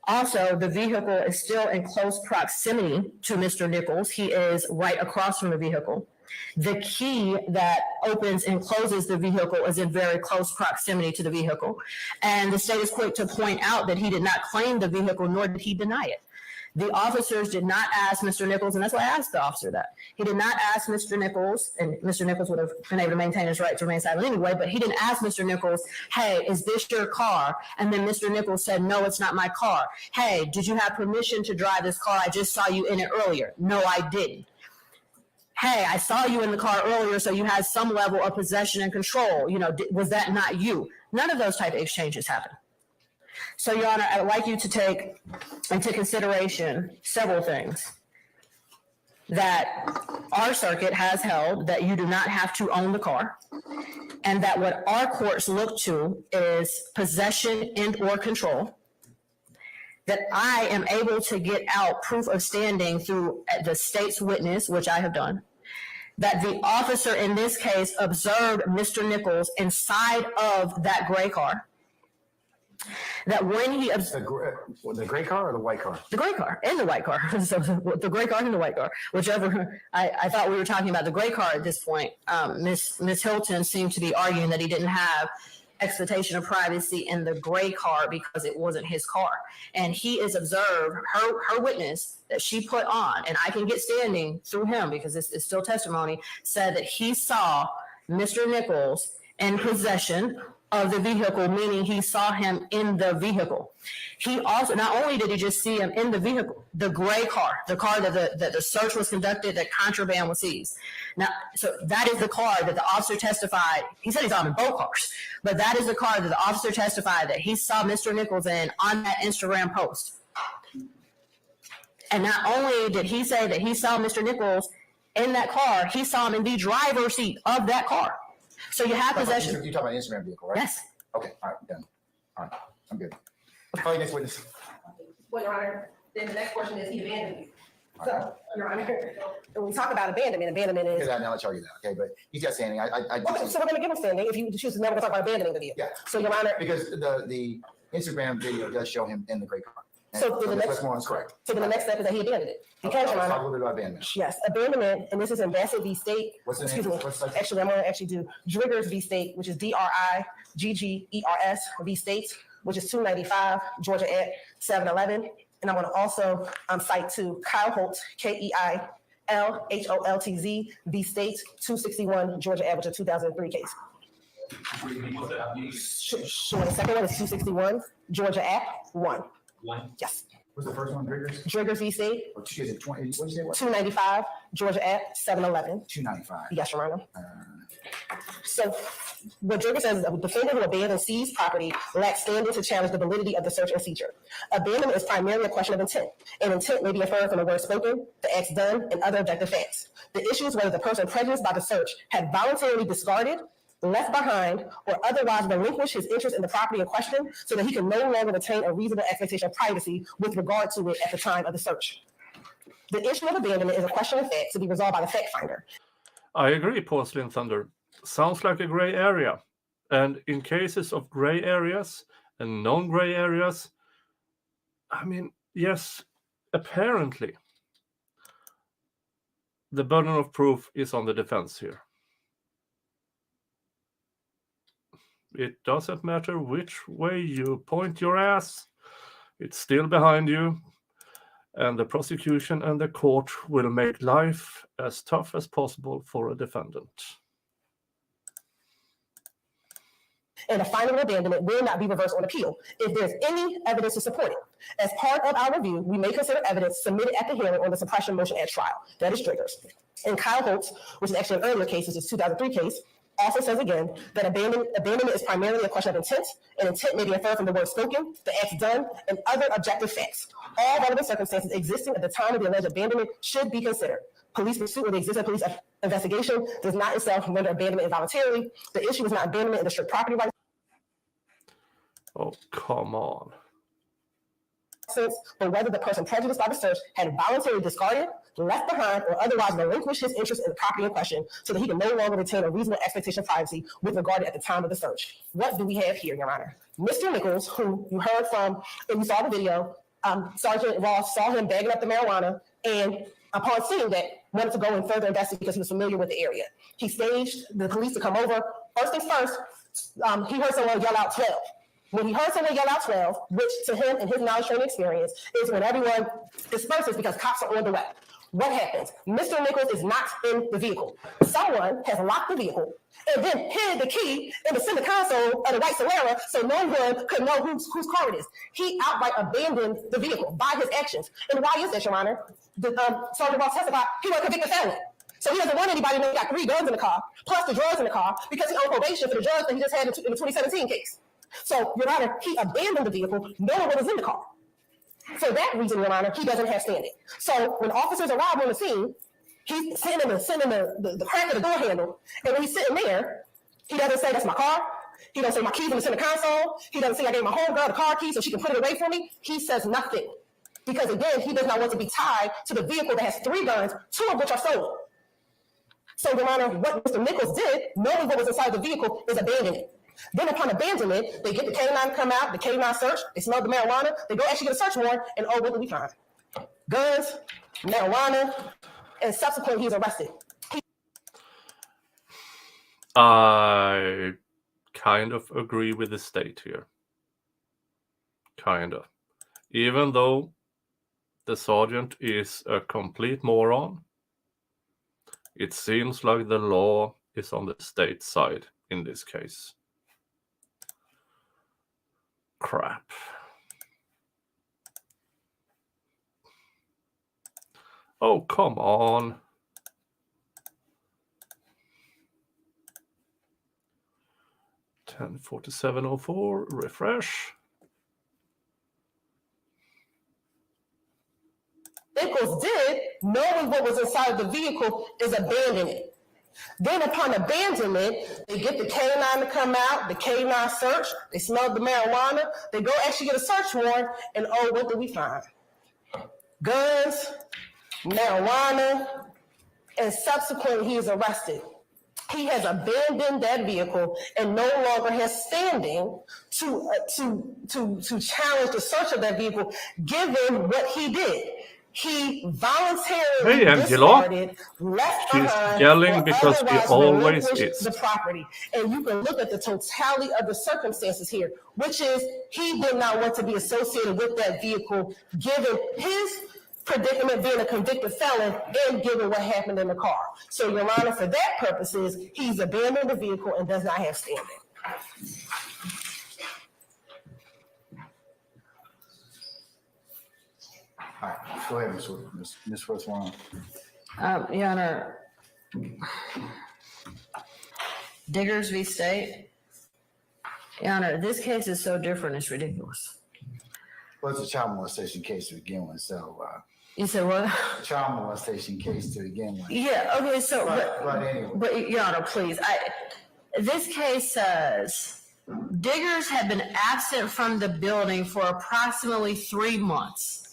S3: Also, the vehicle is still in close proximity to Mr. Nichols. He is right across from the vehicle. The key that opens and closes the vehicle is in very close proximity to the vehicle. And the state is quick to point out that he did not claim the vehicle, nor did he deny it. The officers did not ask Mr. Nichols, and that's why I asked the officer that. He did not ask Mr. Nichols, and Mr. Nichols would have been able to maintain his right to remain silent anyway, but he didn't ask Mr. Nichols, hey, is this your car? And then Mr. Nichols said, no, it's not my car. Hey, did you have permission to drive this car? I just saw you in it earlier. No, I didn't. Hey, I saw you in the car earlier, so you had some level of possession and control. You know, was that not you? None of those type of exchanges happen. So, Your Honor, I'd like you to take into consideration several things. That our circuit has held that you do not have to own the car, and that what our courts look to is possession and or control. That I am able to get out proof of standing through the state's witness, which I have done. That the officer in this case observed Mr. Nichols inside of that gray car. That when he
S2: The gray car or the white car?
S3: the gray car and the white car, so the gray car and the white car, whichever. I thought we were talking about the gray car at this point. Miss Hilton seemed to be arguing that he didn't have expectation of privacy in the gray car because it wasn't his car, and he is observed. Her witness that she put on, and I can get standing through him because it's still testimony, said that he saw Mr. Nichols in possession of the vehicle, meaning he saw him in the vehicle. He also, not only did he just see him in the vehicle, the gray car, the car that the search was conducted, that contraband was seized. Now, so that is the car that the officer testified. He said he saw him in both cars, but that is the car that the officer testified that he saw Mr. Nichols in on that Instagram post. And not only did he say that he saw Mr. Nichols in that car, he saw him in the driver's seat of that car. So you have possession.
S2: You're talking about an Instagram vehicle, right?
S3: Yes.
S2: Okay, all right, done. All right, I'm good. All right, next witness.
S3: Well, Your Honor, then the next question is he abandoned you. So, Your Honor, when we talk about abandonment is.
S2: Okay, now let's argue that, okay, but he's got standing.
S3: Okay, so we're gonna give him standing if you choose to never talk about abandoning the vehicle.
S2: Yeah.
S3: So, Your Honor.
S2: Because the Instagram video does show him in the gray car. And
S3: So the next-
S2: that's more correct.
S3: So then the next step is that he abandoned it. Because, Your
S2: Let's talk a
S3: Honor,
S2: little bit about abandonment.
S3: yes, abandonment, and this is in Bassett v. State.
S2: What's the name?
S3: Excuse me.
S2: What's the-
S3: Actually, I'm gonna actually do Driggers v. State, which is DRIGGERS v. State, which is 295 Georgia at 711. And I want to also cite to Kyle Holt, KEILHOLTZ v. State, 261 Georgia Ave, which is a 2003 case. Sure, the second one is 261 Georgia Ave 1. Yes.
S2: What's the first one, Driggers?
S3: Driggers v. State,
S2: Or is it 20, what did you say? What?
S3: 295 Georgia Ave 711.
S2: 295.
S3: Yes, Your Honor. So what Driggers says is that the defendant who abandoned seized property lacks standing to challenge the validity of the search and seizure. Abandonment is primarily a question of intent, and intent may be inferred from the words spoken, the acts done, and other objective facts. The issue is whether the person prejudiced by the search had voluntarily discarded, left behind, or otherwise relinquished his interest in the property in question so that he can no longer retain a reasonable expectation of privacy with regard to it at the time of the search. The issue of abandonment is a question of fact to be resolved by the fact finder.
S1: I agree, Porcelain Thunder. Sounds like a gray area. And in cases of gray areas and non-gray areas, I mean, yes, apparently, the burden of proof is on the defense here. It doesn't matter which way you point your ass, it's still behind you, and the prosecution and the court will make life as tough as possible for a defendant.
S3: And a final abandonment will not be reversed on appeal if there's any evidence to support it. As part of our review, we may consider evidence submitted at the hearing on the suppression motion at trial. That is triggers. And Kyle Holtz, which is actually an earlier case, which is a 2003 case, also says again that abandonment is primarily a question of intent, and intent may be inferred from the word spoken, the acts done, and other objective facts. All relevant circumstances existing at the time of the alleged abandonment should be considered. Police pursuit or the existence of police investigation does not itself render abandonment involuntarily. The issue is not abandonment in the strict property rights
S1: Oh, come on.
S3: sense, but whether the person prejudiced by the search had voluntarily discarded, left behind, or otherwise relinquished his interest in the property in question so that he can no longer retain a reasonable expectation of privacy with regard at the time of the search. What do we have here, Your Honor? Mr. Nichols, who you heard from and you saw the video, Sergeant Ross saw him bagging up the marijuana, and upon seeing that, wanted to go and further investigate because he was familiar with the area. He staged the police to come over. First things first, he heard someone yell out 12. When he heard someone yell out 12, which to him and his knowledge training experience is when everyone disperses because cops are on the way. What happens? Mr. Nichols is not in the vehicle. Someone has locked the vehicle and then hid the key in the center console of the white Solara so no one could know whose car it is. He outright abandoned the vehicle by his actions. And why is that, Your Honor? Sergeant Ross testified he was a convicted felon. So he doesn't want anybody to know he got 3 guns in the car, plus the drugs in the car, because he's on probation for the drugs that he just had in the 2017 case. So, Your Honor, he abandoned the vehicle knowing what was in the car. For that reason, Your Honor, he doesn't have standing. So when officers arrive on the scene, he's sitting in the crack of the door handle, and when he's sitting there, he doesn't say, that's my car. He doesn't say, my keys in the center console. He doesn't say, I gave my homegirl the car key so she can put it away for me. He says nothing. Because again, he does not want to be tied to the vehicle that has 3 guns, 2 of which are stolen. So, Your Honor, what Mr. Nichols did, knowing what was inside the vehicle, is abandon it. Then upon abandonment, they get the K-9 to come out, the K-9 search, they smell the marijuana, they go actually get a search warrant, and oh, what do we find? Guns, marijuana, and subsequently he's arrested.
S1: I kind of agree with the state here. Kind of. Even though the sergeant is a complete moron, it seems like the law is on the state side in this case. Crap. Oh, come on. $1047.04, refresh.
S3: Nichols did, knowing what was inside the vehicle, is abandon it. Then upon abandonment, they get the K-9 to come out, the K-9 search, they smell the marijuana, they go actually get a search warrant, and oh, what do we find? Guns, marijuana, and subsequently he is arrested. He has abandoned that vehicle and no longer has standing to challenge the search of that vehicle, given what he did. He voluntarily discarded, left behind,
S1: yelling because he always is.
S3: The property. And you can look at the totality of the circumstances here, which is he did not want to be associated with that vehicle, given his predicament being a convicted felon and given what happened in the car. So, Your Honor, for that purposes, he's abandoned the vehicle and does not have standing.
S2: All right, go ahead, Ms. First-Line.
S7: Your Honor, Diggers v. State. Your Honor, this case is so different, it's ridiculous.
S2: Well, it's a child molestation case to begin with, so.
S7: You said what?
S2: Child molestation case to begin with.
S7: Yeah, okay, so,
S2: But anyway.
S7: but Your Honor, please, this case says Diggers had been absent from the building for approximately 3 months.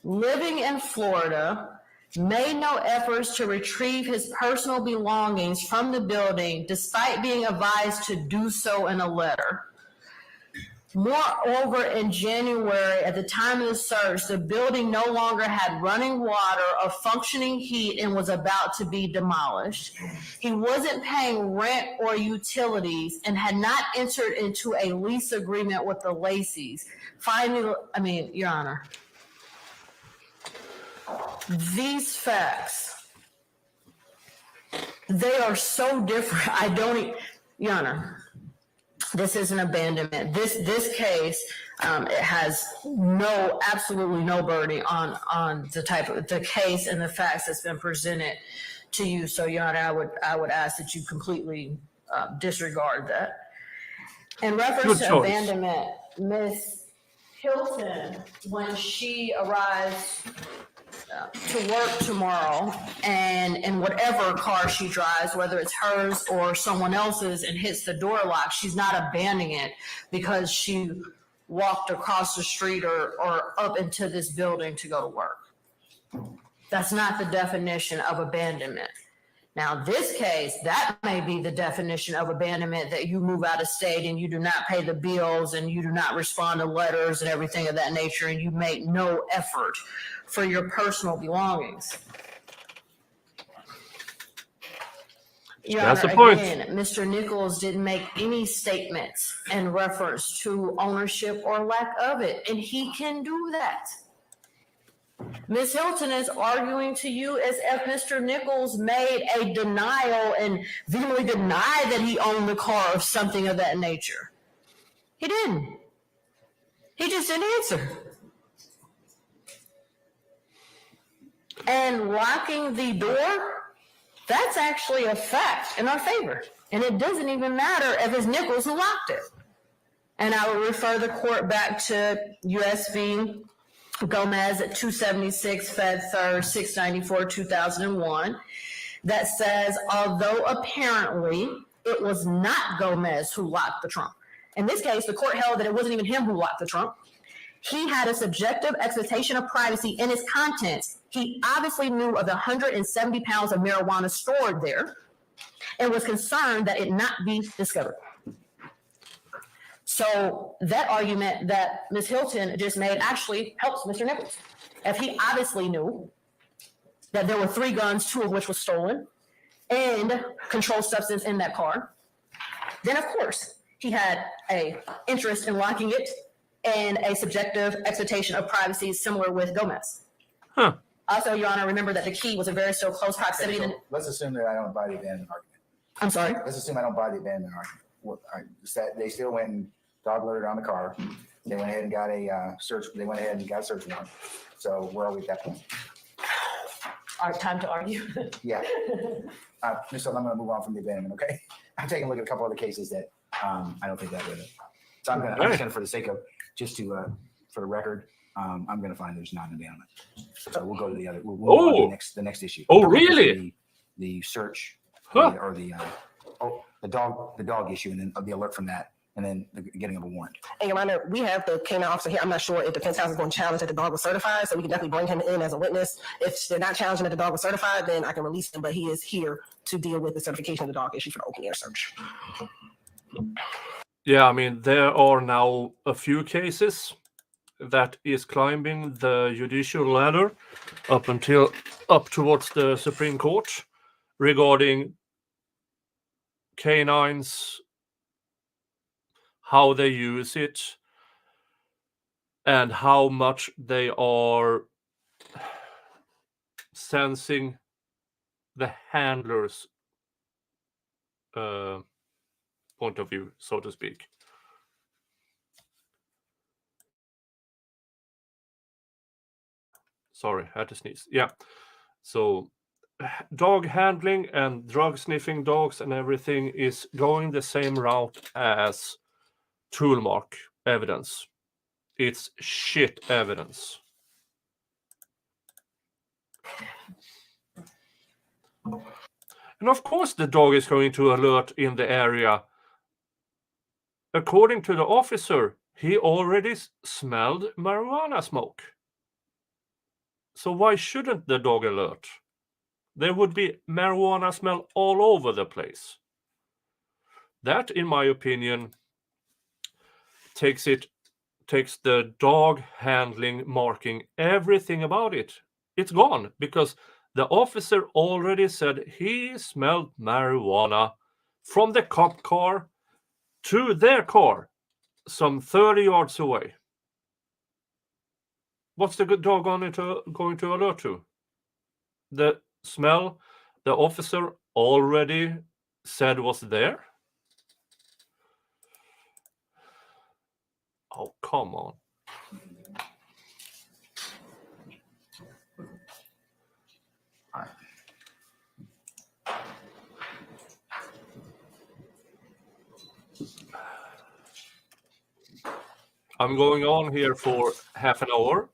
S7: Living in Florida, made no efforts to retrieve his personal belongings from the building despite being advised to do so in a letter. Moreover, in January, at the time of the search, the building no longer had running water or functioning heat and was about to be demolished. He wasn't paying rent or utilities and had not entered into a lease agreement with the Lacey's. Finally, Your Honor, these facts, they are so different. Your Honor, this is an abandonment. This case, it has absolutely no bearing on the type of the case and the facts that's been presented to you. So, Your Honor, I would ask that you completely disregard that. In reference
S1: Good
S7: to
S1: choice.
S7: abandonment, Miss Hilton, when she arrives to work tomorrow and in whatever car she drives, whether it's hers or someone else's, and hits the door lock, she's not abandoning it because she walked across the street or up into this building to go to work. That's not the definition of abandonment. Now, this case, that may be the definition of abandonment, that you move out of state and you do not pay the bills and you do not respond to letters and everything of that nature, and you make no effort for your personal belongings. Your
S1: That's
S7: Honor,
S1: the point.
S7: again, Mr. Nichols didn't make any statements in reference to ownership or lack of it, and he can do that. Ms. Hilton is arguing to you as if Mr. Nichols made a denial and vehemently denied that he owned the car or something of that nature. He didn't. He just didn't answer. And locking the door, that's actually a fact in our favor. And it doesn't even matter if it's Nichols who locked it. And I will refer the court back to US v. Gomez at 276 Fed 3rd 694 2001 that says, although apparently it was not Gomez who locked the trunk. In this case, the court held that it wasn't even him who locked the trunk. He had a subjective expectation of privacy in its contents. He obviously knew of the 170 pounds of marijuana stored there and was concerned that it not be discovered. So that argument that Ms. Hilton just made actually helps Mr. Nichols. If he obviously knew that there were 3 guns, 2 of which was stolen, and controlled substance in that car, then of course he had an interest in locking it and a subjective expectation of privacy similar with Gomez.
S1: Huh.
S7: Also, Your Honor, remember that the key was a very still close proximity.
S2: Okay, so let's assume that I don't buy the abandonment argument.
S7: I'm sorry?
S2: Let's assume I don't buy the abandonment argument. Well, all right, they still went and dog alerted on the car. They went ahead and got a search. They went ahead and got a search warrant. So where are we at that point?
S7: All right, time to argue.
S2: Yeah. So I'm going to move on from the abandonment. Okay. I'm taking a look at a couple other cases that I don't think that would. So I'm just going to, for the sake of just to for the record, I'm going to find there's not an abandonment. So we'll go to the other. We'll move on to the next issue.
S1: Oh, really?
S2: The search
S1: Huh.
S2: or the dog issue, and then the alert from that, and then the getting of a warrant.
S3: And Your Honor, we have the canine officer here. I'm not sure if the defense counsel is going to challenge that the dog was certified, so we can definitely bring him in as a witness. If they're not challenging that the dog was certified, then I can release him, but he is here to deal with the certification of the dog issue for the open air search.
S1: Yeah, I mean, there are now a few cases that is climbing the judicial ladder up towards the Supreme Court regarding canines, how they use it, and how much they are sensing the handler's point of view, so to speak. Sorry, I had to sneeze. Yeah. So dog handling and drug sniffing dogs and everything is going the same route as tool mark evidence. It's shit evidence. And of course the dog is going to alert in the area. According to the officer, he already smelled marijuana smoke. So why shouldn't the dog alert? There would be marijuana smell all over the place. That, in my opinion, takes the dog handling, marking, everything about it. It's gone because the officer already said he smelled marijuana from the cop car to their car, some 30 yards away. What's the dog going to alert to? The smell the officer already said was there? Oh, come on. I'm going on here for half an hour.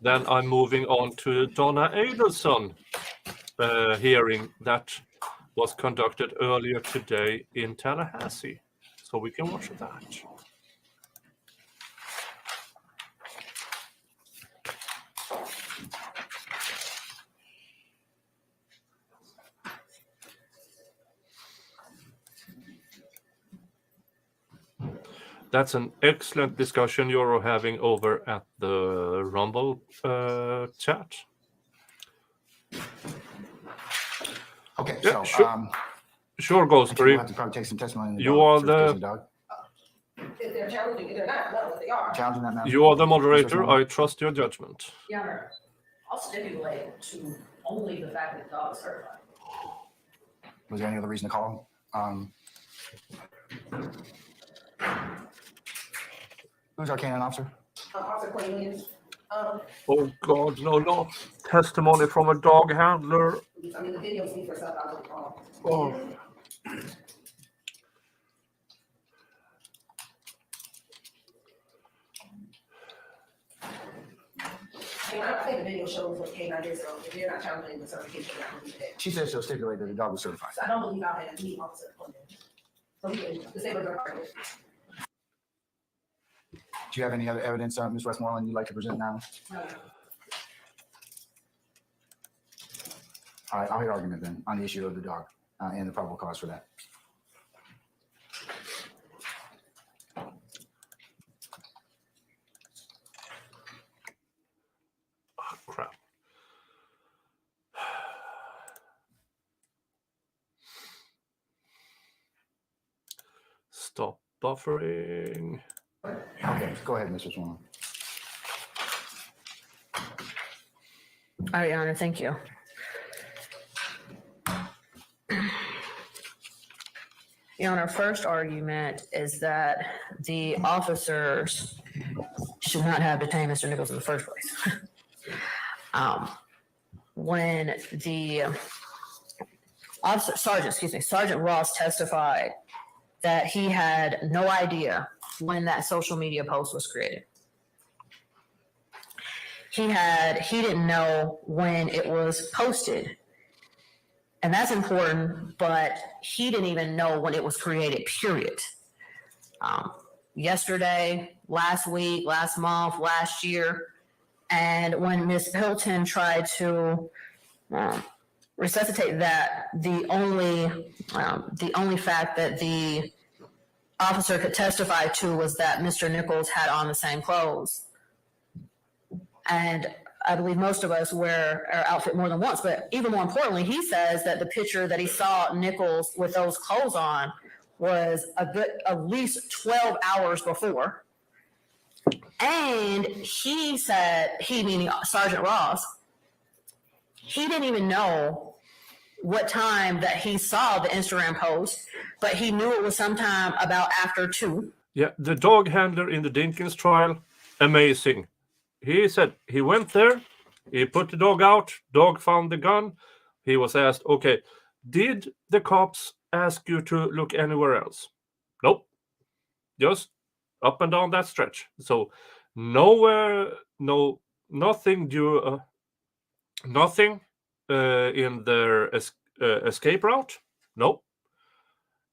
S1: Then I'm moving on to Donna Adelson hearing that was conducted earlier today in Tallahassee. So we can watch that. That's an excellent discussion you're having over at the Rumble chat.
S2: Okay,
S1: Yeah,
S2: so,
S1: Sure, Ghost
S2: we'll have to probably take some testimony. in the
S1: You
S2: dog
S1: are
S2: certification,
S1: the-
S2: dog.
S3: If they're challenging, if they're not, no, if they are.
S2: Challenging that now.
S1: You are the
S2: Mr.
S1: moderator.
S2: Swan?
S1: I trust your judgment.
S4: Your Honor, I'll stipulate to only the fact that the dog is certified.
S2: Was there any other reason to call? Who's our canine officer?
S3: Officer Cornelius,
S1: Oh God, no testimony from a dog handler.
S3: I mean, the video speaks for itself, I don't
S1: Oh.
S3: I think the video shows what K9 did, so if you're not challenging the certification, I don't believe that.
S2: She said she'll stipulate that the dog was certified.
S3: So I don't believe I'll have any officer Cornelius. So we can disable the record.
S2: Do you have any other evidence, Ms. Westmoreland, you'd like to present now? All right, I'll hear argument then on the issue of the dog and the probable cause for that.
S1: Oh, crap. Stop buffering.
S2: Okay, go ahead, Mr. Swan.
S7: All right, Your Honor, thank you. Your Honor, first argument is that the officers should not have detained Mr. Nichols in the first place. When the Sergeant Ross testified that he had no idea when that social media post was created. He didn't know when it was posted. And that's important, but he didn't even know when it was created, period. Yesterday, last week, last month, last year, and when Ms. Hilton tried to resuscitate that, the only fact that the officer could testify to was that Mr. Nichols had on the same clothes. And I believe most of us wear our outfit more than once, but even more importantly, he says that the picture that he saw Nichols with those clothes on was at least 12 hours before. And he said, meaning Sergeant Ross, he didn't even know what time that he saw the Instagram post, but he knew it was sometime about after 2.
S1: Yeah, the dog handler in the Dinkins trial, amazing. He said he went there, he put the dog out, dog found the gun. He was asked, okay, did the cops ask you to look anywhere else? Nope. Just up and down that stretch. So nowhere, nothing in their escape route. Nope.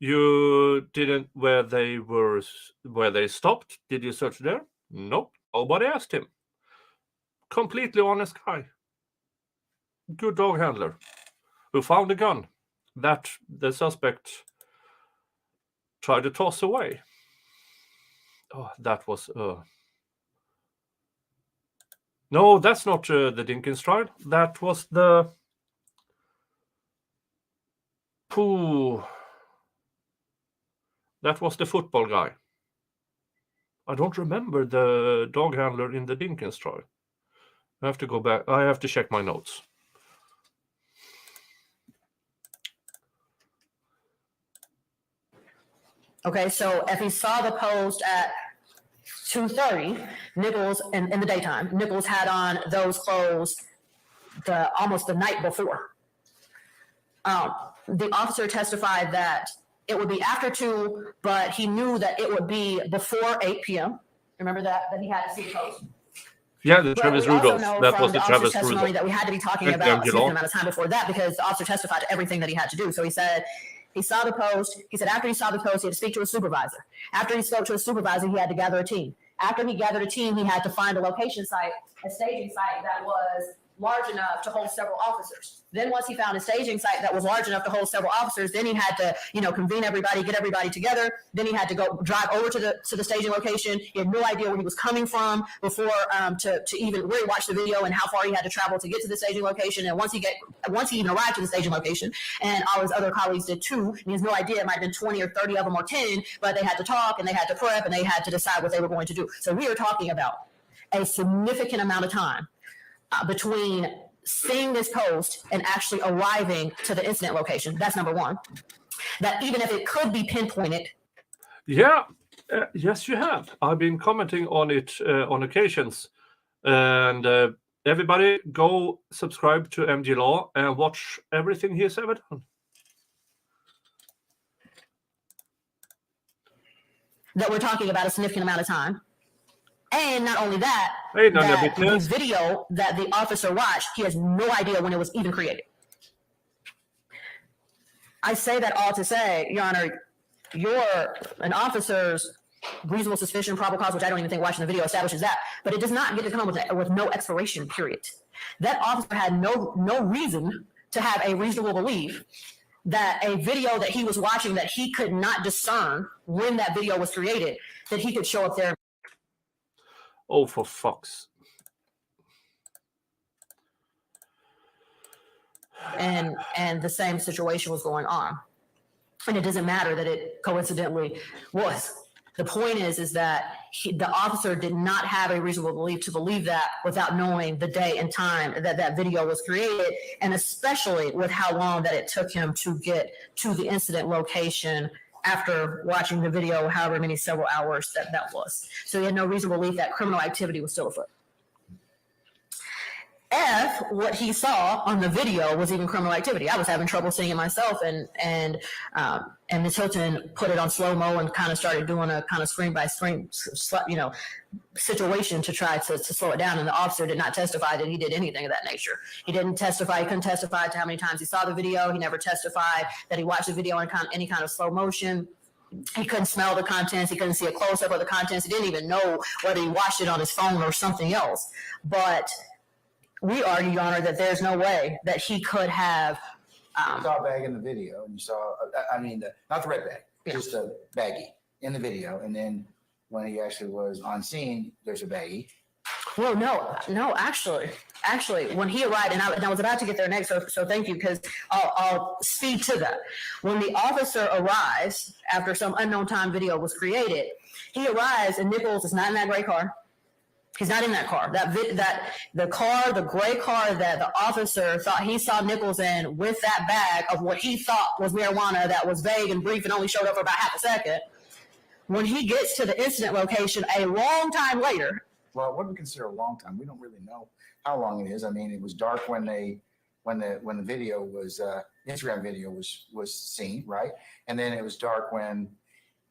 S1: You didn't where they stopped. Did you search there? Nope. Nobody asked him. Completely honest guy. Good dog handler who found a gun that the suspect tried to toss away. Oh, that was no, that's not the Dinkins trial. That was the that was the football guy. I don't remember the dog handler in the Dinkins trial. I have to go back. I have to check my notes.
S7: Okay, so if he saw the post at 2:30, Nichols, in the daytime, Nichols had on those clothes almost the night before. The officer testified that it would be after 2, but he knew that it would be before 8 p.m.
S4: Remember that he had to see the post?
S1: Yeah, the
S7: But
S1: Travis
S7: we also
S1: Rudolph.
S7: know
S1: That
S7: from
S1: was the
S7: the
S1: Travis
S7: officer's testimony
S1: Rudolph.
S7: that we had to be talking
S1: Thank you,
S7: about a
S1: Angelo.
S7: significant amount of time before that because the officer testified to everything that he had to do. So he said he saw the post. He said after he saw the post, he had to speak to a supervisor. After he spoke to a supervisor, he had to gather a team. After he gathered a team, he had to find a location site, a staging site that was large enough to hold several officers. Then once he found a staging site that was large enough to hold several officers, then he had to, convene everybody, get everybody together. Then he had to go drive over to the staging location. He had no idea where he was coming from before to even where he watched the video and how far he had to travel to get to the staging location. And once he even arrived to the staging location, and all his other colleagues did too, he has no idea. It might have been 20 or 30 of them or 10, but they had to talk and they had to prep and they had to decide what they were going to do. So we are talking about a significant amount of time between seeing this post and actually arriving to the incident location. That's number one. That even if it could be pinpointed.
S1: Yeah, yes, you have. I've been commenting on it on occasions. And everybody go subscribe to MG Law and watch everything he's ever done.
S7: That we're talking about a significant amount of time. And not only that,
S1: Hey, none of
S7: that
S1: it,
S7: the
S1: yes.
S7: video that the officer watched, he has no idea when it was even created. I say that all to say, Your Honor, an officer's reasonable suspicion, probable cause, which I don't even think watching the video establishes that, but it does not get to come with no expiration period. That officer had no reason to have a reasonable belief that a video that he was watching that he could not discern when that video was created, that he could show up there.
S1: Oh, for fuck's.
S7: And the same situation was going on. And it doesn't matter that it coincidentally was. The point is that the officer did not have a reasonable belief to believe that without knowing the day and time that video was created, and especially with how long that it took him to get to the incident location after watching the video, however many several hours that was. So he had no reasonable belief that criminal activity was still afoot. If what he saw on the video was even criminal activity, I was having trouble seeing it myself, and Ms. Hilton put it on slow mo and kind of started doing a kind of screen by screen, situation to try to slow it down. And the officer did not testify that he did anything of that nature. He didn't testify. He couldn't testify to how many times he saw the video. He never testified that he watched the video in any kind of slow motion. He couldn't smell the contents. He couldn't see a close up of the contents. He didn't even know whether he watched it on his phone or something else. But we argue, Your Honor, that there's no way that he could have.
S2: You saw a bag in the video, and you saw, not the red bag, just a baggie in the video. And then when he actually was on scene, there's a baggie.
S7: Well, no, actually, when he arrived, and I was about to get there next, so thank you, because I'll speed to that. When the officer arrives, after some unknown time video was created, he arrives, and Nichols is not in that gray car. He's not in that car. The gray car that the officer thought he saw Nichols in with that bag of what he thought was marijuana that was vague and brief and only showed up for about half a second. When he gets to the incident location a long time later.
S2: Well, what do we consider a long time? We don't really know how long it is. I mean, it was dark when the video was Instagram video was seen, right? And then it was dark when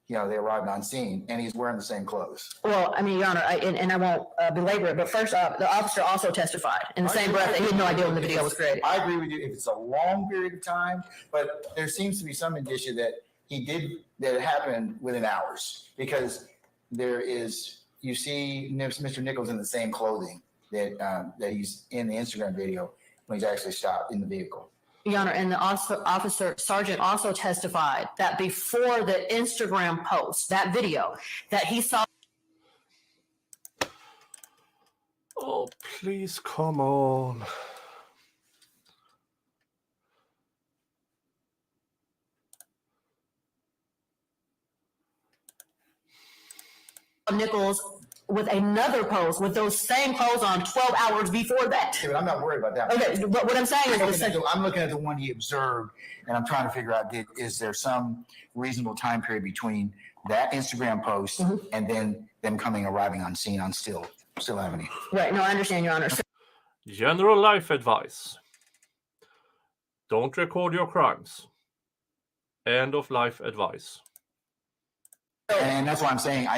S2: they arrived on scene, and he's wearing the same clothes.
S7: Well, I mean, Your Honor, and I won't belabor it, but first off, the officer also testified in the same breath that he had no idea when the video was created.
S2: I agree with you if it's a long period of time, but there seems to be some indicia that it happened within hours, because you see Mr. Nichols in the same clothing that he's in the Instagram video when he's actually stopped in the vehicle.
S7: Your Honor, and the sergeant also testified that before the Instagram post, that video, that he saw.
S1: Oh, please, come on.
S7: Nichols with another post with those same clothes on 12 hours before that.
S2: Yeah, but I'm not worried about that.
S7: Okay, but what I'm saying is
S2: I'm looking at the one he observed, and I'm trying to figure out, is there some reasonable time period between that Instagram post and then them arriving on scene on Still Avenue?
S7: Right. No, I understand, Your Honor.
S1: General life advice. Don't record your crimes. End of life advice.
S2: And that's why I'm saying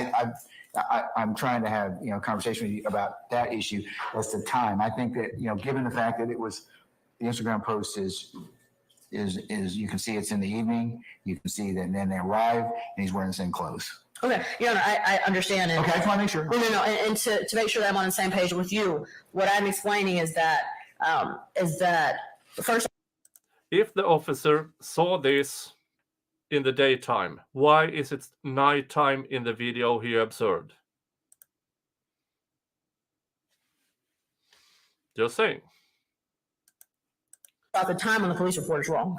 S2: I'm trying to have, conversation with you about that issue. That's the time. I think that, given the fact that it was, the Instagram post is you can see it's in the evening. You can see that then they arrive and he's wearing the same clothes.
S7: Okay, Your Honor, I understand. And,
S2: Okay, I just want to make sure.
S7: No. And to make sure that I'm on the same page with you, what I'm explaining is that first.
S1: If the officer saw this in the daytime, why is it nighttime in the video he observed? Just saying.
S7: About the time on the police report is wrong.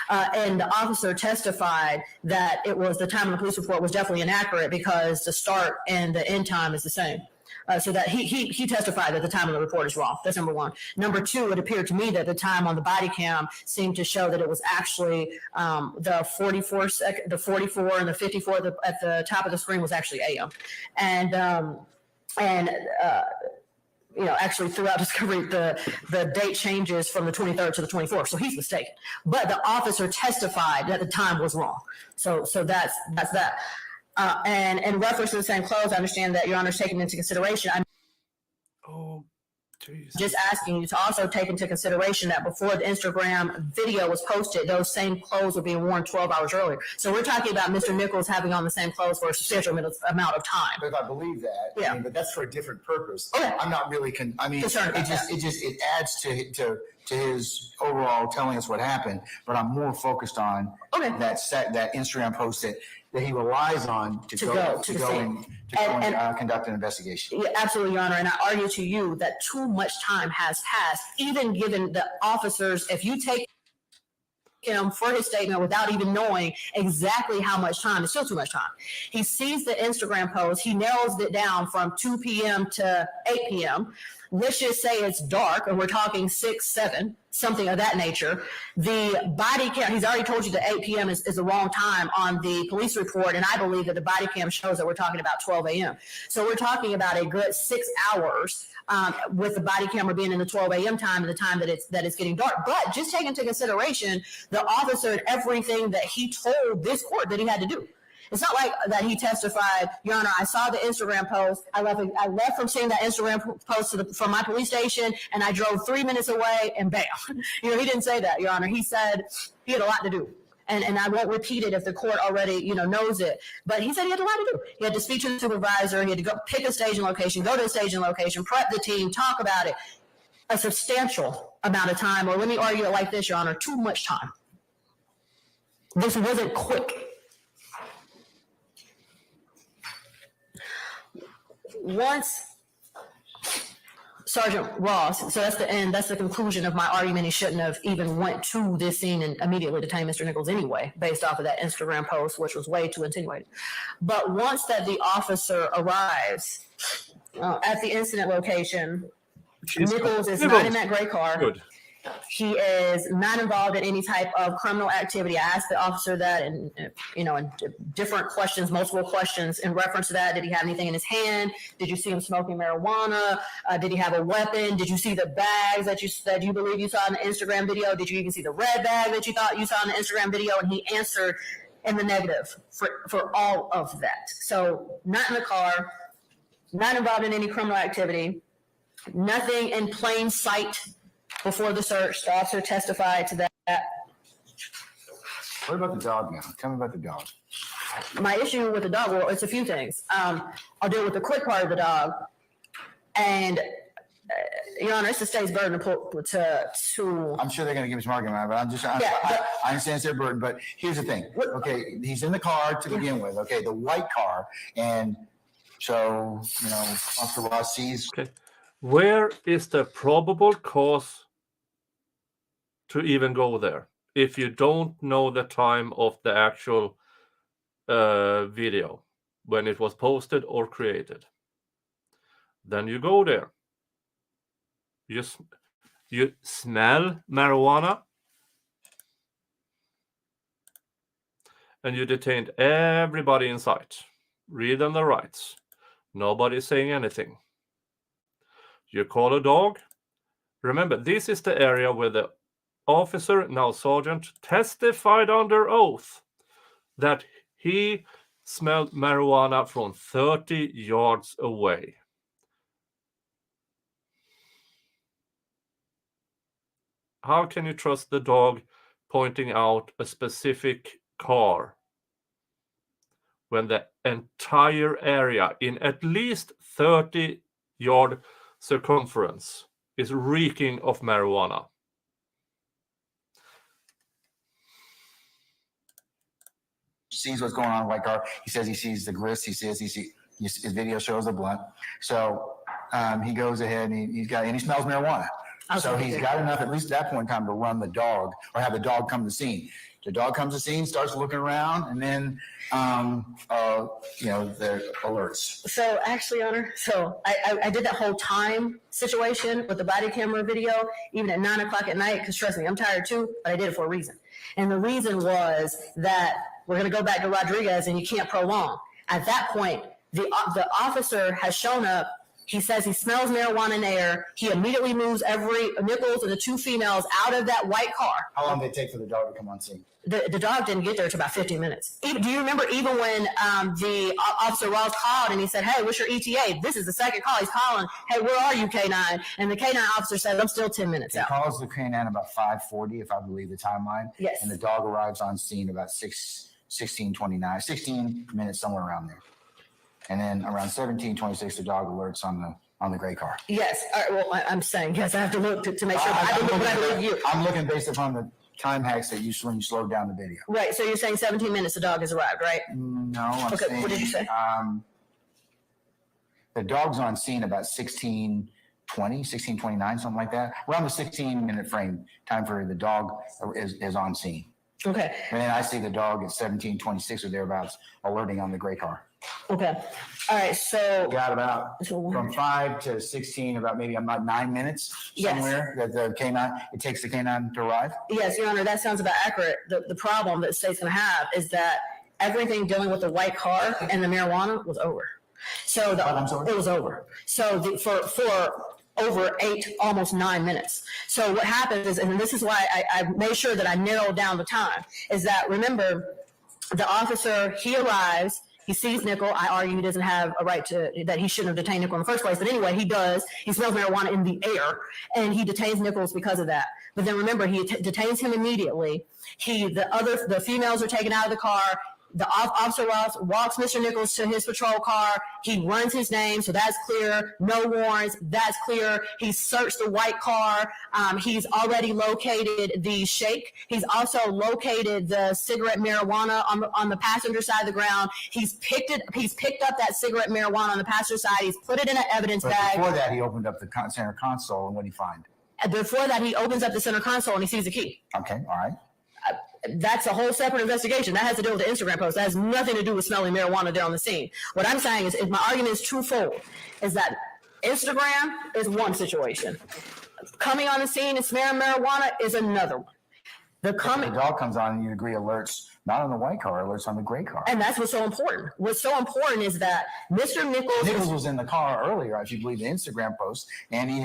S7: And the officer testified that it was the time on the police report was definitely inaccurate because the start and the end time is the same. So that he testified that the time on the report is wrong. That's number one. Number two, it appeared to me that the time on the body cam seemed to show that it was actually the 44 and the 54 at the top of the screen was actually AM. Actually throughout discovery, the date changes from the 23rd to the 24th. So he's mistaken. But the officer testified that the time was wrong. So that's that. And in reference to the same clothes, I understand that Your Honor's taken into consideration.
S1: Oh, jeez.
S7: Just asking you to also take into consideration that before the Instagram video was posted, those same clothes were being worn 12 hours earlier. So we're talking about Mr. Nichols having on the same clothes for a substantial amount of time.
S2: But if I believe that,
S7: Yeah.
S2: but that's for a different purpose.
S7: Okay.
S2: I'm not really concerned about it adds to his overall telling us what happened. But I'm more focused on that Instagram post that he relies on to go and conduct an investigation.
S7: Yeah, absolutely, Your Honor. And I argue to you that too much time has passed, even given the officers, if you take him for his statement without even knowing exactly how much time, it's still too much time. He sees the Instagram post, he narrows it down from 2 p.m. to 8 p.m. Let's just say it's dark and we're talking 6, 7, something of that nature. The body cam, he's already told you that 8 p.m. is the wrong time on the police report. And I believe that the body cam shows that we're talking about 12 a.m. So we're talking about a good 6 hours with the body camera being in the 12 a.m. time and the time that it's getting dark. But just take into consideration the officer and everything that he told this court that he had to do. It's not like that he testified, Your Honor, I saw the Instagram post. I left from seeing that Instagram post from my police station, and I drove 3 minutes away, and bam. He didn't say that, Your Honor. He said he had a lot to do. And I won't repeat it if the court already, knows it. But he said he had a lot to do. He had to speak to the supervisor. He had to go pick a staging location, go to a staging location, prep the team, talk about it. A substantial amount of time, or let me argue it like this, Your Honor, too much time. This wasn't quick. Once Sergeant Ross, so that's the end, that's the conclusion of my argument. He shouldn't have even went to this scene and immediately detained Mr. Nichols anyway, based off of that Instagram post, which was way too insinuating. But once that the officer arrives at the incident location, Nichols is not in that gray car.
S1: Good.
S7: He is not involved in any type of criminal activity. I asked the officer that and in different questions, multiple questions in reference to that. Did he have anything in his hand? Did you see him smoking marijuana? Did he have a weapon? Did you see the bags that you believe you saw in the Instagram video? Did you even see the red bag that you thought you saw in the Instagram video? And he answered in the negative for all of that. So not in the car, not involved in any criminal activity, nothing in plain sight. Before the search, the officer testified to that.
S2: What about the dog now? Tell me about the dog.
S7: My issue with the dog, well, it's a few things. I'll deal with the quick part of the dog. And, Your Honor, it's the state's burden to
S2: I'm sure they're going to give me some argument, but I understand it's their burden. But here's the thing. Okay, he's in the car to begin with. Okay, the white car. And so, Officer Ross sees.
S1: Okay. Where is the probable cause to even go there if you don't know the time of the actual video when it was posted or created? Then you go there. You smell marijuana and you detained everybody in sight. Read them the rights. Nobody's saying anything. You call a dog. Remember, this is the area where the officer, now sergeant, testified under oath that he smelled marijuana from 30 yards away. How can you trust the dog pointing out a specific car when the entire area in at least 30-yard circumference is reeking of marijuana?
S2: Sees what's going on in the white car. He says he sees the grist. He says his video shows the blunt. So he goes ahead and he smells marijuana. So he's got enough, at least at that point in time, to run the dog or have the dog come to the scene. The dog comes to the scene, starts looking around, and then, the alerts.
S7: So actually, Your Honor, so I did that whole time situation with the body camera video, even at 9 o'clock at night, because trust me, I'm tired too, but I did it for a reason. And the reason was that we're going to go back to Rodriguez and you can't prolong. At that point, the officer has shown up. He says he smells marijuana in the air. He immediately moves Nichols and the two females out of that white car.
S2: How long did it take for the dog to come on scene?
S7: The dog didn't get there until about 15 minutes. Do you remember even when the officer Ross called and he said, hey, what's your ETA? This is the second call. He's calling, hey, where are you, K9? And the K9 officer said, I'm still 10 minutes out.
S2: He calls the K9 about 5:40, if I believe the timeline.
S7: Yes.
S2: And the dog arrives on scene about 16:29, 16 minutes, somewhere around there. And then around 17:26, the dog alerts on the gray car.
S7: Yes. All right, well, I'm saying, yes, I have to look to make sure. I believe you.
S2: I'm looking based upon the time hacks that when you slowed down the video.
S7: Right. So you're saying 17 minutes the dog has arrived, right?
S2: No, I'm
S7: Okay,
S2: saying.
S7: what did you say?
S2: The dog's on scene about 16:20, 16:29, something like that. Around the 16-minute frame time period, the dog is on scene.
S7: Okay.
S2: And then I see the dog at 17:26 or thereabouts alerting on the gray car.
S7: Okay. All right. So
S2: Got about from 5 to 16, about 9 minutes
S7: Yes.
S2: somewhere that the K9, it takes the K9 to arrive.
S7: yes, Your Honor, that sounds about accurate. The problem that the state's going to have is that everything dealing with the white car and the marijuana was over. So
S2: I'm sorry?
S7: it was over. So for over 8, almost 9 minutes. So what happens is, and this is why I made sure that I narrowed down the time, is that, remember, the officer, he arrives, he sees Nickel. I argue he doesn't have a right that he shouldn't have detained Nickel in the first place. But anyway, he does. He smells marijuana in the air, and he detains Nichols because of that. But then remember, he detains him immediately. The females are taken out of the car. The officer Ross walks Mr. Nichols to his patrol car. He runs his name, so that's clear. No warrants, that's clear. He searched the white car. He's already located the shake. He's also located the cigarette marijuana on the passenger side of the ground. He's picked up that cigarette marijuana on the passenger side. He's put it in an evidence bag.
S2: Before that, he opened up the center console, and what did he find?
S7: Before that, he opens up the center console and he sees a key.
S2: Okay, all right.
S7: That's a whole separate investigation. That has to do with the Instagram post. That has nothing to do with smelling marijuana there on the scene. What I'm saying is my argument is twofold, is that Instagram is one situation. Coming on the scene and smelling marijuana is another one.
S2: The dog comes on and you agree alerts, not on the white car, alerts on the gray car.
S7: And that's what's so important. What's so important is that Mr.
S2: Nichols was in the car earlier, if you believe the Instagram post, and he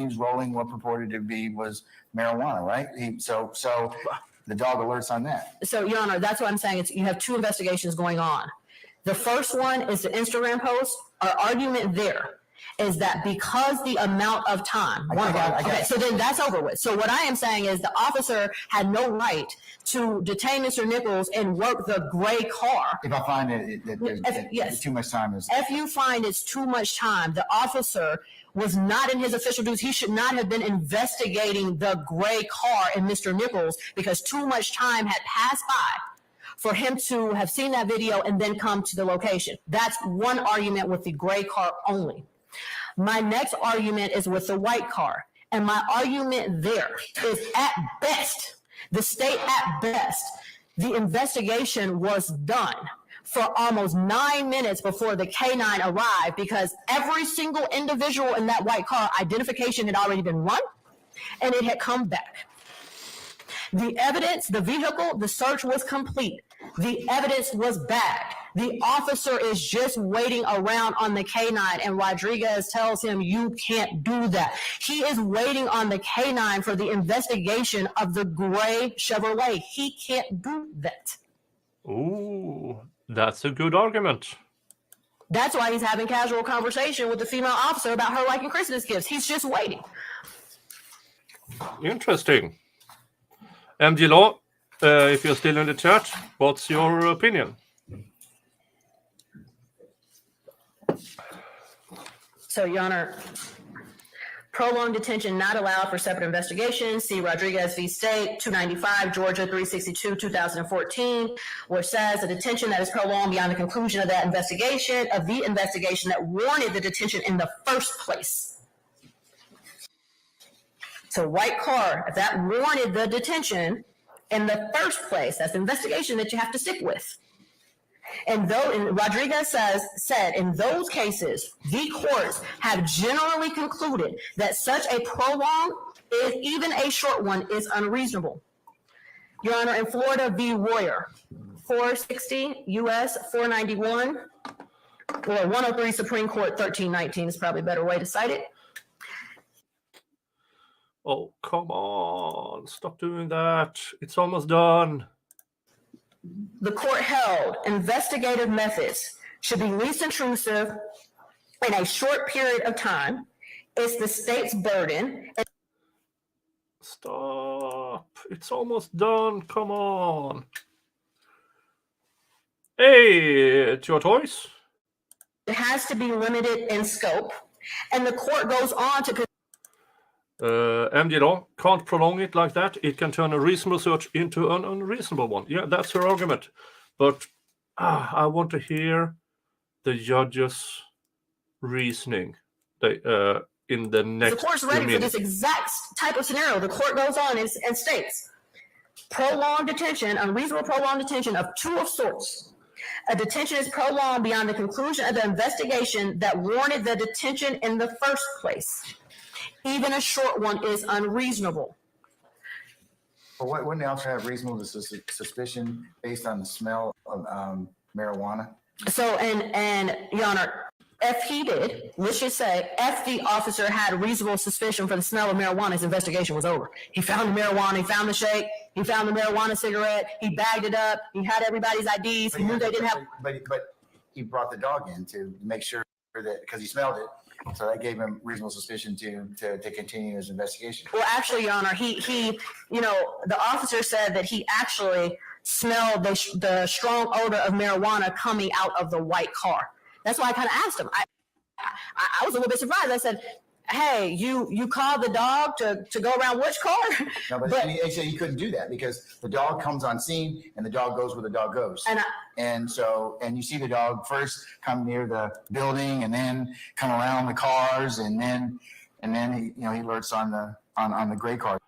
S2: was rolling what purported to be was marijuana, right? So the dog alerts on that.
S7: So, Your Honor, that's what I'm saying. You have two investigations going on. The first one is the Instagram post. Our argument there is that because the amount of time, so then that's over with. So what I am saying is the officer had no right to detain Mr. Nichols and work the gray car.
S2: If I find that too much time is.
S7: If you find it's too much time, the officer was not in his official duties. He should not have been investigating the gray car and Mr. Nichols because too much time had passed by for him to have seen that video and then come to the location. That's one argument with the gray car only. My next argument is with the white car. And my argument there is at best, the state at best, the investigation was done for almost 9 minutes before the K9 arrived because every single individual in that white car, identification had already been run and it had come back. The evidence, the vehicle, the search was complete. The evidence was back. The officer is just waiting around on the K9 and Rodriguez tells him, you can't do that. He is waiting on the K9 for the investigation of the gray Chevrolet. He can't do that.
S1: Ooh, That's a good argument.
S7: That's why he's having casual conversation with the female officer about her liking Christmas gifts. He's just waiting.
S1: Interesting. MG Law, if you're still in the chat, what's your opinion?
S7: So, Your Honor, prolonged detention not allowed for separate investigation. See Rodriguez v. State, 295, Georgia 362, 2014, which says a detention that is prolonged beyond the conclusion of the investigation that warranted the detention in the first place. So white car, if that warranted the detention in the first place, that's the investigation that you have to stick with. And Rodriguez said in those cases, the courts have generally concluded that such a prolonged, even a short one, is unreasonable. Your Honor, in Florida v. Royer, 460 U.S. 491, or 103 Supreme Court 1319 is probably a better way to cite it.
S1: Oh, come on. Stop doing that. It's almost done.
S7: The court held investigative methods should be least intrusive in a short period of time. It's the state's burden.
S1: Stop. It's almost done. Come on. Hey, it's your choice.
S7: It has to be limited in scope. And the court goes on to
S1: MD Law can't prolong it like that. It can turn a reasonable search into an unreasonable one. Yeah, that's her argument. But I want to hear the judge's reasoning in the next
S7: the court's ready
S1: minutes.
S7: for this exact type of scenario. The court goes on and states, prolonged detention, unreasonable prolonged detention of two of sorts. A detention is prolonged beyond the conclusion of the investigation that warranted the detention in the first place. Even a short one is unreasonable.
S2: Well, wouldn't the officer have reasonable suspicion based on the smell of marijuana?
S7: So, and Your Honor, if he did, let's just say, if the officer had reasonable suspicion for the smell of marijuana, his investigation was over. He found the marijuana, he found the shake, he found the marijuana cigarette, he bagged it up, he had everybody's IDs, he knew they didn't have.
S2: But he brought the dog in to make sure that, because he smelled it, so that gave him reasonable suspicion to continue his investigation.
S7: Well, actually, Your Honor, he the officer said that he actually smelled the strong odor of marijuana coming out of the white car. That's why I kind of asked him. I was a little bit surprised. I said, hey, you called the dog to go around which car?
S2: No, but he said he couldn't do that because the dog comes on scene and the dog goes where the dog goes. And you see the dog first come near the building and then come around the cars and then he alerts on the gray car.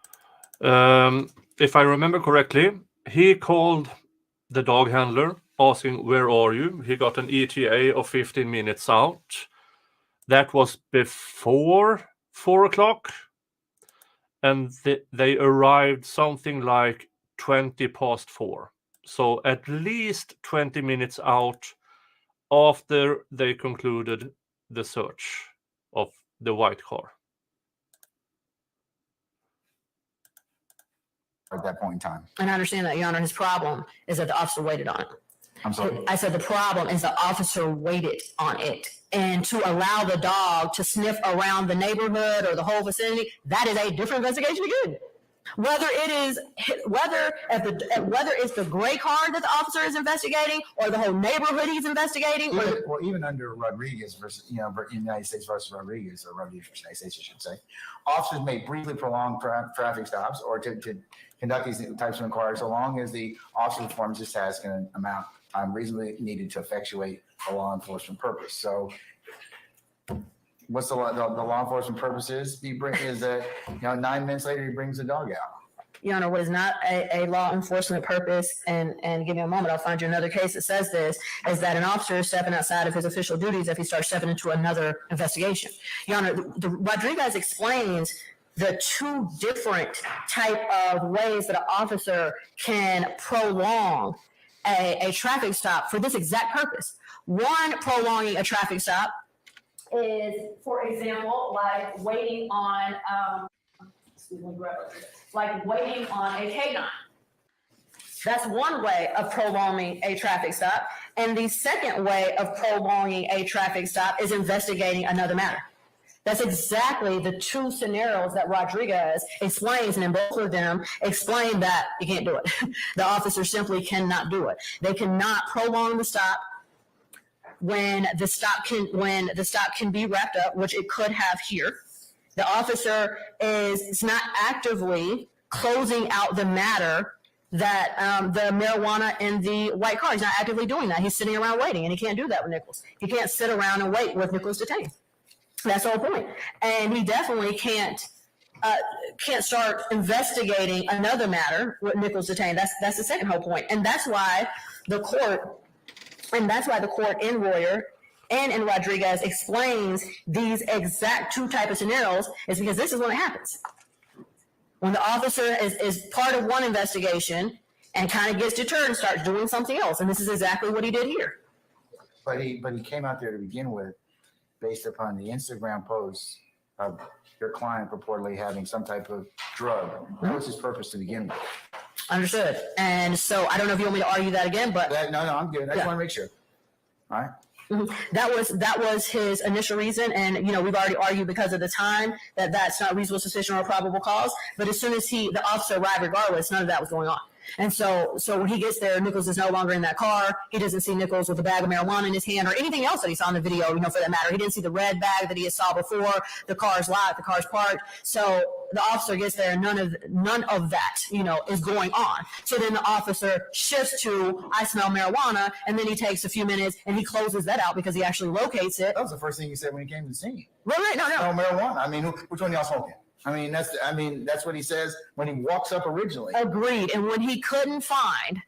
S1: If I remember correctly, he called the dog handler asking, where are you? He got an ETA of 15 minutes out. That was before 4 o'clock. And they arrived something like 20 past 4. So at least 20 minutes out after they concluded the search of the white car.
S2: At that point in time.
S7: And I understand that, Your Honor. His problem is that the officer waited on it.
S2: I'm sorry.
S7: I said the problem is the officer waited on it. And to allow the dog to sniff around the neighborhood or the whole vicinity, that is a different investigation again. Whether it's the gray car that the officer is investigating or the whole neighborhood he's investigating.
S2: Even under Rodriguez versus, United States versus Rodriguez, or Rodriguez versus United States, I should say, officers may briefly prolong traffic stops or to conduct these types of inquiries so long as the officer performs his task in an amount time reasonably needed to effectuate a law enforcement purpose. So what's the law enforcement purpose is that 9 minutes later he brings the dog out.
S7: Your Honor, what is not a law enforcement purpose, and give me a moment, I'll find you another case that says this, is that an officer is stepping outside of his official duties if he starts stepping into another investigation. Your Honor, Rodriguez explains the two different type of ways that an officer can prolong a traffic stop for this exact purpose. One, prolonging a traffic stop is, for example, like waiting on a canine. That's one way of prolonging a traffic stop. And the second way of prolonging a traffic stop is investigating another matter. That's exactly the two scenarios that Rodriguez explains, and in both of them explain that you can't do it. The officer simply cannot do it. They cannot prolong the stop when the stop can be wrapped up, which it could have here. The officer is not actively closing out the matter that the marijuana in the white car. He's not actively doing that. He's sitting around waiting, and he can't do that with Nichols. He can't sit around and wait with Nichols detained. That's the whole point. And he definitely can't start investigating another matter with Nichols detained. That's the second whole point. And that's why the court in Royer and in Rodriguez explains these exact two type of scenarios, is because this is when it happens. When the officer is part of one investigation and kind of gets deterred and starts doing something else. And this is exactly what he did here.
S2: But he came out there to begin with, based upon the Instagram posts of your client purportedly having some type of drug. That was his purpose to begin with.
S7: Understood. And so I don't know if you want me to argue that again, but
S2: No, I'm good. I just want to make sure. All right.
S7: that was his initial reason. And, we've already argued because of the time that that's not reasonable suspicion or probable cause. But as soon as the officer arrived, regardless, none of that was going on. And so when he gets there, Nichols is no longer in that car. He doesn't see Nichols with a bag of marijuana in his hand or anything else that he saw in the video, for that matter. He didn't see the red bag that he had saw before. The car's locked, the car's parked. So the officer gets there and none of that, is going on. So then the officer shifts to, I smell marijuana, and then he takes a few minutes and he closes that out because he actually locates it.
S2: That was the first thing he said when he came to the scene.
S7: Right, no.
S2: No marijuana. I mean, which one y'all smoking? That's what he says when he walks up originally.
S7: Agreed. And when he couldn't find,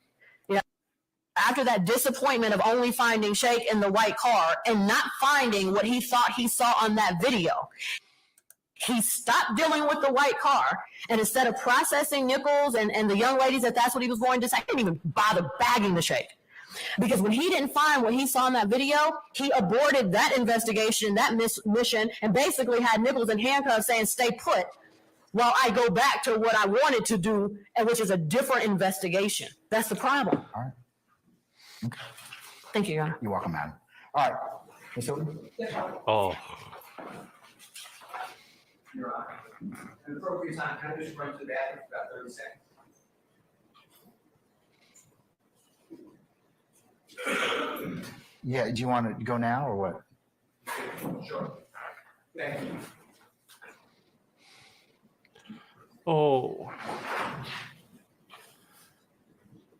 S7: after that disappointment of only finding Shake in the white car and not finding what he thought he saw on that video, he stopped dealing with the white car. And instead of processing Nichols and the young ladies that's what he was going to say, he didn't even bother bagging the Shake. Because when he didn't find what he saw in that video, he aborted that investigation, that mission, and basically had Nichols in handcuffs saying, stay put, while I go back to what I wanted to do, and which is a different investigation. That's the problem.
S2: All right. Okay.
S7: Thank you, Your Honor.
S2: You're welcome, madam. All right. Ms. Hilton?
S1: Oh,
S10: Your Honor. At an appropriate time, can I just run to the bathroom for about 30 seconds?
S2: Yeah, do you want to go now or what?
S10: Sure. Thank you.
S1: oh.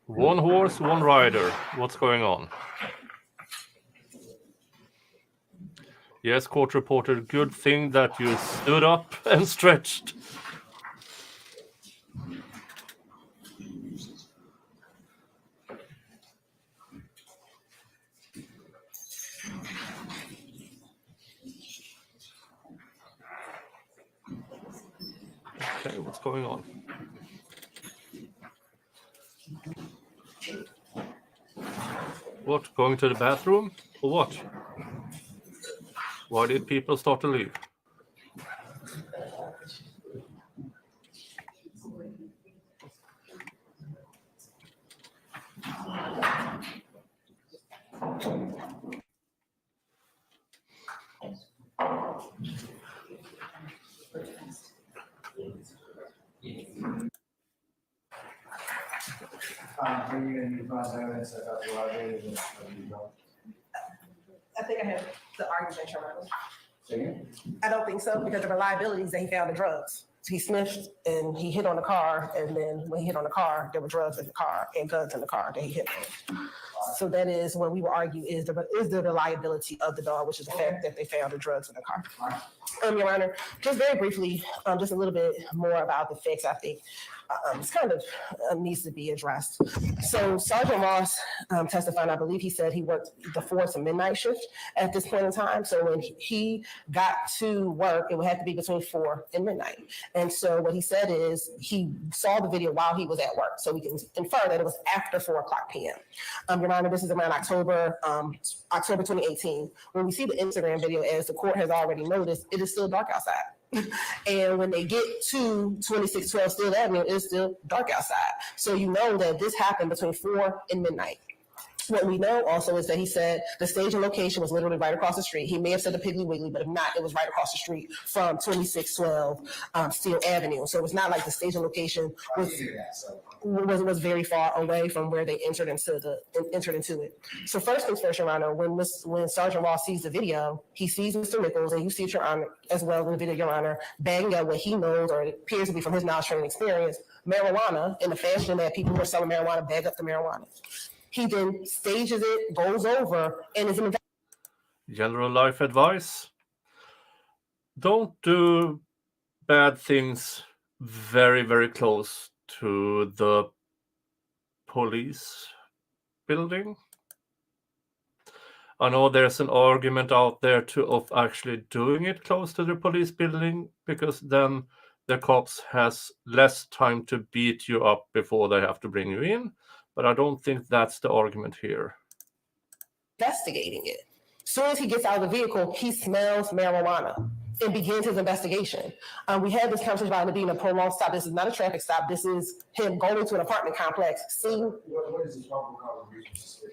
S1: One horse, one rider. What's going on? Yes, court reporter, good thing that you stood up and stretched. Okay, what's going on? What, going to the bathroom or what? Why did people start to leave?
S10: Are you going to need further evidence about the liability?
S3: I think I have the argument, Your Honor.
S10: Say again?
S3: I don't think so, because the reliability is that he found the drugs. He sniffed and he hit on the car, and then when he hit on the car, there were drugs in the car and guns in the car that he hit on. So that is what we will argue is the reliability of the dog, which is the fact that they found the drugs in the car. Your Honor, just very briefly, just a little bit more about the facts, I think. It's kind of needs to be addressed. So Sergeant Ross testified, I believe he said he worked the 4 to midnight shift at this point in time. So when he got to work, it would have to be between 4 and midnight. And so what he said is he saw the video while he was at work. So we can infer that it was after 4 o'clock p.m. Your Honor, this is around October 2018. When we see the Instagram video, as the court has already noticed, it is still dark outside. And when they get to 2612 Steel Avenue, it's still dark outside. So you know that this happened between 4 and midnight. What we know also is that he said the staging location was literally right across the street. He may have said the Piggly Wiggly, but if not, it was right across the street from 2612 Steel Avenue. So it's not like the staging location was very far away from where they entered into it. So first things first, Your Honor, when Sergeant Ross sees the video, he sees Mr. Nichols, and you see it, Your Honor, as well in the video, Your Honor, bagging up what he knows, or it appears to be from his knowledge, training, experience, marijuana, in the fashion that people who are selling marijuana bag up the marijuana. He then stages it, goes over, and is an
S1: General life advice: don't do bad things very, very close to the police building. I know there's an argument out there of actually doing it close to the police building, because then the cops has less time to beat you up before they have to bring you in. But I don't think that's the argument here.
S3: investigating it. As soon as he gets out of the vehicle, he smells marijuana and begins his investigation. We had this conversation about it being a prolonged stop. This is not a traffic stop. This is him going to an apartment complex, seeing.
S10: What is his probable cause of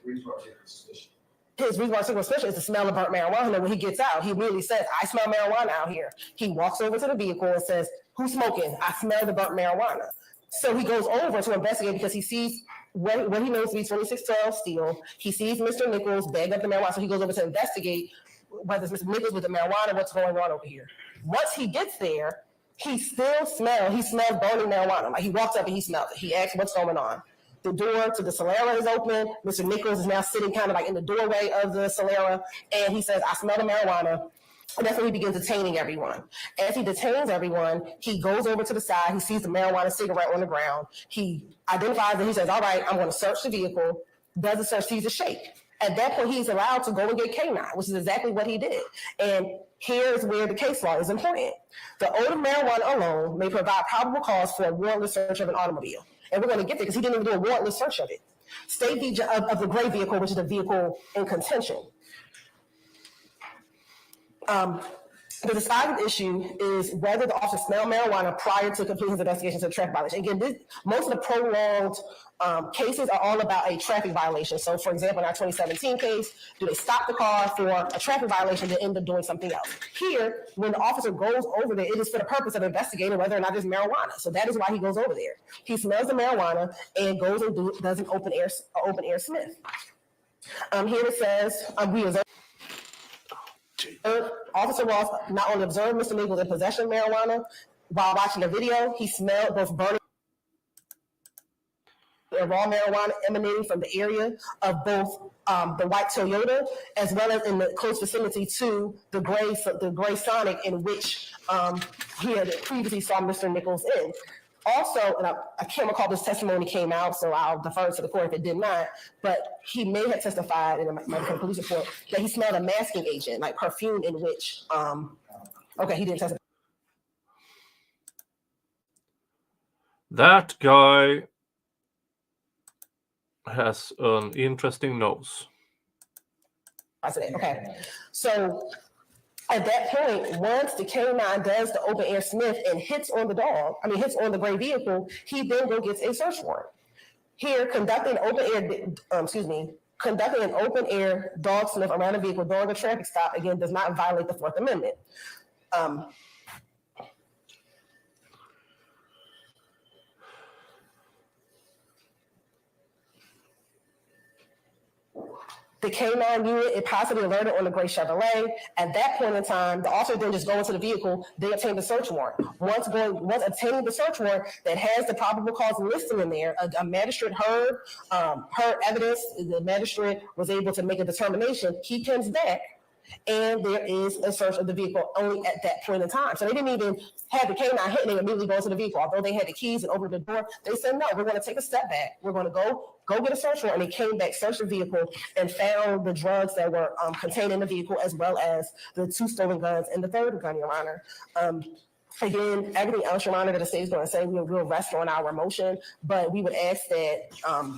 S10: reasonable suspicion?
S3: His reasonable suspicion is the smell of burnt marijuana. When he gets out, he immediately says, I smell marijuana out here. He walks over to the vehicle and says, who's smoking? I smell the burnt marijuana. So he goes over to investigate because he sees what he knows to be 2612 Steel. He sees Mr. Nichols bag up the marijuana. So he goes over to investigate whether it's Mr. Nichols with the marijuana, what's going on over here. Once he gets there, he smells burning marijuana. Like he walks up and he smells it. He asks what's going on. The door to the Solera is open. Mr. Nichols is now sitting kind of like in the doorway of the Solera, and he says, I smell the marijuana. And that's when he begins detaining everyone. As he detains everyone, he goes over to the side. He sees the marijuana cigarette on the ground. He identifies it. He says, all right, I'm going to search the vehicle. Does the search, sees a shake. At that point, he's allowed to go and get K9, which is exactly what he did. And here's where the case law is important. The odor of marijuana alone may provide probable cause for a warrantless search of an automobile. And we're going to get there because he didn't even do a warrantless search of it. State of the gray vehicle, which is the vehicle in contention. The deciding issue is whether the officer smelled marijuana prior to completing his investigation to a traffic violation. Again, most of the prolonged cases are all about a traffic violation. So, for example, in our 2017 case, do they stop the car for a traffic violation and end up doing something else? Here, when the officer goes over there, it is for the purpose of investigating whether or not there's marijuana. So that is why he goes over there. He smells the marijuana and goes and does an open air sniff. Here it says, we observe. Officer Ross not only observed Mr. Nichols in possession of marijuana, while watching the video, he smelled both burning and raw marijuana emanating from the area of both the white Toyota, as well as in the close vicinity to the gray Sonic in which he had previously saw Mr. Nichols in. Also, and I can't recall this testimony came out, so I'll defer to the court if it did not, but he may have testified in a police report that he smelled a masking agent, like perfume, in which, he didn't testify.
S1: That guy has an interesting nose.
S3: Okay, so at that point, once the K9 does the open air sniff and hits on the gray vehicle, he then gets a search warrant. Here, conducting an open air dog sniff around a vehicle during a traffic stop, again, does not violate the Fourth Amendment. The K9 unit, it possibly alerted on the gray Chevrolet. At that point in time, the officer then just go into the vehicle, they obtain the search warrant. Once obtaining the search warrant that has the probable cause listed in there, a magistrate heard evidence, the magistrate was able to make a determination, he comes back, and there is a search of the vehicle only at that point in time. So they didn't even have the K9 hit and they immediately go into the vehicle. Although they had the keys and opened the door, they said, no, we're going to take a step back. We're going to go get a search warrant. And they came back, searched the vehicle, and found the drugs that were contained in the vehicle, as well as the 2 stolen guns and the 3rd gun, Your Honor. Again, everything else, Your Honor, that the state is going to say, we'll rest on our motion, but we would ask that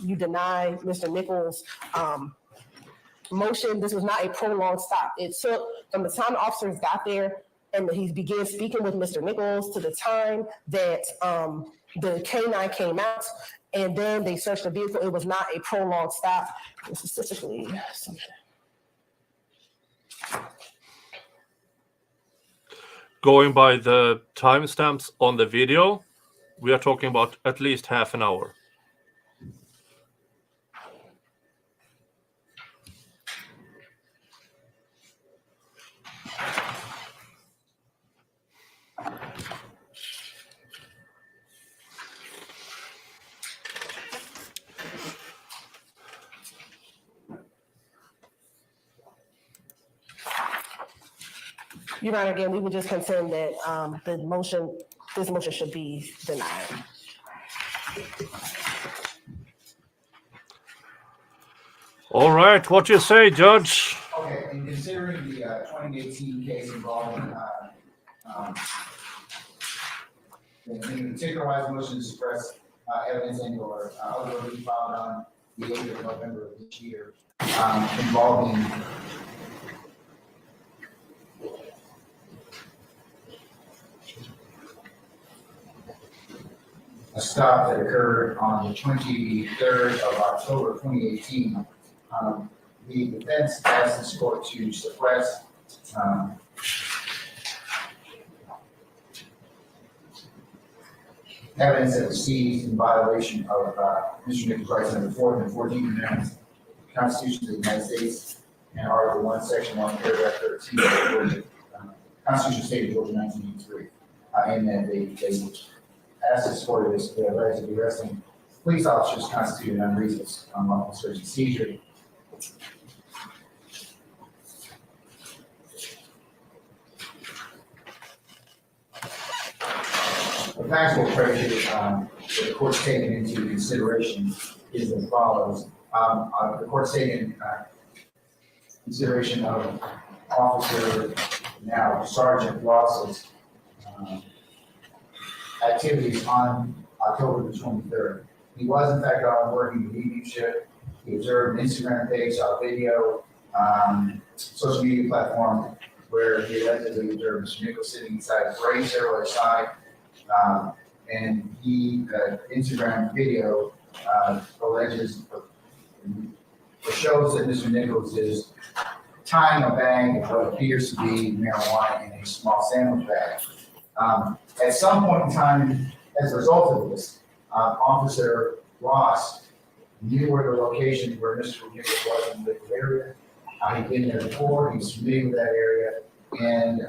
S3: you deny Mr. Nichols' motion. This was not a prolonged stop. It took from the time the officers got there and he began speaking with Mr. Nichols to the time that the K9 came out, and then they searched the vehicle. It was not a prolonged stop. Specifically,
S1: Going by the timestamps on the video, we are talking about at least half an hour.
S3: Your Honor, again, we would just contend that this motion should be denied.
S1: All right, what you say, Judge?
S10: Okay, in considering the 2018 case involving, in particular, motion to suppress evidence and or other relief filed on the 8th of November of this year, involving a stop that occurred on the 23rd of October 2018. The defense asked this court to suppress evidence that was seized in violation of Mr. Nichols' rights under the 4th and 14th Amendments of the Constitution of the United States and Article 1, Section 1, Paragraph 13 of the Constitution of the State of Georgia, 1983, and that they asked this court to allegedly arresting police officers constituted unreasonable unlawful search and seizure. The factual predicate that the court's taken into consideration is as follows. The court's taken consideration of Officer, now Sergeant Ross's activities on October the 23rd. He was in fact on working the evening shift. He observed an Instagram page, saw a video, social media platform where he allegedly observed Mr. Nichols sitting inside a gray Chevrolet side. And he, Instagram video alleges or shows that Mr. Nichols is tying a bag of what appears to be marijuana in a small sandwich bag. At some point in time, as a result of this, Officer Ross knew where the location where Mr. Nichols was in the area. He'd been there before, he was familiar with that area, and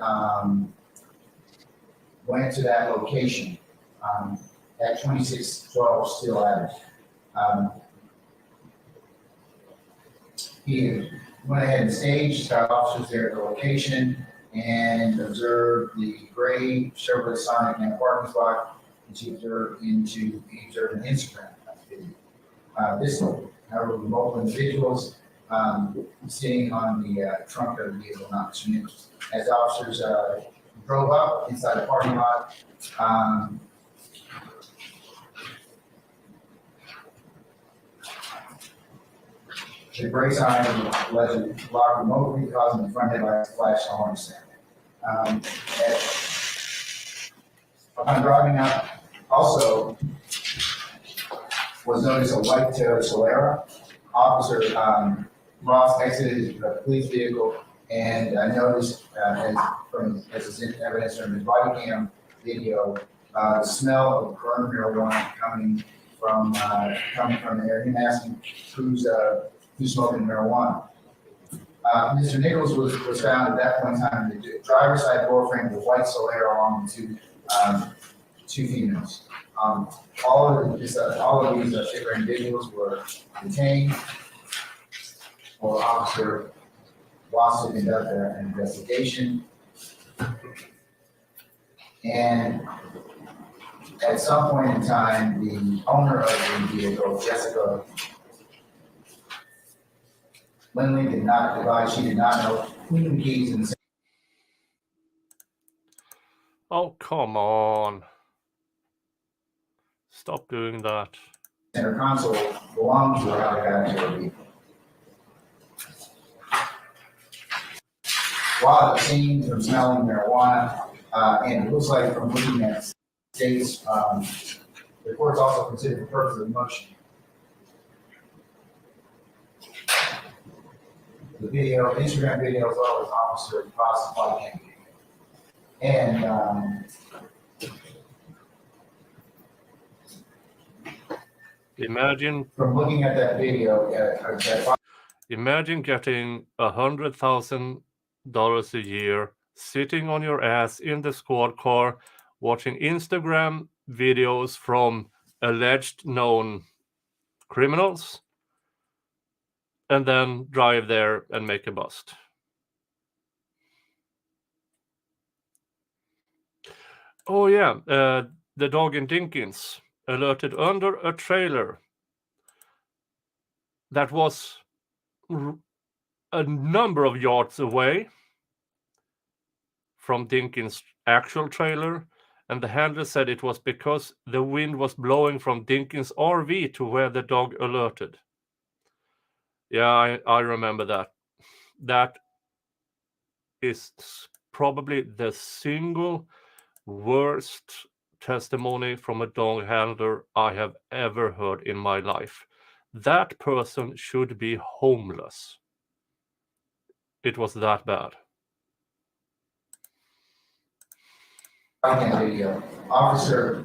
S10: went to that location at 2612 Steel Avenue. He went ahead and staged, got officers there at the location, and observed the gray Chevrolet Sonic in a parking spot, which he observed an Instagram video. This, however, multiple individuals sitting on the trunk of the vehicle, not Mr. Nichols. As officers drove up inside the parking lot, the brakes on allegedly locked remotely, causing the front headlights to flash on the sound. Upon driving up, also was noticed a white Toyota Solara. Officer Ross exited the police vehicle, and I noticed, as is evidence from his body cam video, the smell of burned marijuana coming from the area. Him asking who's smoking marijuana. Mr. Nichols was found at that point in time in the driver's side door frame with a white Solara along with two females. All of these different individuals were detained for Officer Ross to conduct an investigation. And at some point in time, the owner of the vehicle, Jessica Lindley, did not advise, she did not know who the keys in the
S1: Oh, come on. Stop doing that.
S10: center console belonged to her vehicle. While it seemed from smelling marijuana, and it looks like from looking at state's The court's also considered the purpose of the motion. The video, Instagram video as well as officer Ross' body cam video. And
S1: Imagine
S10: from looking at that video,
S1: Imagine getting $100,000 a year, sitting on your ass in the squad car, watching Instagram videos from alleged known criminals, and then drive there and make a bust. Oh yeah, the dog in Dinkins alerted under a trailer that was a number of yards away from Dinkins' actual trailer, and the handler said it was because the wind was blowing from Dinkins' RV to where the dog alerted. Yeah, I remember that. That is probably the single worst testimony from a dog handler I have ever heard in my life. That person should be homeless. It was that bad.
S10: video, officer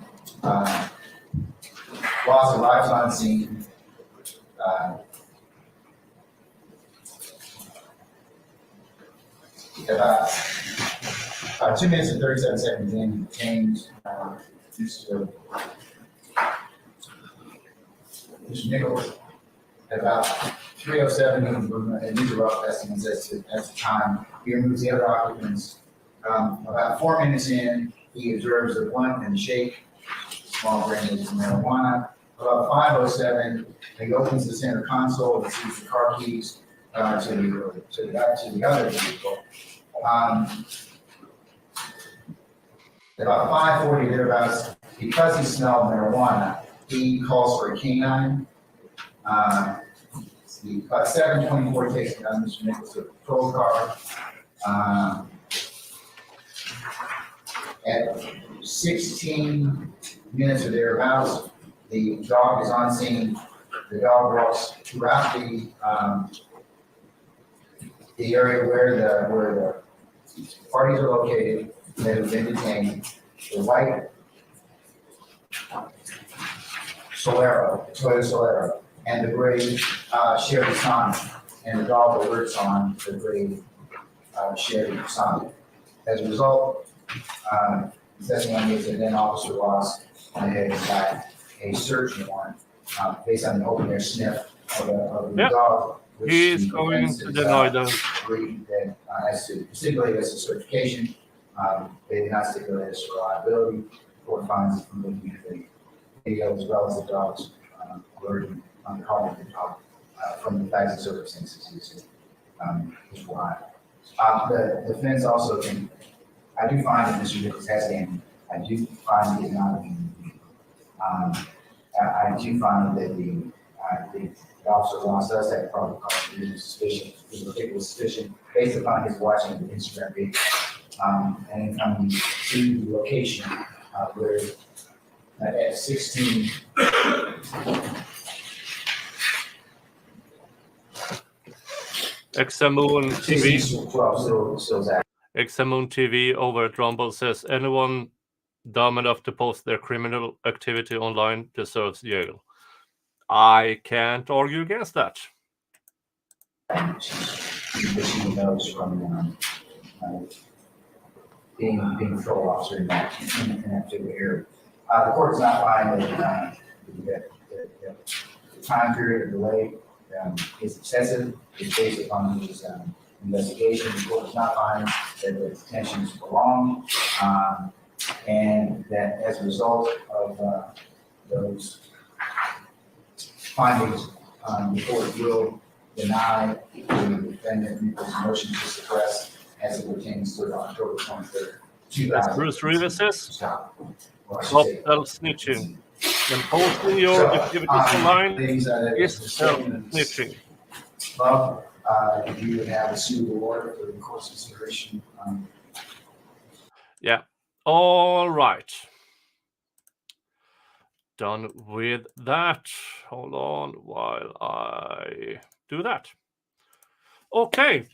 S10: Ross arrives on scene. About 2 minutes and 37 seconds in, James, Mr. Nichols, at about 3:07, and these are rough estimates at the time, he removes the other occupants. About 4 minutes in, he observes a blunt and shake, small grains of marijuana. About 5:07, he opens the center console and sees the car keys to the other vehicle. About 5:40 thereabouts, because he smelled marijuana, he calls for a canine. About 7:24 takes down Mr. Nichols to a patrol car. At 16 minutes or thereabouts, the dog is on scene. The dog walks throughout the area where the parties are located that have been detained. The white Toyota Solero, and the gray Chevy Sonic, and the dog alerts on the gray Chevy Sonic. As a result, the testimony is that then Officer Ross went ahead and got a search warrant based on the open air sniff of the dog.
S1: He is going to deny them.
S10: That as to stipulate as a certification, they did not stipulate as reliability. The court finds from looking at the video as well as the dog's alerting on the call of the dog from the facts and circumstances is why. The defense also can, I do find that Mr. Nichols has standing. I do find he is not a human being. I do find that the officer Ross does have probable cause for reasonable suspicion, particular suspicion, based upon his watching the Instagram video. And then coming to the location where at 16.
S1: Examoon TV.
S10: 12, still active.
S1: Examoon TV over at Rumble says anyone dumb enough to post their criminal activity online deserves jail. I can't argue against that.
S10: She knows from being a patrol officer in that particular area. The court does not find that the time period of delay is excessive. It's based upon his investigation. The court does not find that the detention is prolonged, and that as a result of those findings, the court will deny the defendant Nichols' motion to suppress as it pertains to October 23rd, 2000.
S1: As Bruce Rivers says,
S10: Stop
S1: self-snitching. And posting your activities online is self-snitching.
S10: Bob, you would have a suitable order for the court's consideration.
S1: Yeah. All right. done with that. Hold on while I do that. Okay,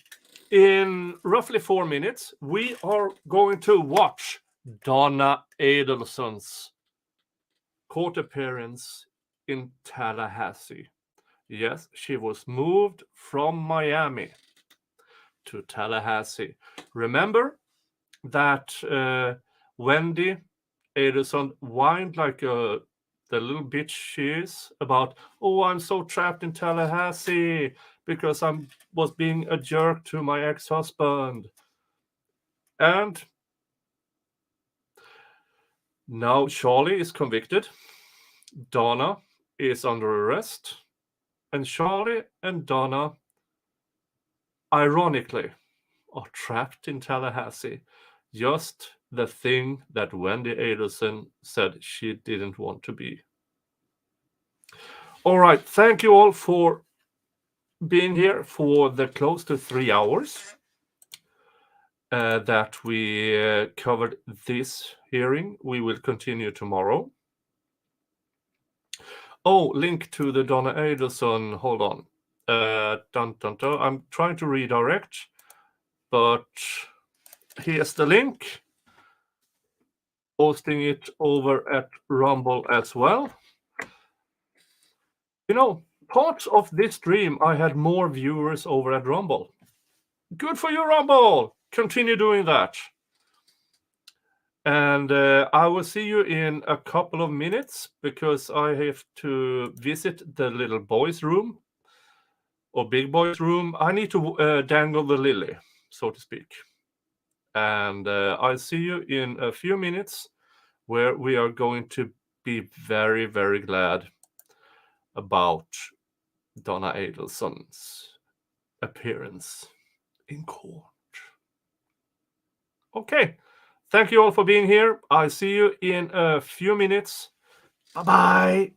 S1: in roughly 4 minutes, we are going to watch Donna Adelson's court appearance in Tallahassee. Yes, she was moved from Miami to Tallahassee. Remember that Wendy Adelson whined like the little bitch she is about, oh, I'm so trapped in Tallahassee because I was being a jerk to my ex-husband. And now Charlie is convicted. Donna is under arrest. And Charlie and Donna, ironically, are trapped in Tallahassee. Just the thing that Wendy Adelson said she didn't want to be. All right, thank you all for being here for the close to 3 hours that we covered this hearing. We will continue tomorrow. Oh, link to the Donna Adelson. Hold on. I'm trying to redirect, but here's the link. Posting it over at Rumble as well. You know, parts of this stream, I had more viewers over at Rumble. Good for you, Rumble! Continue doing that. And I will see you in a couple of minutes because I have to visit the little boys' room or big boys' room. I need to dangle the lily, so to speak. And I'll see you in a few minutes where we are going to be very, very glad about Donna Adelson's appearance in court. Okay. Thank you all for being here. I'll see you in a few minutes. Bye-bye.